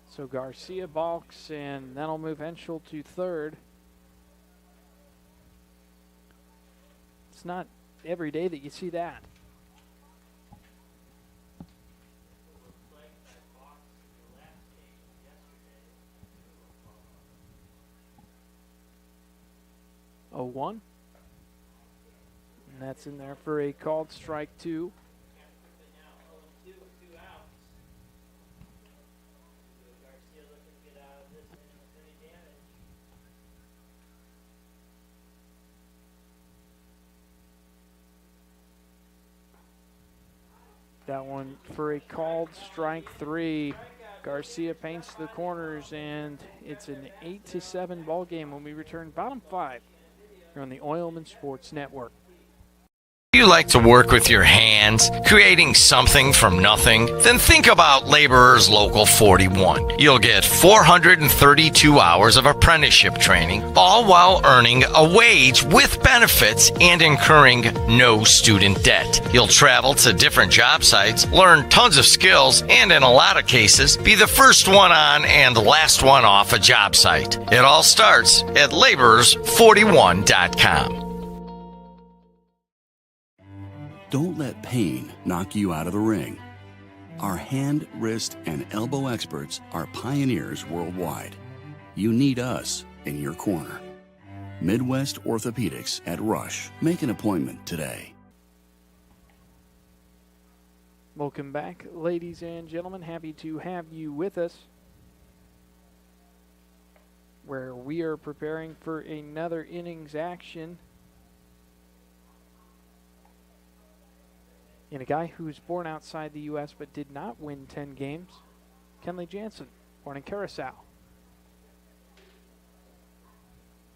So Garcia balks, and that'll move Henschel to third. It's not every day that you see that. Oh, 1. And that's in there for a called strike 2. That one for a called strike 3. Garcia paints the corners, and it's an 8-7 ball game when we return bottom 5 here on the Oilmen Sports Network. You like to work with your hands, creating something from nothing? Then think about Laborers Local 41. You'll get 432 hours of apprenticeship training, all while earning a wage with benefits and incurring no student debt. You'll travel to different job sites, learn tons of skills, and in a lot of cases, be the first one on and the last one off a job site. It all starts at laborers41.com. Don't let pain knock you out of the ring. Our hand, wrist, and elbow experts are pioneers worldwide. You need us in your corner. Midwest Orthopedics at Rush. Make an appointment today. Welcome back, ladies and gentlemen. Happy to have you with us, where we are preparing for another innings action. And a guy who was born outside the U.S. but did not win 10 games, Kenley Jansen, born in Curacao.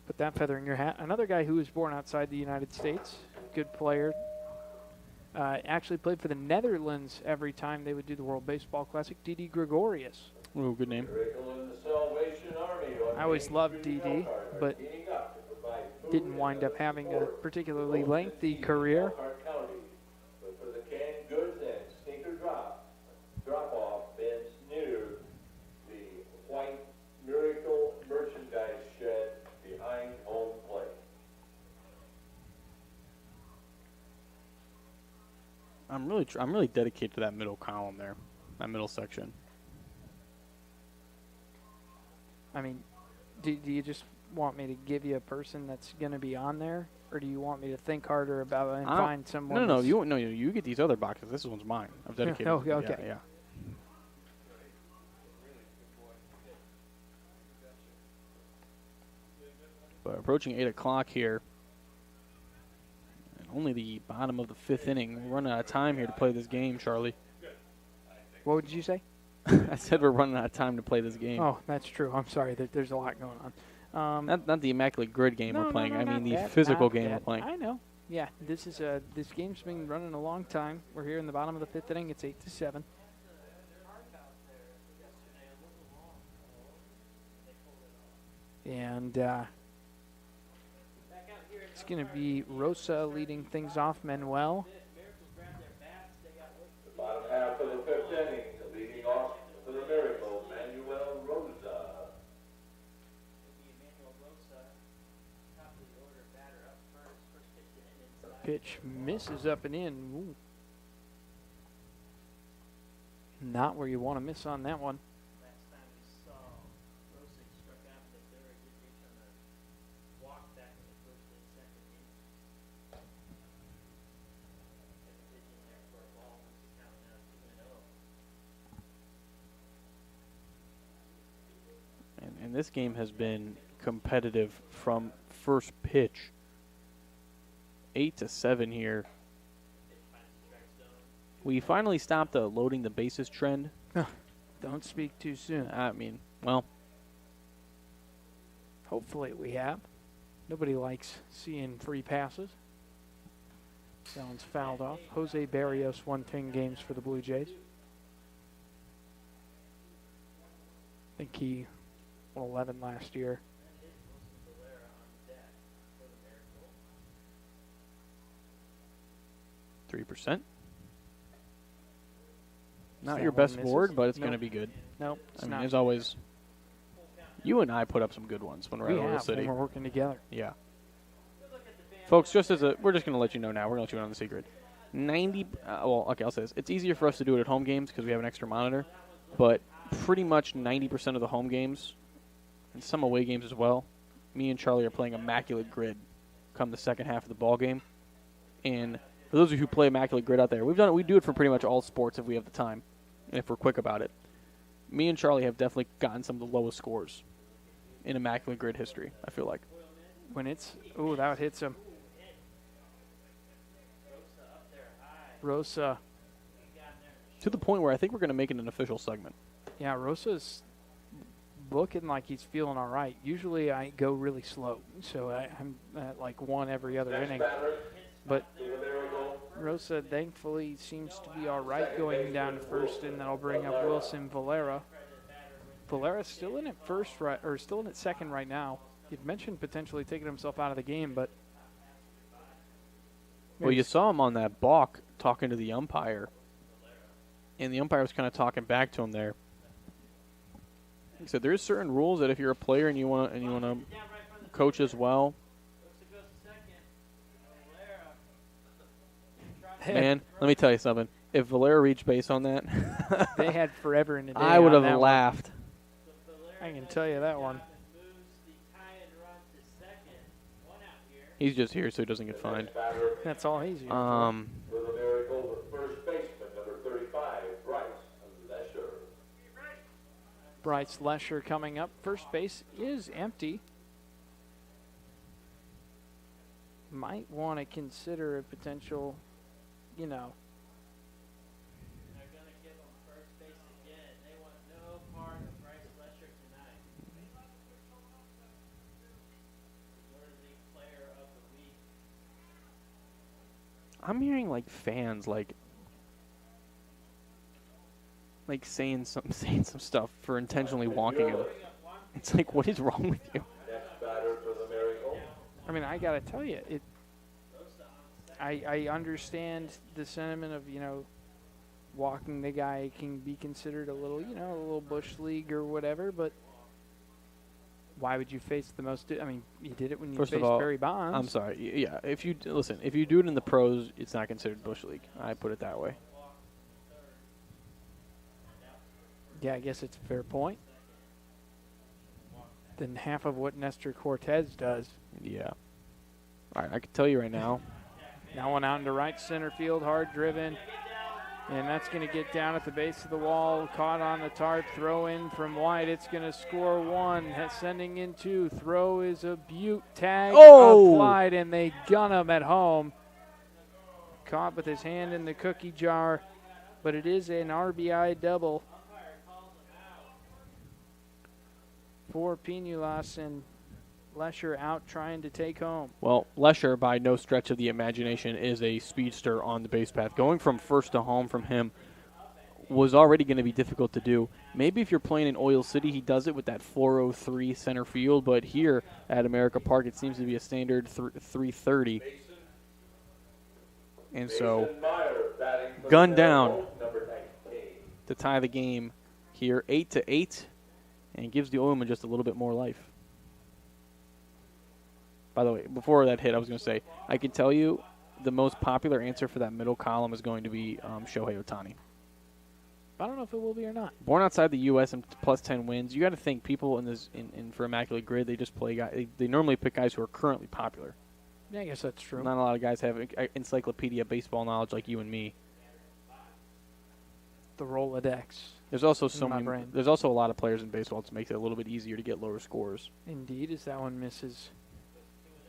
Put that feather in your hat. Another guy who was born outside the United States, good player, actually played for the Netherlands every time they would do the World Baseball Classic, Didi Gregorius. Oh, good name. I always loved Didi, but didn't wind up having a particularly lengthy career. Drop-off bins near the white Miracle merchandise shed behind home plate. I'm really dedicated to that middle column there, that middle section. I mean, do you just want me to give you a person that's going to be on there, or do you want me to think harder about it and find someone? No, you get these other boxes. This one's mine. I'm dedicated. Oh, okay. Yeah. But approaching 8 o'clock here. And only the bottom of the 5th inning. We're running out of time here to play this game, Charlie. What did you say? I said we're running out of time to play this game. Oh, that's true. I'm sorry. There's a lot going on. Not the Immaculate Grid game we're playing. No, I mean the that, physical game we're playing. I know. Yeah, this game's been running a long time. We're here in the bottom of the 5th inning. It's 8-7. And it's going to be Rosa leading things off. Manuel. The bottom half of the 5th inning, leading off for the Miracle, Manuel Rosa. Pitch misses up and in. Ooh. Not where you want to miss on that one. And this game has been competitive from first pitch. 8-7 here. We finally stopped the loading the bases trend. Don't speak too soon. I mean, well. Hopefully we have. Nobody likes seeing free passes. That one's fouled off. Jose Barrios won 10 games for the Blue Jays. I think he won 11 last year. 3%. Not your best board, but it's going to be good. Nope. I mean, as always, you and I put up some good ones when we're at Oil City. When we're working together. Yeah. Folks, we're just going to let you know now. We're going to let you in on the secret. I'll say this. It's easier for us to do it at home games because we have an extra monitor, but pretty much 90% of the home games and some away games as well, me and Charlie are playing Immaculate Grid come the second half of the ball game. And for those of you who play Immaculate Grid out there, we do it for pretty much all sports if we have the time and if we're quick about it. Me and Charlie have definitely gotten some of the lowest scores in Immaculate Grid history, I feel like. When that hits him. Rosa. To the point where I think we're going to make it an official segment. Yeah, Rosa's looking like he's feeling all right. Usually I go really slow, so I'm at like one every other inning. But Rosa thankfully seems to be all right going down to first, and that'll bring up Wilson Valera. Valera's still in at first, right, or still in at second right now. You'd mentioned potentially taking himself out of the game, but well, you saw him on that balk talking to the umpire, and the umpire was kind of talking back to him there. He said there's certain rules that if you're a player and you want to coach as well. Man, let me tell you something. If Valera reached base on that, they had forever in the day. I would on have that laughed. One. I can tell you that one. He's just here so he doesn't get fined. That's all he's here for the miracle, the first baseman, number 35, Bryce Lesher. Bryce Lesher coming up. First base is empty. Might want to consider a potential, you know. They're going to give him first base again. They want no part of Bryce Lesher tonight. Worthy player of the week. I'm hearing like fans like saying some stuff for intentionally walking him. It's like, what is wrong with you? Next batter for the miracle. I mean, I gotta tell you, I understand the sentiment of, you know, walking the guy can be considered a little, you know, a little bush league or whatever, but why would you face the most? I mean, you did it when you First faced of all, Barry Bonds. I'm sorry. Yeah, if you do it in the pros, it's not considered bush league. I put it that way. Yeah, I guess it's a fair point. Then half of what Nestor Cortez does. Yeah. All right, I can tell you right now. Now one out into right center field, hard driven. And that's going to get down at the base of the wall. Caught on the tarp. Throw in from White. It's going to score one. Sending in two. Throw is a beaut. Tag applied, and they gun him at home. Caught with his hand in the cookie jar. But it is an RBI double for Pinulas, and Lesher out trying to take home. Well, Lesher, by no stretch of the imagination, is a speedster on the base path. Going from first to home from him was already going to be difficult to do. Maybe if you're playing in Oil City, he does it with that 403 center field, but here at America Park, it seems to be a standard 330. And so, gun down to tie the game here, 8-8, and gives the Oilmen just a little bit more life. By the way, before that hit, I was going to say, I can tell you the most popular answer for that middle column is going to be Shohei Ohtani. I don't know if it will be or not. Born outside the U.S. and plus 10 wins. You got to think people in this for Immaculate Grid, they just play guys. They normally pick guys who are currently popular. Yeah, I guess that's true. Not a lot of guys have encyclopedia baseball knowledge like you and me. The Rolodex. There's also There's also a lot of players in baseball that makes it a little bit easier to get lower scores. Indeed, as that one misses.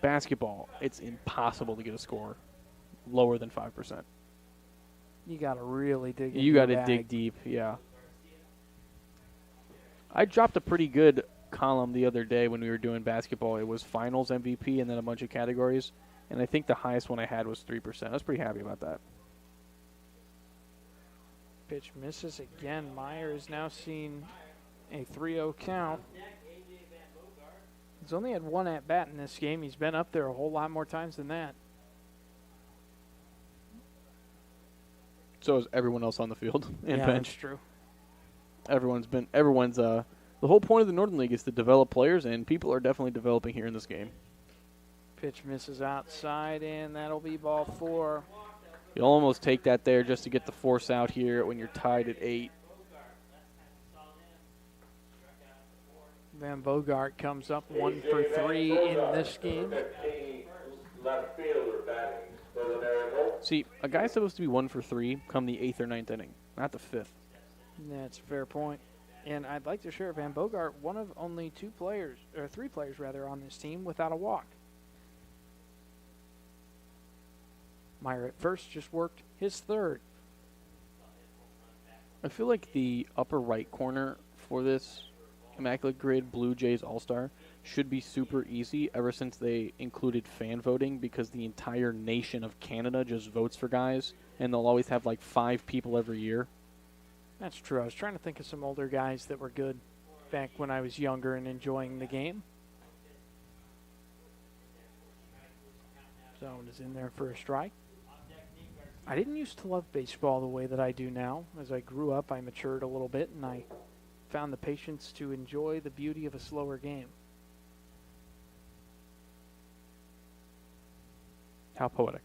Basketball, it's impossible to get a score lower than 5%. You got to really dig. You got to dig deep, yeah. I dropped a pretty good column the other day when we were doing basketball. It was finals MVP and then a bunch of categories, and I think the highest one I had was 3%. I was pretty happy about that. Pitch misses again. Meyer has now seen a 3-0 count. He's only had one at-bat in this game. He's been up there a whole lot more times than that. So is everyone else on the field and yeah, bench. That's true. The whole point of the Northern League is to develop players, and people are definitely developing here in this game. Pitch misses outside, and that'll be ball 4. You'll almost take that there just to get the force out here when you're tied at 8. Van Bogart comes up 1 for 3 in this game. See, a guy's supposed to be 1 for 3 come the 8th or 9th inning, not the 5th. That's a fair point. And I'd like to share Van Bogart, one of only 3 players on this team without a walk. Meyer at first just worked his 3rd. I feel like the upper right corner for this Immaculate Grid Blue Jays All-Star should be super easy ever since they included fan voting, because the entire nation of Canada just votes for guys, and they'll always have like 5 people every year. That's true. I was trying to think of some older guys that were good back when I was younger and enjoying the game. Zone is in there for a strike. I didn't used to love baseball the way that I do now. As I grew up, I matured a little bit, and I found the patience to enjoy the beauty of a slower game. How poetic.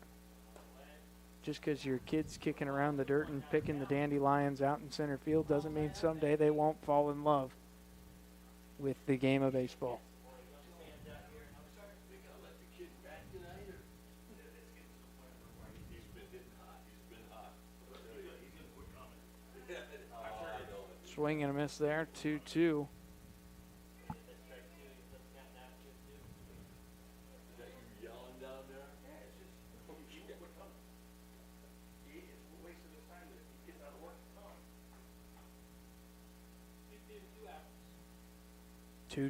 Just because your kid's kicking around the dirt and picking the dandelions out in center field doesn't mean someday they won't fall in love with the game of baseball. Swing and a miss there, 2-2.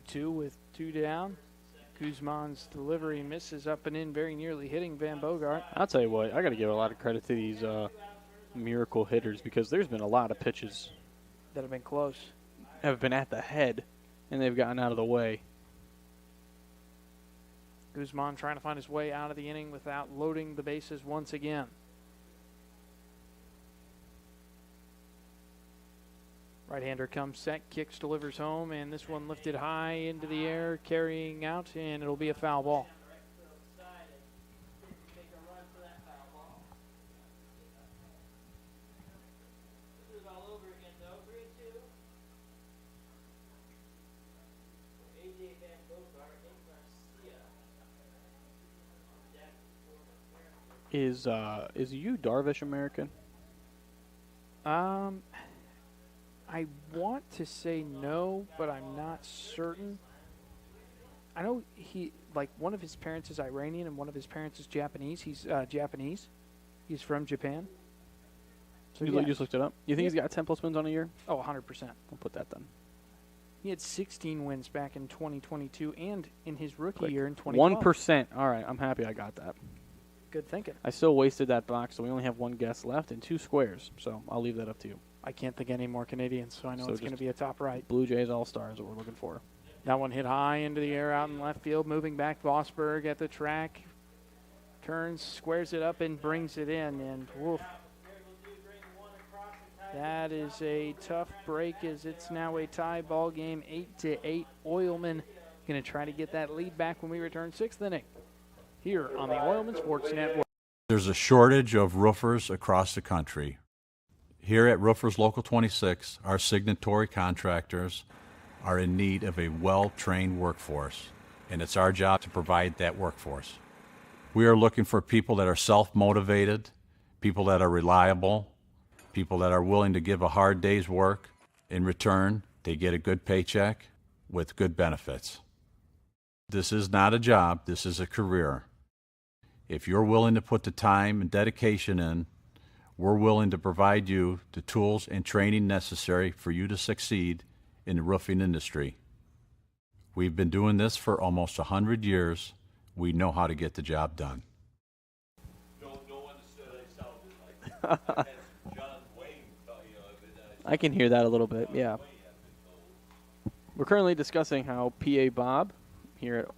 Two with 2 down. Guzman's delivery misses up and in, very nearly hitting Van Bogart. I'll tell you what, I got to give a lot of credit to these miracle hitters, because there's been a lot of pitches that have been close, have been at the head, and they've gotten out of the way. Guzman trying to find his way out of the inning without loading the bases once again. Right-hander comes set, kicks, delivers home, and this one lifted high into the air, carrying out, and it'll be a foul ball. Is Yu Darvish American? I want to say no, but I'm not certain. I know one of his parents is Iranian and one of his parents is Japanese. He's Japanese. He's from Japan. So You just looked it up? You think he's got 10+ wins on a year? Oh, 100%. I'll put that then. He had 16 wins back in 2022 and in his rookie year in 2012. 1%. All right, I'm happy I got that. Good thinking. I still wasted that box, so we only have 1 guess left and 2 squares, so I'll leave that up to you. I can't think any more Canadians, so I know it's going to be a top right. Blue Jays All-Stars is what we're looking for. That one hit high into the air out in left field, moving back. Vosberg at the track. Turns, squares it up, and brings it in. And woof. That is a tough break, as it's now a tie ball game, 8-8. Oilmen going to try to get that lead back when we return 6th inning here on the Oilmen Sports Network. There's a shortage of roofers across the country. Here at Roofers Local 26, our signatory contractors are in need of a well-trained workforce, and it's our job to provide that workforce. We are looking for people that are self-motivated, people that are reliable, people that are willing to give a hard day's work. In return, they get a good paycheck with good benefits. This is not a job, this is a career. If you're willing to put the time and dedication in, we're willing to provide you the tools and training necessary for you to succeed in the roofing industry. We've been doing this for almost 100 years. We know how to get the job done. I can hear that a little bit, yeah. We're currently discussing how PA Bob here at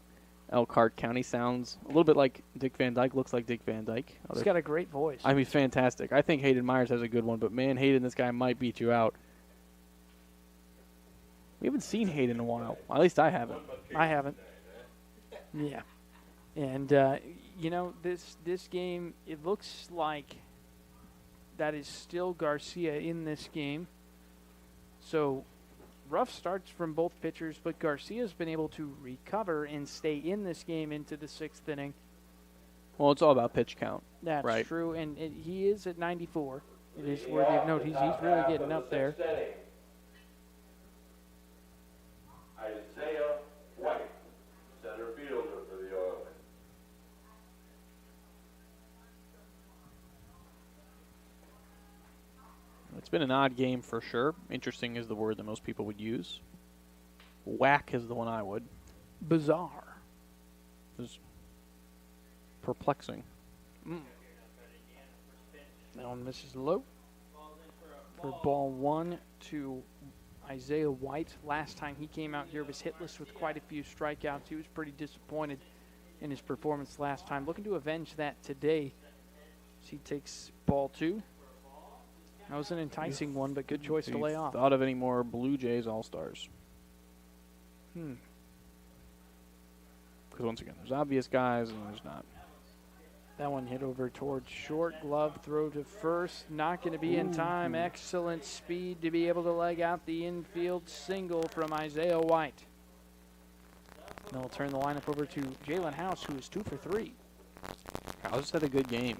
Elkhart County sounds a little bit like Dick Van Dyke, looks like Dick Van Dyke. He's got a great voice. I mean, fantastic. I think Hayden Myers has a good one, but man, Hayden, this guy might beat you out. We haven't seen Hayden in a while. At least I haven't. I haven't. Yeah. And, this game, it looks like that is still Garcia in this game. So rough starts from both pitchers, but Garcia's been able to recover and stay in this game into the 6th inning. Well, it's all about pitch count. That's right. true, and he is at 94. It is worthy of note. He's really getting up there. Isaiah White, center fielder for the Oilmen. It's been an odd game for sure. Interesting is the word that most people would use. Whack is the one I would. bizarre. It was perplexing. That one misses low. For ball 1 to Isaiah White. Last time he came out here was hitless with quite a few strikeouts. He was pretty disappointed in his performance last time. Looking to avenge that today. He takes ball 2. That was an enticing one, but good choice to lay off. Thought of any more Blue Jays All-Stars? Because once again, there's obvious guys and there's not. That one hit over towards short. Glove throw to first. Not going to be in time. Excellent speed to be able to leg out the infield single from Isaiah White. They'll turn the lineup over to Jalen House, who is 2 for 3. House had a good game.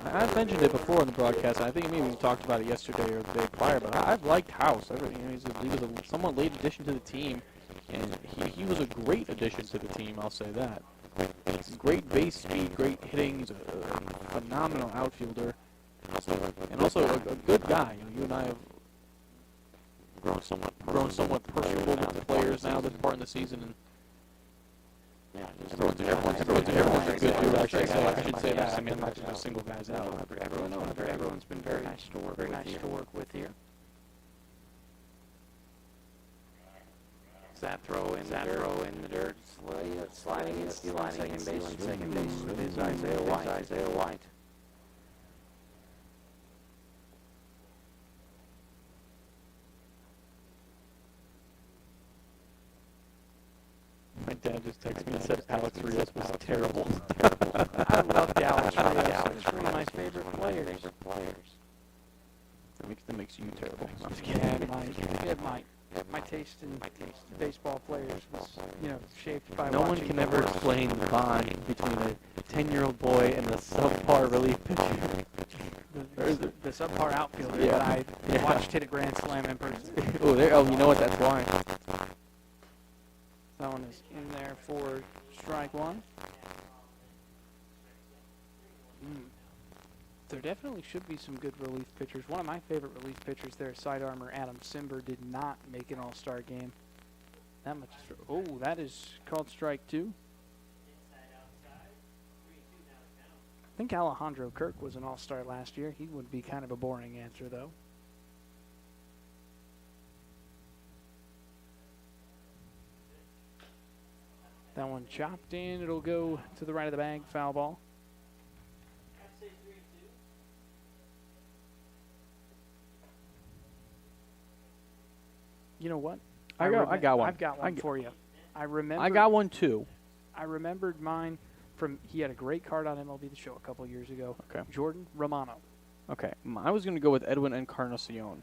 I mentioned it before in the broadcast. I think maybe we talked about it yesterday or the day prior, but I've liked House. He's a somewhat late addition to the team, and he was a great addition to the team, I'll say that. Great base speed, great hitting. He's a phenomenal outfielder, and also a good guy. You and I have grown somewhat personable with the players now this part in the season. And everyone's a good dude. I should say that. I mean, I'm not just a single guy's out. Everyone's been very nice to work with here. That throw in the dirt, sliding in, stealing second base with his Isaiah White. My dad just texted me and said Alex Rios was terrible. I love Alex Rios. He's one of my favorite players. That makes you terrible. I'm just kidding. My taste in baseball players was, shaped by no one can ever explain the bond between a 10-year-old boy and the subpar relief pitcher. The subpar outfielder that I watched hit a grand slam in person. You know what? That's why. That one is in there for strike 1. There definitely should be some good relief pitchers. One of my favorite relief pitchers there, sidearmer Adam Simber, did not make an all-star game. That much. That is called strike 2. I think Alejandro Kirk was an all-star last year. He would be kind of a boring answer, though. That one chopped in. It'll go to the right of the bag. Foul ball. You know what? I got one. I've got one for you. I got one too. I remembered mine from. He had a great card on MLB The Show a couple years ago. Okay. Jordan Romano. Okay. I was going to go with Edwin Encarnacion.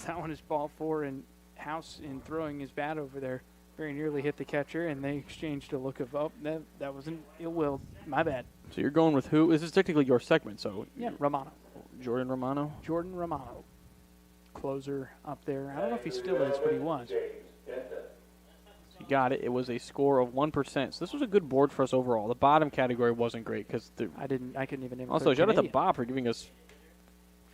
That one is ball 4, and House in throwing his bat over there very nearly hit the catcher, and they exchanged a look of, that wasn't ill-will. My bad. So you're going with who? This is technically your segment, so. Yeah, Romano. Jordan Romano? Jordan Romano. Closer up there. I don't know if he still is, but he was. You got it. It was a score of 1%. So this was a good board for us overall. The bottom category wasn't great because I couldn't even. Also, shout out to Bob for giving us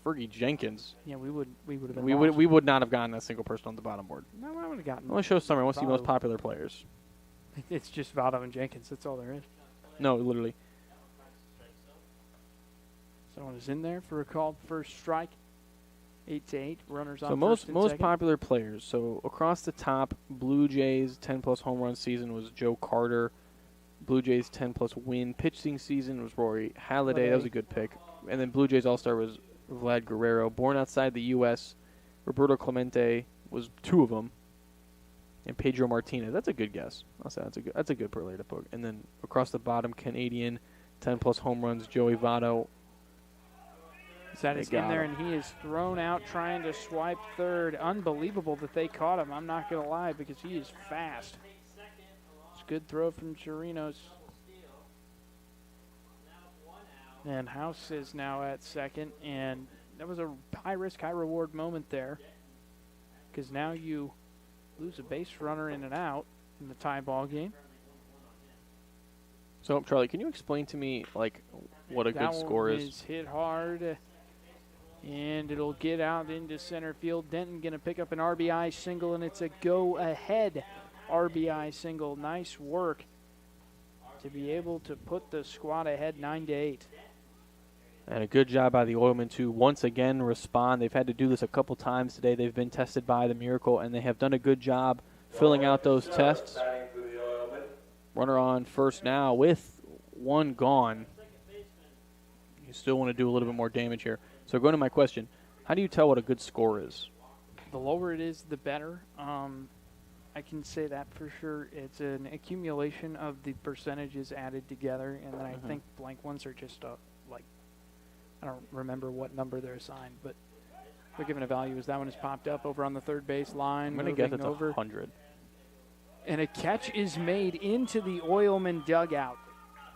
Fergie Jenkins. Yeah, we would have been. We would not have gotten a single person on the bottom board. No, I would have gotten. Let's show summary. What's the most popular players? It's just Votto and Jenkins. That's all there is. No, literally. Someone is in there for a called first strike. 8-8. Runners on so most popular players. So across the top, Blue Jays 10+ home run season was Joe Carter. Blue Jays 10+ win pitching season was Rory Halladay. That was a good pick. And then Blue Jays All-Star was Vlad Guerrero. Born outside the U.S., Roberto Clemente was 2 of them. And Pedro Martinez. That's a good guess. I'll say that's a good player to put. And then across the bottom, Canadian 10+ home runs, Joey Votto. That is in there, and he is thrown out trying to swipe third. Unbelievable that they caught him. I'm not going to lie, because he is fast. It's a good throw from Chirinos. And House is now at second, and that was a high-risk, high-reward moment there, because now you lose a base runner in and out in the tie ball game. So, Charlie, can you explain to me, what a good score is? That one is hit hard. And it'll get out into center field. Denton going to pick up an RBI single, and it's a go-ahead RBI single. Nice work to be able to put the squad ahead 9-8. And a good job by the Oilmen to once again respond. They've had to do this a couple times today. They've been tested by the Miracle, and they have done a good job filling out those tests. Runner on first now with one gone. You still want to do a little bit more damage here. So going to my question, how do you tell what a good score is? The lower it is, the better. I can say that for sure. It's an accumulation of the percentages added together, and then I think blank ones are just like, I don't remember what number they're assigned, but they're given a value as that one has popped up over on the third base line. I'm going to guess it's 100. And a catch is made into the Oilman dugout.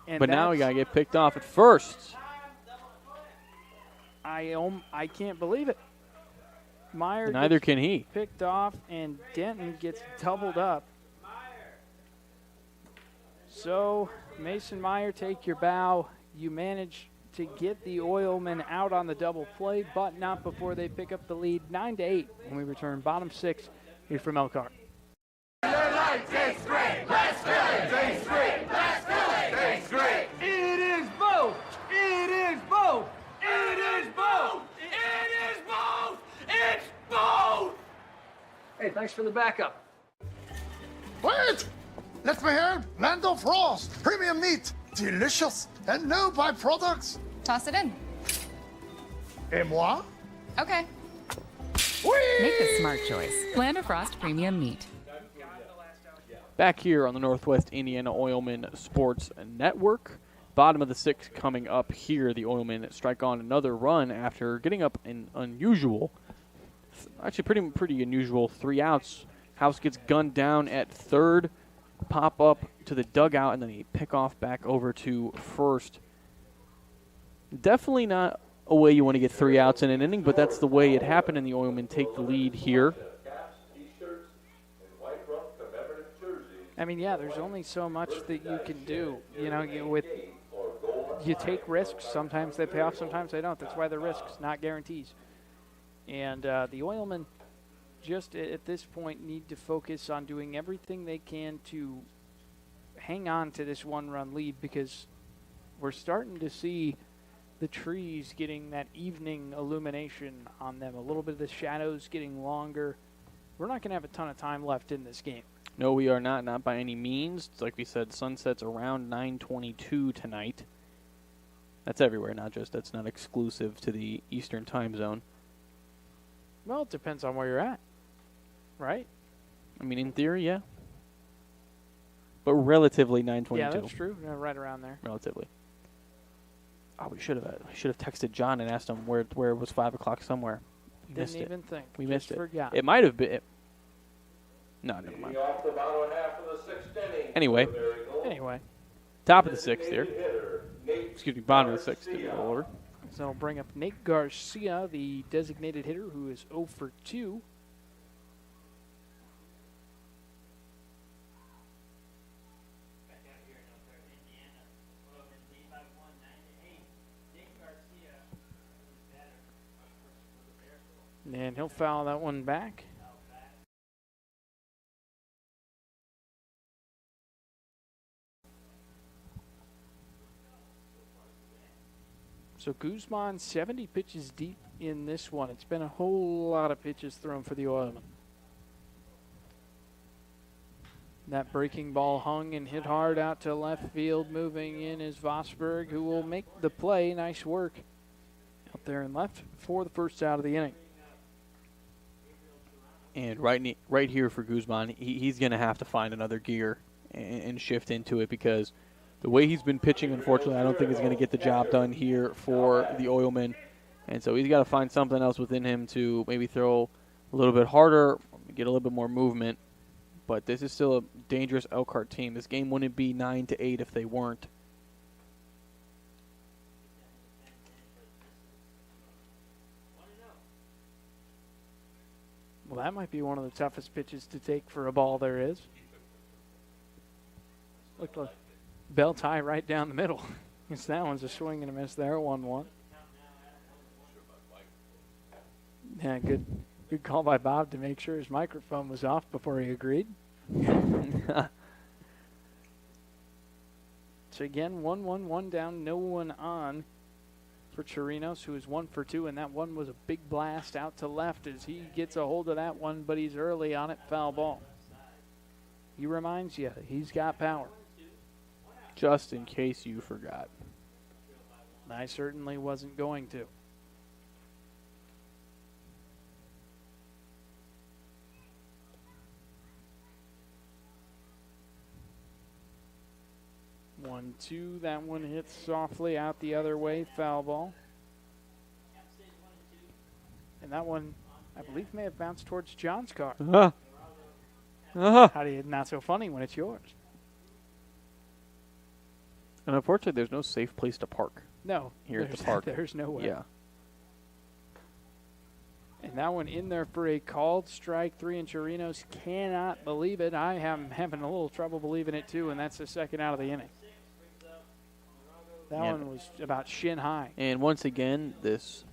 And but now we got to get picked off at first. I can't believe it. Meyer Neither can he. Picked off, and Denton gets doubled up. So, Mason Meyer, take your bow. You manage to get the Oilmen out on the double play, but not before they pick up the lead 9-8 when we return bottom 6 here from Elkhart. Tastes great. Let's fill it. Tastes great. Let's fill it. Tastes great. It is both. It is both. It is both. It is both. It's both. Hey, thanks for the backup. Wait! Let me help. Lando Frost. Premium meat. Delicious. And no byproducts. Toss it in. Et moi? Okay. Whee! Make a smart choice. Land of Frost Premium Meat. Back here on the Northwest Indiana Oilmen Sports Network. Bottom of the 6th coming up here. The Oilmen strike on another run after getting up an unusual, actually pretty unusual 3 outs. House gets gunned down at third, pop up to the dugout, and then he pick off back over to first. Definitely not a way you want to get 3 outs in an inning, but that's the way it happened, and the Oilmen take the lead here. I mean, yeah, there's only so much that you can do. You know, you take risks. Sometimes they pay off, sometimes they don't. That's why they're risks, not guarantees. And the Oilmen just at this point need to focus on doing everything they can to hang on to this 1-run lead, because we're starting to see the trees getting that evening illumination on them. A little bit of the shadows getting longer. We're not going to have a ton of time left in this game. No, we are not by any means. Like we said, sunset's around 9:22 tonight. That's everywhere, that's not exclusive to the Eastern time zone. Well, it depends on where you're at, right? I mean, in theory, yeah. But relatively 9:22. Yeah, that's true. Yeah, right around there. Relatively. Oh, we should have texted John and asked him where it was 5 o'clock somewhere. We Didn't even think. We Just missed it. forgot. It might have been. No, never mind. Anyway. Top of the 6th here. Excuse me, bottom of the 6th in order. So it'll bring up Nate Garcia, the designated hitter, who is 0 for 2. And he'll foul that one back. So Guzman 70 pitches deep in this one. It's been a whole lot of pitches thrown for the Oilmen. That breaking ball hung and hit hard out to left field. Moving in is Vosberg, who will make the play. Nice work out there in left for the first out of the inning. And right here for Guzman, he's going to have to find another gear and shift into it, because the way he's been pitching, unfortunately, I don't think he's going to get the job done here for the Oilmen. And so he's got to find something else within him to maybe throw a little bit harder, get a little bit more movement. But this is still a dangerous Elkhart team. This game wouldn't be 9-8 if they weren't. Well, that might be one of the toughest pitches to take for a ball there is. Looked like bell tie right down the middle. Guess that one's a swing and a miss there, 1-1. Yeah, good call by Bob to make sure his microphone was off before he agreed. So again, 1-1-1 down, no one on for Chirinos, who is 1 for 2, and that one was a big blast out to left as he gets a hold of that one, but he's early on it, foul ball. He reminds you, he's got power. Just in case you forgot. I certainly wasn't going to. One, two, that one hits softly out the other way, foul ball. And that one, I believe, may have bounced towards John's car. How do you, not so funny when it's yours? And unfortunately, there's no safe place to park. No. Here at the park. There's no way. Yeah. And that one in there for a called strike 3, and Chirinos cannot believe it. I am having a little trouble believing it, too, and that's the second out of the inning. That one was about shin high. And once again, this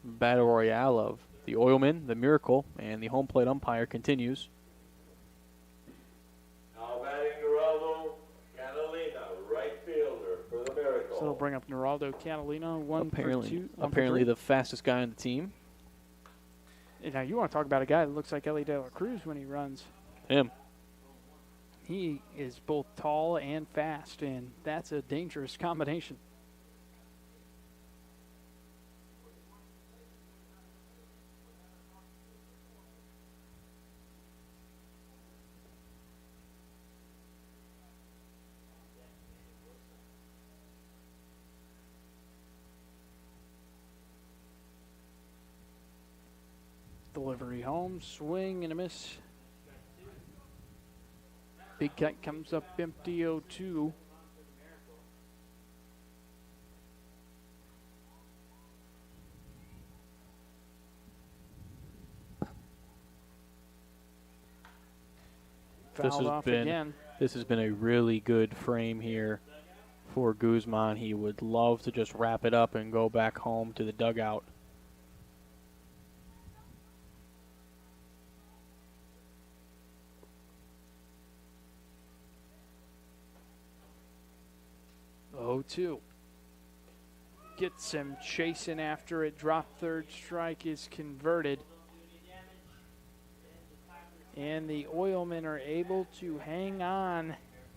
battle royale of the Oilmen, the Miracle, and the home plate umpire continues. Now batting Geraldo Catalina, right fielder for the Miracle. So it'll bring up Geraldo Catalina, 1 for 2. Apparently the fastest guy on the team. Now, you want to talk about a guy that looks like Ellie De La Cruz when he runs. Him. He is both tall and fast, and that's a dangerous combination. Delivery home, swing and a miss. Big cut comes up empty, 0-2. Fouled off again. This has been a really good frame here for Guzman. He would love to just wrap it up and go back home to the dugout. Two. Gets him chasing after it. Drop third strike is converted. And the Oilmen are able to hang on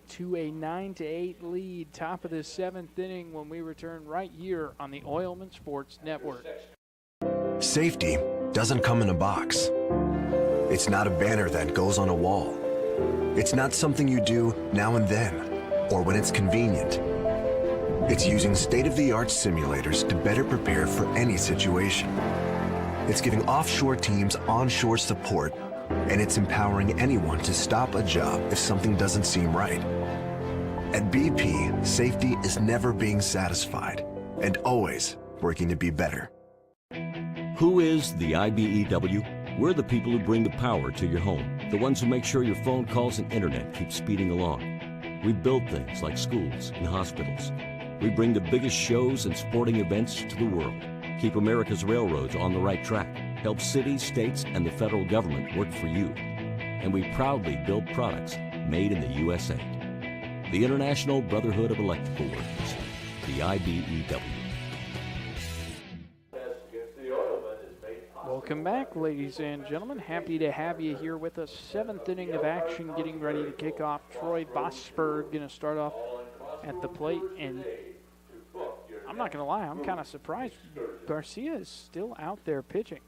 to a 9-8 lead. Top of the 7th inning when we return right here on the Oilmen Sports Network. Safety doesn't come in a box. It's not a banner that goes on a wall. It's not something you do now and then, or when it's convenient. It's using state-of-the-art simulators to better prepare for any situation. It's giving offshore teams onshore support, and it's empowering anyone to stop a job if something doesn't seem right. At BP, safety is never being satisfied and always working to be better. Who is the IBEW? We're the people who bring the power to your home, the ones who make sure your phone calls and internet keep speeding along. We build things like schools and hospitals. We bring the biggest shows and sporting events to the world, keep America's railroads on the right track, help cities, states, and the federal government work for you. And we proudly build products made in the USA. The International Brotherhood of Electrical Workers, the IBEW. Welcome back, ladies and gentlemen. Happy to have you here with us. 7th inning of action getting ready to kick off. Troy Vosberg going to start off at the plate, and I'm not going to lie, I'm kind of surprised Garcia is still out there pitching.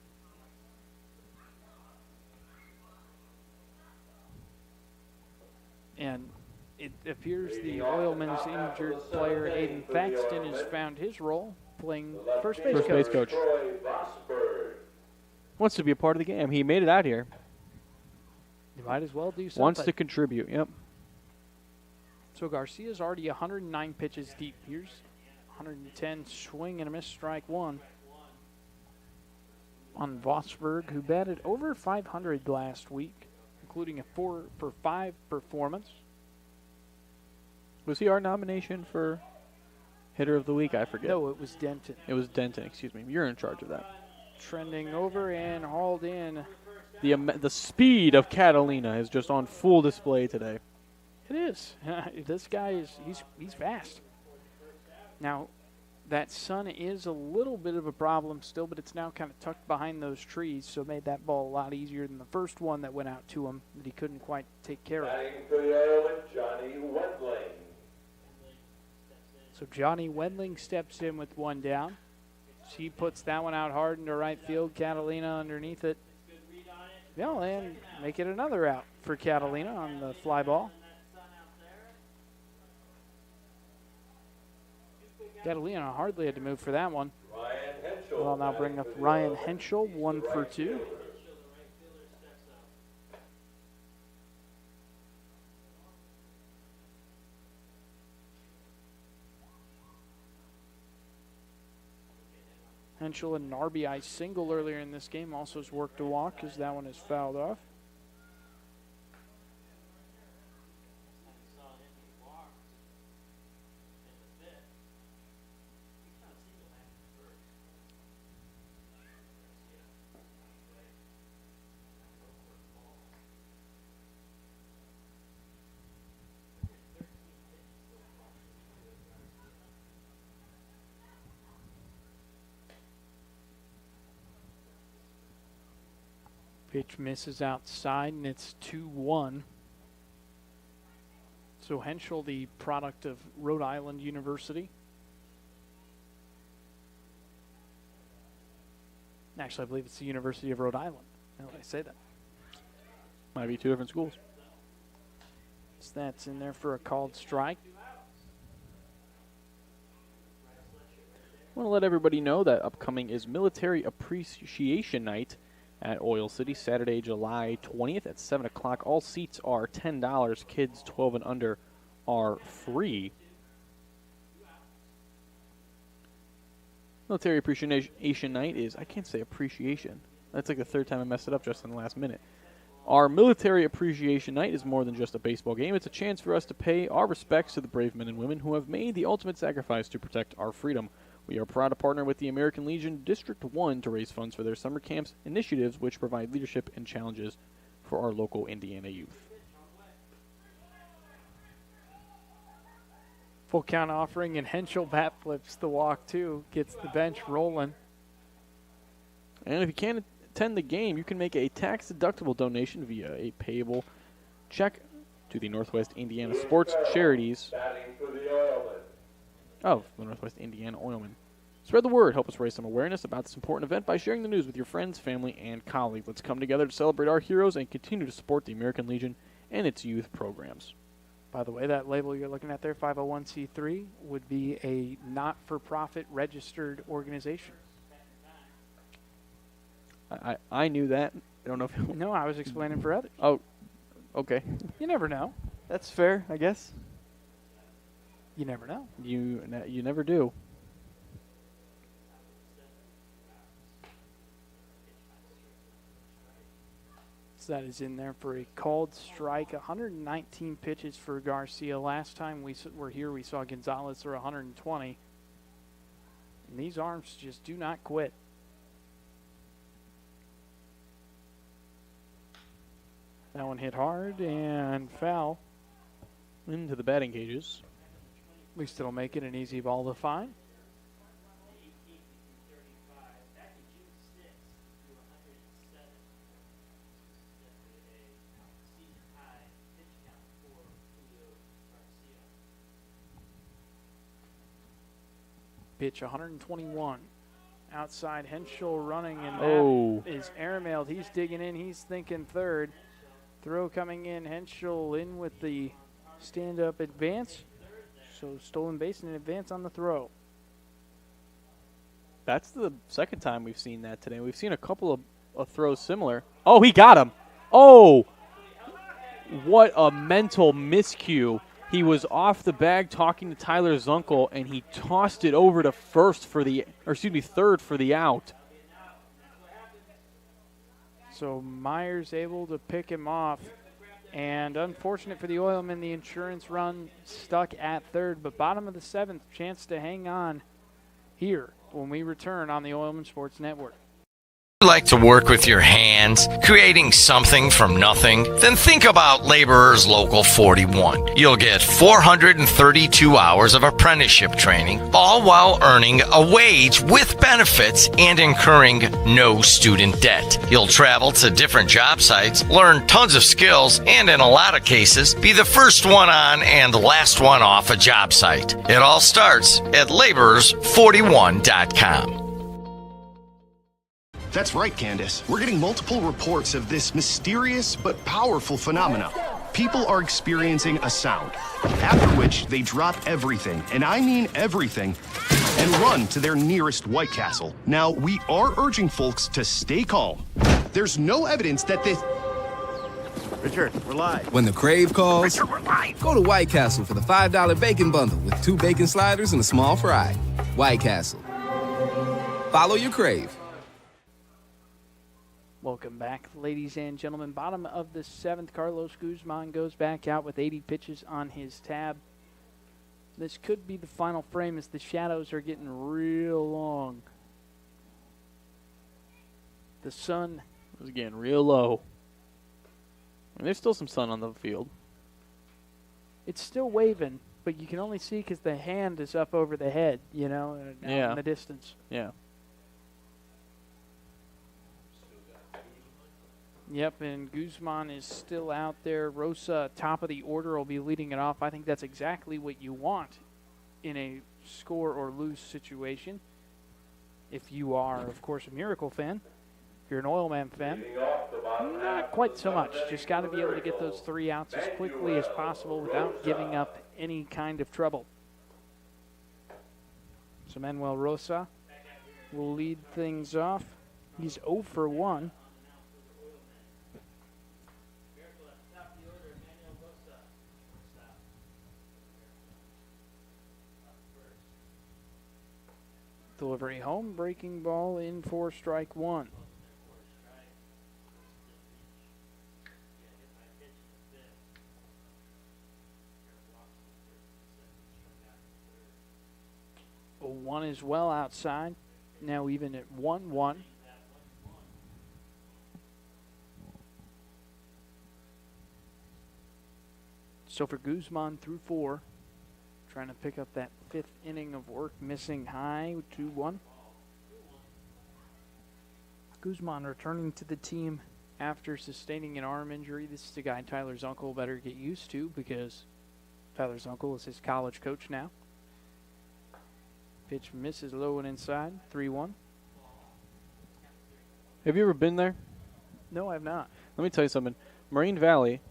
And it appears the Oilmen's injured player, Aiden Thaxton, has found his role playing first base coach. Wants to be a part of the game. He made it out here. You might as well do something. Wants to contribute, yep. So Garcia's already 109 pitches deep. Here's 110 swing and a miss, strike 1 on Vosberg, who batted over 500 last week, including a 4-for-5 performance. Was he our nomination for hitter of the week? I forget. No, it was Denton. It was Denton, excuse me. You're in charge of that. trending over and hauled in. The speed of Catalina is just on full display today. It is. This guy he's fast. Now, that sun is a little bit of a problem still, but it's now kind of tucked behind those trees, so it made that ball a lot easier than the first one that went out to him that he couldn't quite take care of. Batting for the Oilmen, Johnny Wendling. So Johnny Wendling steps in with one down. She puts that one out hard into right field. Catalina underneath it. Yeah, and make it another out for Catalina on the fly ball. Catalina hardly had to move for that one. Well, now bring up Ryan Henschel, 1 for 2. Henschel an RBI single earlier in this game, also has worked a walk as that one is fouled off. Pitch misses outside, and it's 2-1. So Henschel, the product of Rhode Island University. Actually, I believe it's the University of Rhode Island, now that I say that. Might be two different schools. So that's in there for a called strike. I want to let everybody know that upcoming is Military Appreciation Night at Oil City, Saturday, July 20th at 7 o'clock. All seats are $10. Kids 12 and under are free. Military Appreciation Night is, I can't say appreciation. That's like the third time I messed it up just in the last minute. Our Military Appreciation Night is more than just a baseball game. It's a chance for us to pay our respects to the brave men and women who have made the ultimate sacrifice to protect our freedom. We are proud to partner with the American Legion District 1 to raise funds for their summer camps initiatives, which provide leadership and challenges for our local Indiana youth. Full count offering, and Henschel bat flips the walk too, gets the bench rolling. And if you can't attend the game, you can make a tax-deductible donation via a payable check to the Northwest Indiana Sports Charities of the Northwest Indiana Oilmen. Spread the word. Help us raise some awareness about this important event by sharing the news with your friends, family, and colleagues. Let's come together to celebrate our heroes and continue to support the American Legion and its youth programs. By the way, that label you're looking at there, 501c3, would be a not-for-profit registered organization. I knew that. I don't know if No, I was explaining for others. Oh, okay. You never know. That's fair, I guess. You never know. You never do. So that is in there for a called strike. 119 pitches for Garcia. Last time we were here, we saw Gonzalez throw 120. And these arms just do not quit. That one hit hard and foul. Into the batting cages. At least it'll make it an easy ball to find. Pitch 121. Outside, Henschel running, and that is airmailed. He's digging in. He's thinking third. Throw coming in. Henschel in with the stand-up advance. So stolen base and an advance on the throw. That's the second time we've seen that today. We've seen a couple of throws similar. Oh, he got him. Oh, what a mental miscue. He was off the bag talking to Tyler Zunkel, and he tossed it over to third for the out. So Myers able to pick him off. And unfortunate for the Oilmen, the insurance run stuck at third. But bottom of the seventh, chance to hang on here when we return on the Oilman Sports Network. Like to work with your hands, creating something from nothing? Then think about Laborers Local 41. You'll get 432 hours of apprenticeship training, all while earning a wage with benefits and incurring no student debt. You'll travel to different job sites, learn tons of skills, and in a lot of cases, be the first one on and the last one off a job site. It all starts at laborers41.com. That's right, Candace. We're getting multiple reports of this mysterious but powerful phenomena. People are experiencing a sound, after which they drop everything, and I mean everything, and run to their nearest White Castle. Now, we are urging folks to stay calm. There's no evidence that this... Richard, we're live. When the crave calls, go to White Castle for the $5 bacon bundle with 2 bacon sliders and a small fry. White Castle. Follow your crave. Welcome back, ladies and gentlemen. Bottom of the 7th, Carlos Guzman goes back out with 80 pitches on his tab. This could be the final frame as the shadows are getting real long. The sun is getting real low. And there's still some sun on the field. It's still waving, but you can only see because the hand is up over the head, you know, out in the distance. Yeah. Yep, and Guzman is still out there. Rosa, top of the order, will be leading it off. I think that's exactly what you want in a score or lose situation. If you are, of course, a Miracle fan. If you're an Oilman fan, not quite so much. Just got to be able to get those 3 outs as quickly as possible without giving up any kind of trouble. So Manuel Rosa will lead things off. He's 0 for 1. Delivery home, breaking ball in for strike 1. A 1 is well outside. Now even at 1-1. So for Guzman through 4. Trying to pick up that 5th inning of work, missing high, 2-1. Guzman returning to the team after sustaining an arm injury. This is a guy Tyler's uncle better get used to because Tyler's uncle is his college coach now. Pitch misses low and inside, 3-1. Have you ever been there? No, I have not. Let me tell you something. Moraine Valley,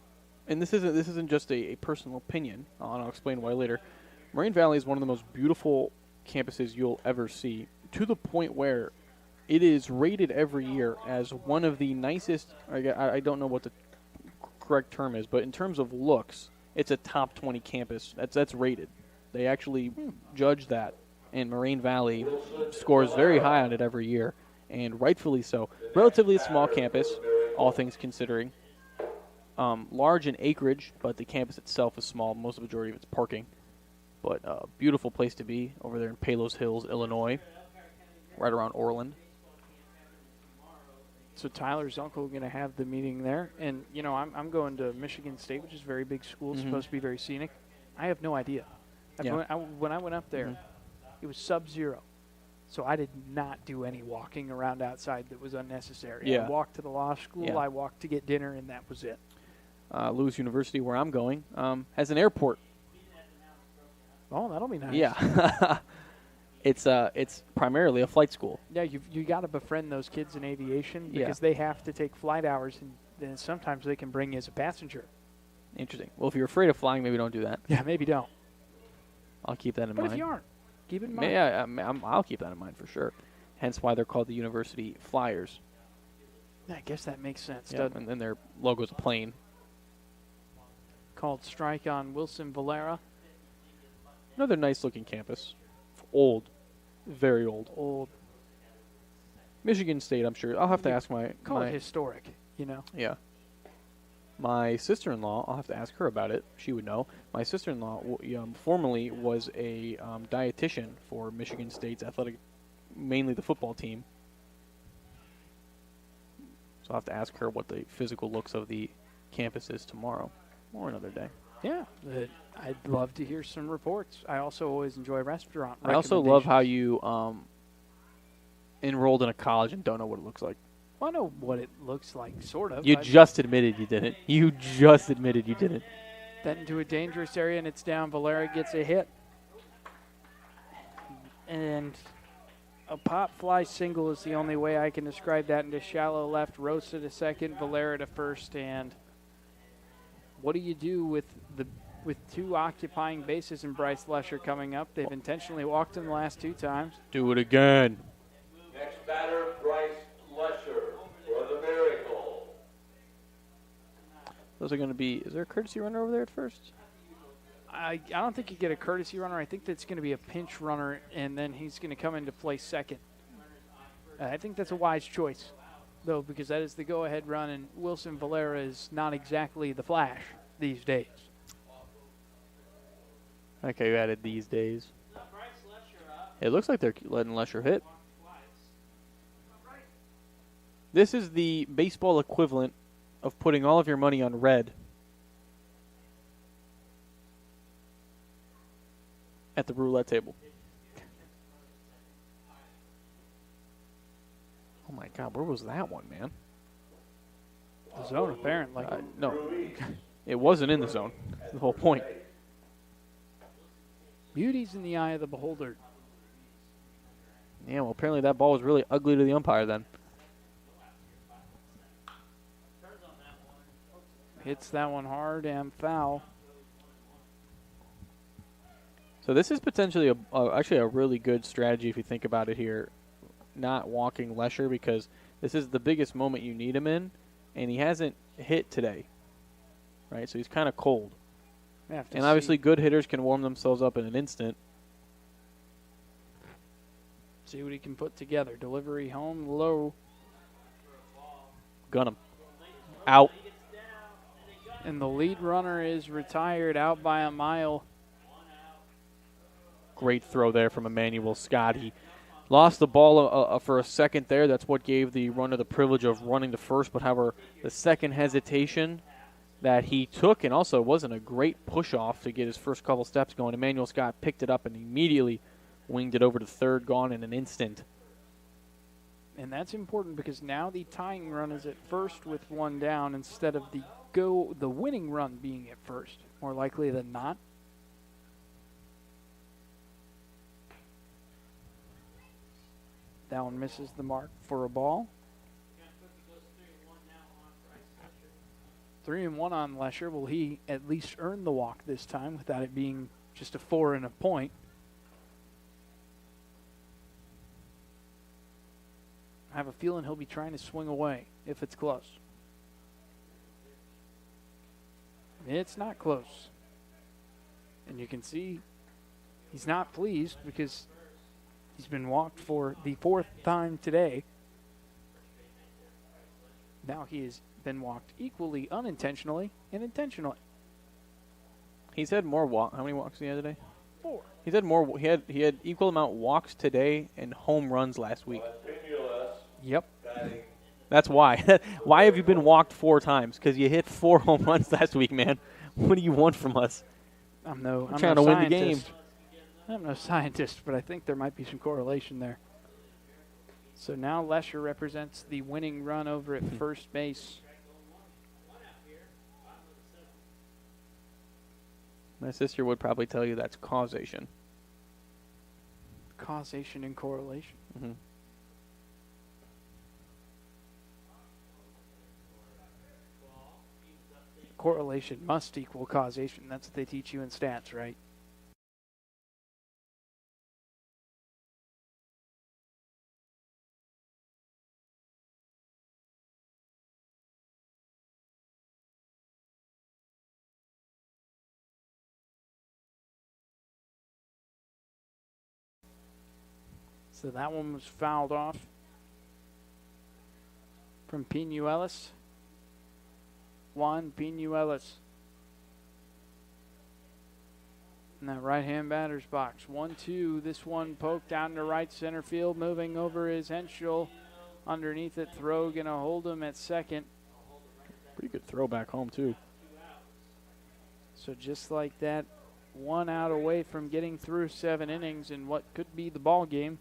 and this isn't just a personal opinion, and I'll explain why later. Moraine Valley is one of the most beautiful campuses you'll ever see, to the point where it is rated every year as one of the nicest, I don't know what the correct term is, but in terms of looks, it's a top 20 campus. That's rated. They actually judge that, and Moraine Valley scores very high on it every year, and rightfully so. Relatively small campus, all things considering. Large in acreage, but the campus itself is small. Most of the majority of it's parking. But a beautiful place to be over there in Palos Hills, Illinois, right around Orland. So Tyler's uncle going to have the meeting there. And, you know, I'm going to Michigan State, which is a very big school, supposed to be very scenic. I have no idea. When I went up there, it was sub-zero. So I did not do any walking around outside that was unnecessary. I walked to the law school, I walked to get dinner, and that was it. Lewis University, where I'm going, has an airport. Oh, that'll be nice. Yeah. It's primarily a flight school. Yeah, you got to befriend those kids in aviation because they have to take flight hours, and then sometimes they can bring you as a passenger. Interesting. Well, if you're afraid of flying, maybe don't do that. Yeah, maybe don't. I'll keep that in mind. But if you aren't, keep it in mind. Yeah, I'll keep that in mind for sure. Hence why they're called the University Flyers. I guess that makes sense. Yeah, and then their logo's a plane. Called strike on Wilson Valera. Another nice-looking campus. Old. Very old. Old. Michigan State, I'm sure. I'll have to ask my... Call it historic, you know? Yeah. My sister-in-law, I'll have to ask her about it. She would know. My sister-in-law formerly was a dietitian for Michigan State's athletic, mainly the football team. So I'll have to ask her what the physical looks of the campus is tomorrow or another day. Yeah, I'd love to hear some reports. I also always enjoy restaurant I also love how you enrolled in a college and don't know what it looks like. Well, I know what it looks like, sort of. You just admitted you didn't. You just admitted you didn't. That into a dangerous area, and it's down. Valera gets a hit. And a pop fly single is the only way I can describe that. Into shallow left, Rosa to second, Valera to first. And what do you do with two occupying bases and Bryce Lesher coming up? They've intentionally walked him the last 2 times. Do it again. Next batter, Bryce Lesher for the Miracle. Those are going to be, is there a courtesy runner over there at first? I don't think you get a courtesy runner. I think that's going to be a pinch runner, and then he's going to come into play second. I think that's a wise choice, though, because that is the go-ahead run, and Wilson Valera is not exactly the Flash these days. Okay, you added these days. It looks like they're letting Lesher hit. This is the baseball equivalent of putting all of your money on red at the roulette table. Oh my God, where was that one, man? The zone, apparently. No, it wasn't in the zone. That's the whole point. Beauty's in the eye of the beholder. Yeah, well, apparently that ball was really ugly to the umpire then. Hits that one hard and foul. So this is potentially actually a really good strategy if you think about it here, not walking Lesher, because this is the biggest moment you need him in, and he hasn't hit today, right? So he's kind of cold. And obviously good hitters can warm themselves up in an instant. See what he can put together. Delivery home, low. Gun him. Out. And the lead runner is retired out by a mile. Great throw there from Emmanuel Scott. He lost the ball for a second there. That's what gave the runner the privilege of running to first. But however, the second hesitation that he took, and also wasn't a great push-off to get his first couple steps going. Emmanuel Scott picked it up and immediately winged it over to third, gone in an instant. And that's important because now the tying run is at first with one down instead of the winning run being at first, more likely than not. That one misses the mark for a ball. 3-1 on Lesher. Will he at least earn the walk this time without it being just a 4 and a point? I have a feeling he'll be trying to swing away if it's close. It's not close. And you can see he's not pleased because he's been walked for the 4th time today. Now he has been walked equally unintentionally and intentionally. He's had more walk. How many walks did he have today? 4. He's had more. He had equal amount walks today and home runs last week. Yep. That's why. Why have you been walked 4 times? Because you hit 4 home runs last week, man. What do you want from us? I'm trying to win the game. I'm no scientist, but I think there might be some correlation there. So now Lesher represents the winning run over at first base. My sister would probably tell you that's causation. Causation and correlation. Mm-hmm. Correlation must equal causation. That's what they teach you in stats, right? So that one was fouled off from Pinuelos. Juan Pinuelos. In that right-hand batter's box. 1-2. This one poked out into right center field. Moving over is Henschel. underneath it. Throw going to hold him at second. Pretty good throw back home, too. So just like that, 1 out away from getting through 7 innings in what could be the ball game.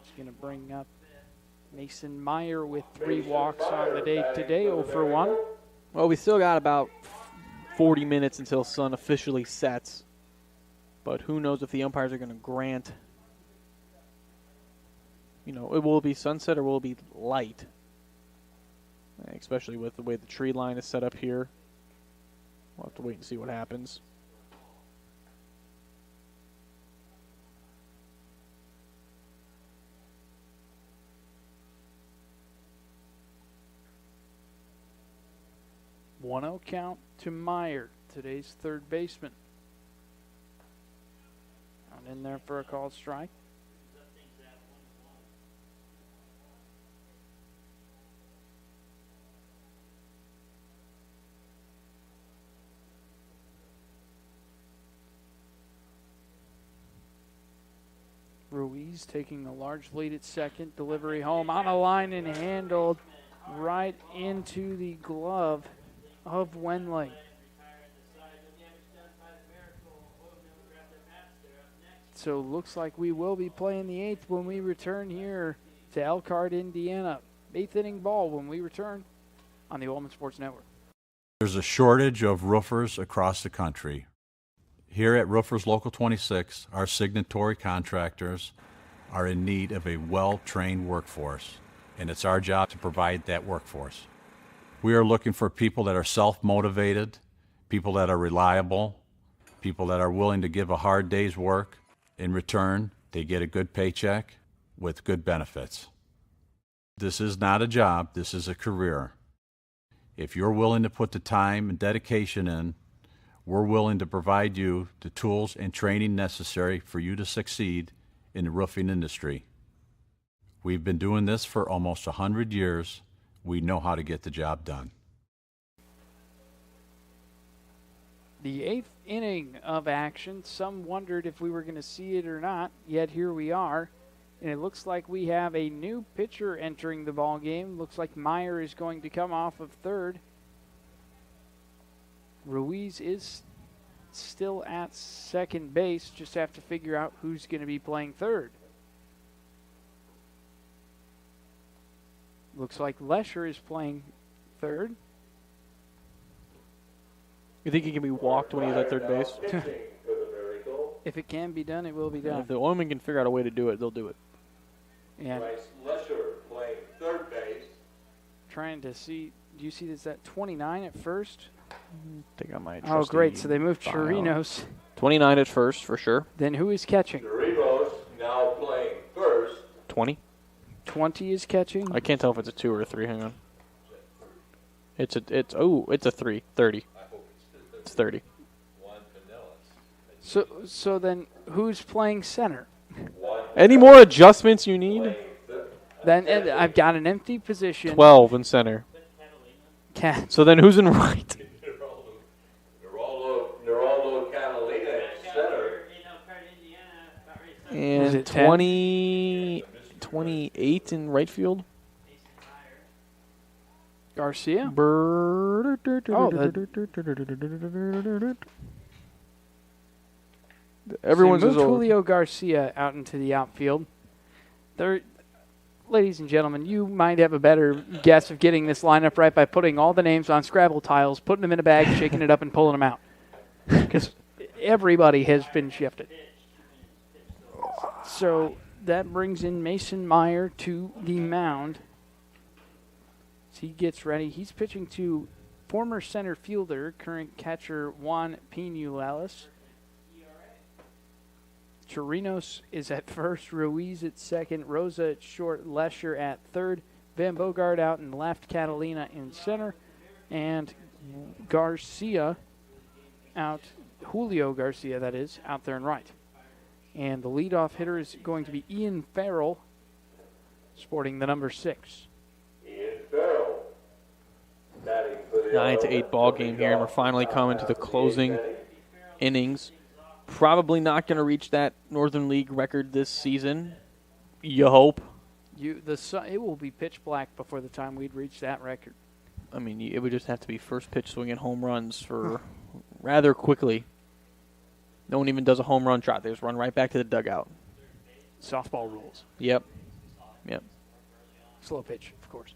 It's going to bring up Mason Meyer with 3 walks on the day today, 0 for 1. Well, we still got about 40 minutes until sun officially sets. But who knows if the umpires are going to grant, it will be sunset or will it be light? Especially with the way the tree line is set up here. We'll have to wait and see what happens. One-0 count to Meyer, today's third baseman. Out in there for a called strike. Ruiz taking a large lead at second. Delivery home on a line and handled right into the glove of Wenley. So looks like we will be playing the 8th when we return here to Elkhart, Indiana. 8th inning ball when we return on the Oilmen Sports Network. There's a shortage of roofers across the country. Here at Roofers Local 26, our signatory contractors are in need of a well-trained workforce, and it's our job to provide that workforce. We are looking for people that are self-motivated, people that are reliable, people that are willing to give a hard day's work. In return, they get a good paycheck with good benefits. This is not a job, this is a career. If you're willing to put the time and dedication in, we're willing to provide you the tools and training necessary for you to succeed in the roofing industry. We've been doing this for almost 100 years. We know how to get the job done. The 8th inning of action. Some wondered if we were going to see it or not, yet here we are. And it looks like we have a new pitcher entering the ball game. Looks like Meyer is going to come off of third. Ruiz is still at second base. Just have to figure out who's going to be playing third. Looks like Lesher is playing third. You think he can be walked when he's at third base? If it can be done, it will be done. If the Oilmen can figure out a way to do it, they'll do it. Yeah. Lesher playing third base. Trying to see. Do you see this at 29 at first? I think I might. Oh, great. So they moved Chirinos. 29 at first, for sure. Then who is catching? Chirinos now playing first. 20. 20 is catching. I can't tell if it's a 2 or a 3. Hang on. It's a 3. 30. It's 30. So then who's playing center? Any more adjustments you need? Then I've got an empty position. 12 in center. So then who's in right? Neraldo Catalina at center. And 28 in right field. Garcia? Everyone's so moved Julio Garcia out into the outfield. Ladies and gentlemen, you might have a better guess of getting this lineup right by putting all the names on Scrabble tiles, putting them in a bag, shaking it up, and pulling them out. Because everybody has been shifted. So that brings in Mason Meyer to the mound. As he gets ready, he's pitching to former center fielder, current catcher Juan Pinuelas. Chirinos is at first, Ruiz at second, Rosa at short, Lesher at third, Van Bogart out in left, Catalina in center, and Garcia out, Julio Garcia, that is, out there in right. And the leadoff hitter is going to be Ian Farrell, sporting the number 6. Ian Farrell. 9-8 ball game here, and we're finally coming to the closing innings. Probably not going to reach that Northern League record this season. You hope. It will be pitch black before the time we'd reach that record. I mean, it would just have to be first pitch swinging home runs for rather quickly. No one even does a home run trot. They just run right back to the dugout. Softball rules. Yep. Slow pitch, of course.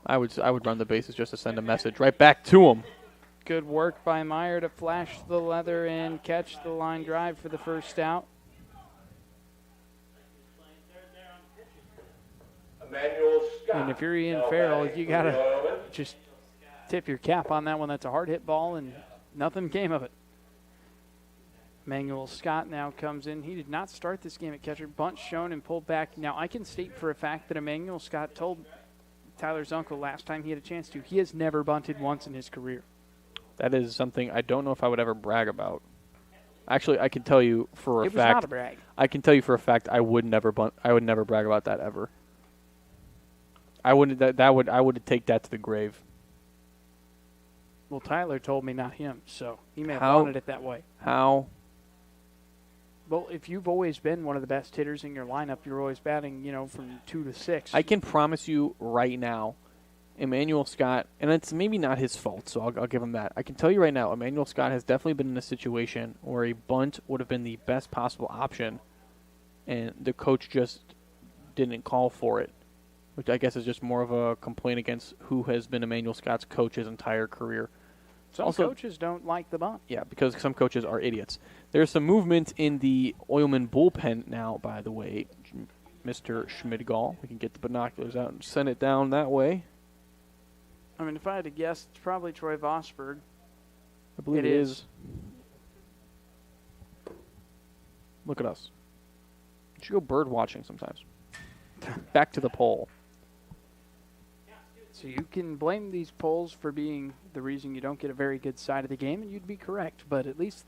I would run the bases just to send a message right back to them. Good work by Meyer to flash the leather and catch the line drive for the first out. Emmanuel Scott. And if you're Ian Farrell, you got to just tip your cap on that one. That's a hard hit ball, and nothing came of it. Emmanuel Scott now comes in. He did not start this game at catcher. Bunt shown and pulled back. Now, I can state for a fact that Emmanuel Scott told Tyler's uncle last time he had a chance to, he has never bunted once in his career. That is something I don't know if I would ever brag about. Actually, I can tell you for a fact. It was not a brag. I can tell you for a fact I would never bunt. I would never brag about that ever. I wouldn't. I would take that to the grave. Well, Tyler told me, not him, so he may have wanted it that way. How? Well, if you've always been one of the best hitters in your lineup, you're always batting, from 2 to 6. I can promise you right now, Emmanuel Scott, and it's maybe not his fault, so I'll give him that. I can tell you right now, Emmanuel Scott has definitely been in a situation where a bunt would have been the best possible option, and the coach just didn't call for it, which I guess is just more of a complaint against who has been Emmanuel Scott's coach his entire career. Some coaches don't like the bunt. Yeah, because some coaches are idiots. There's some movement in the Oilmen bullpen now, by the way, Mr. Schmidgall. We can get the binoculars out and send it down that way. I mean, if I had to guess, it's probably Troy Vosberg. I believe it is. Look at us. You should go bird watching sometimes. Back to the pole. So you can blame these polls for being the reason you don't get a very good side of the game, and you'd be correct. But at least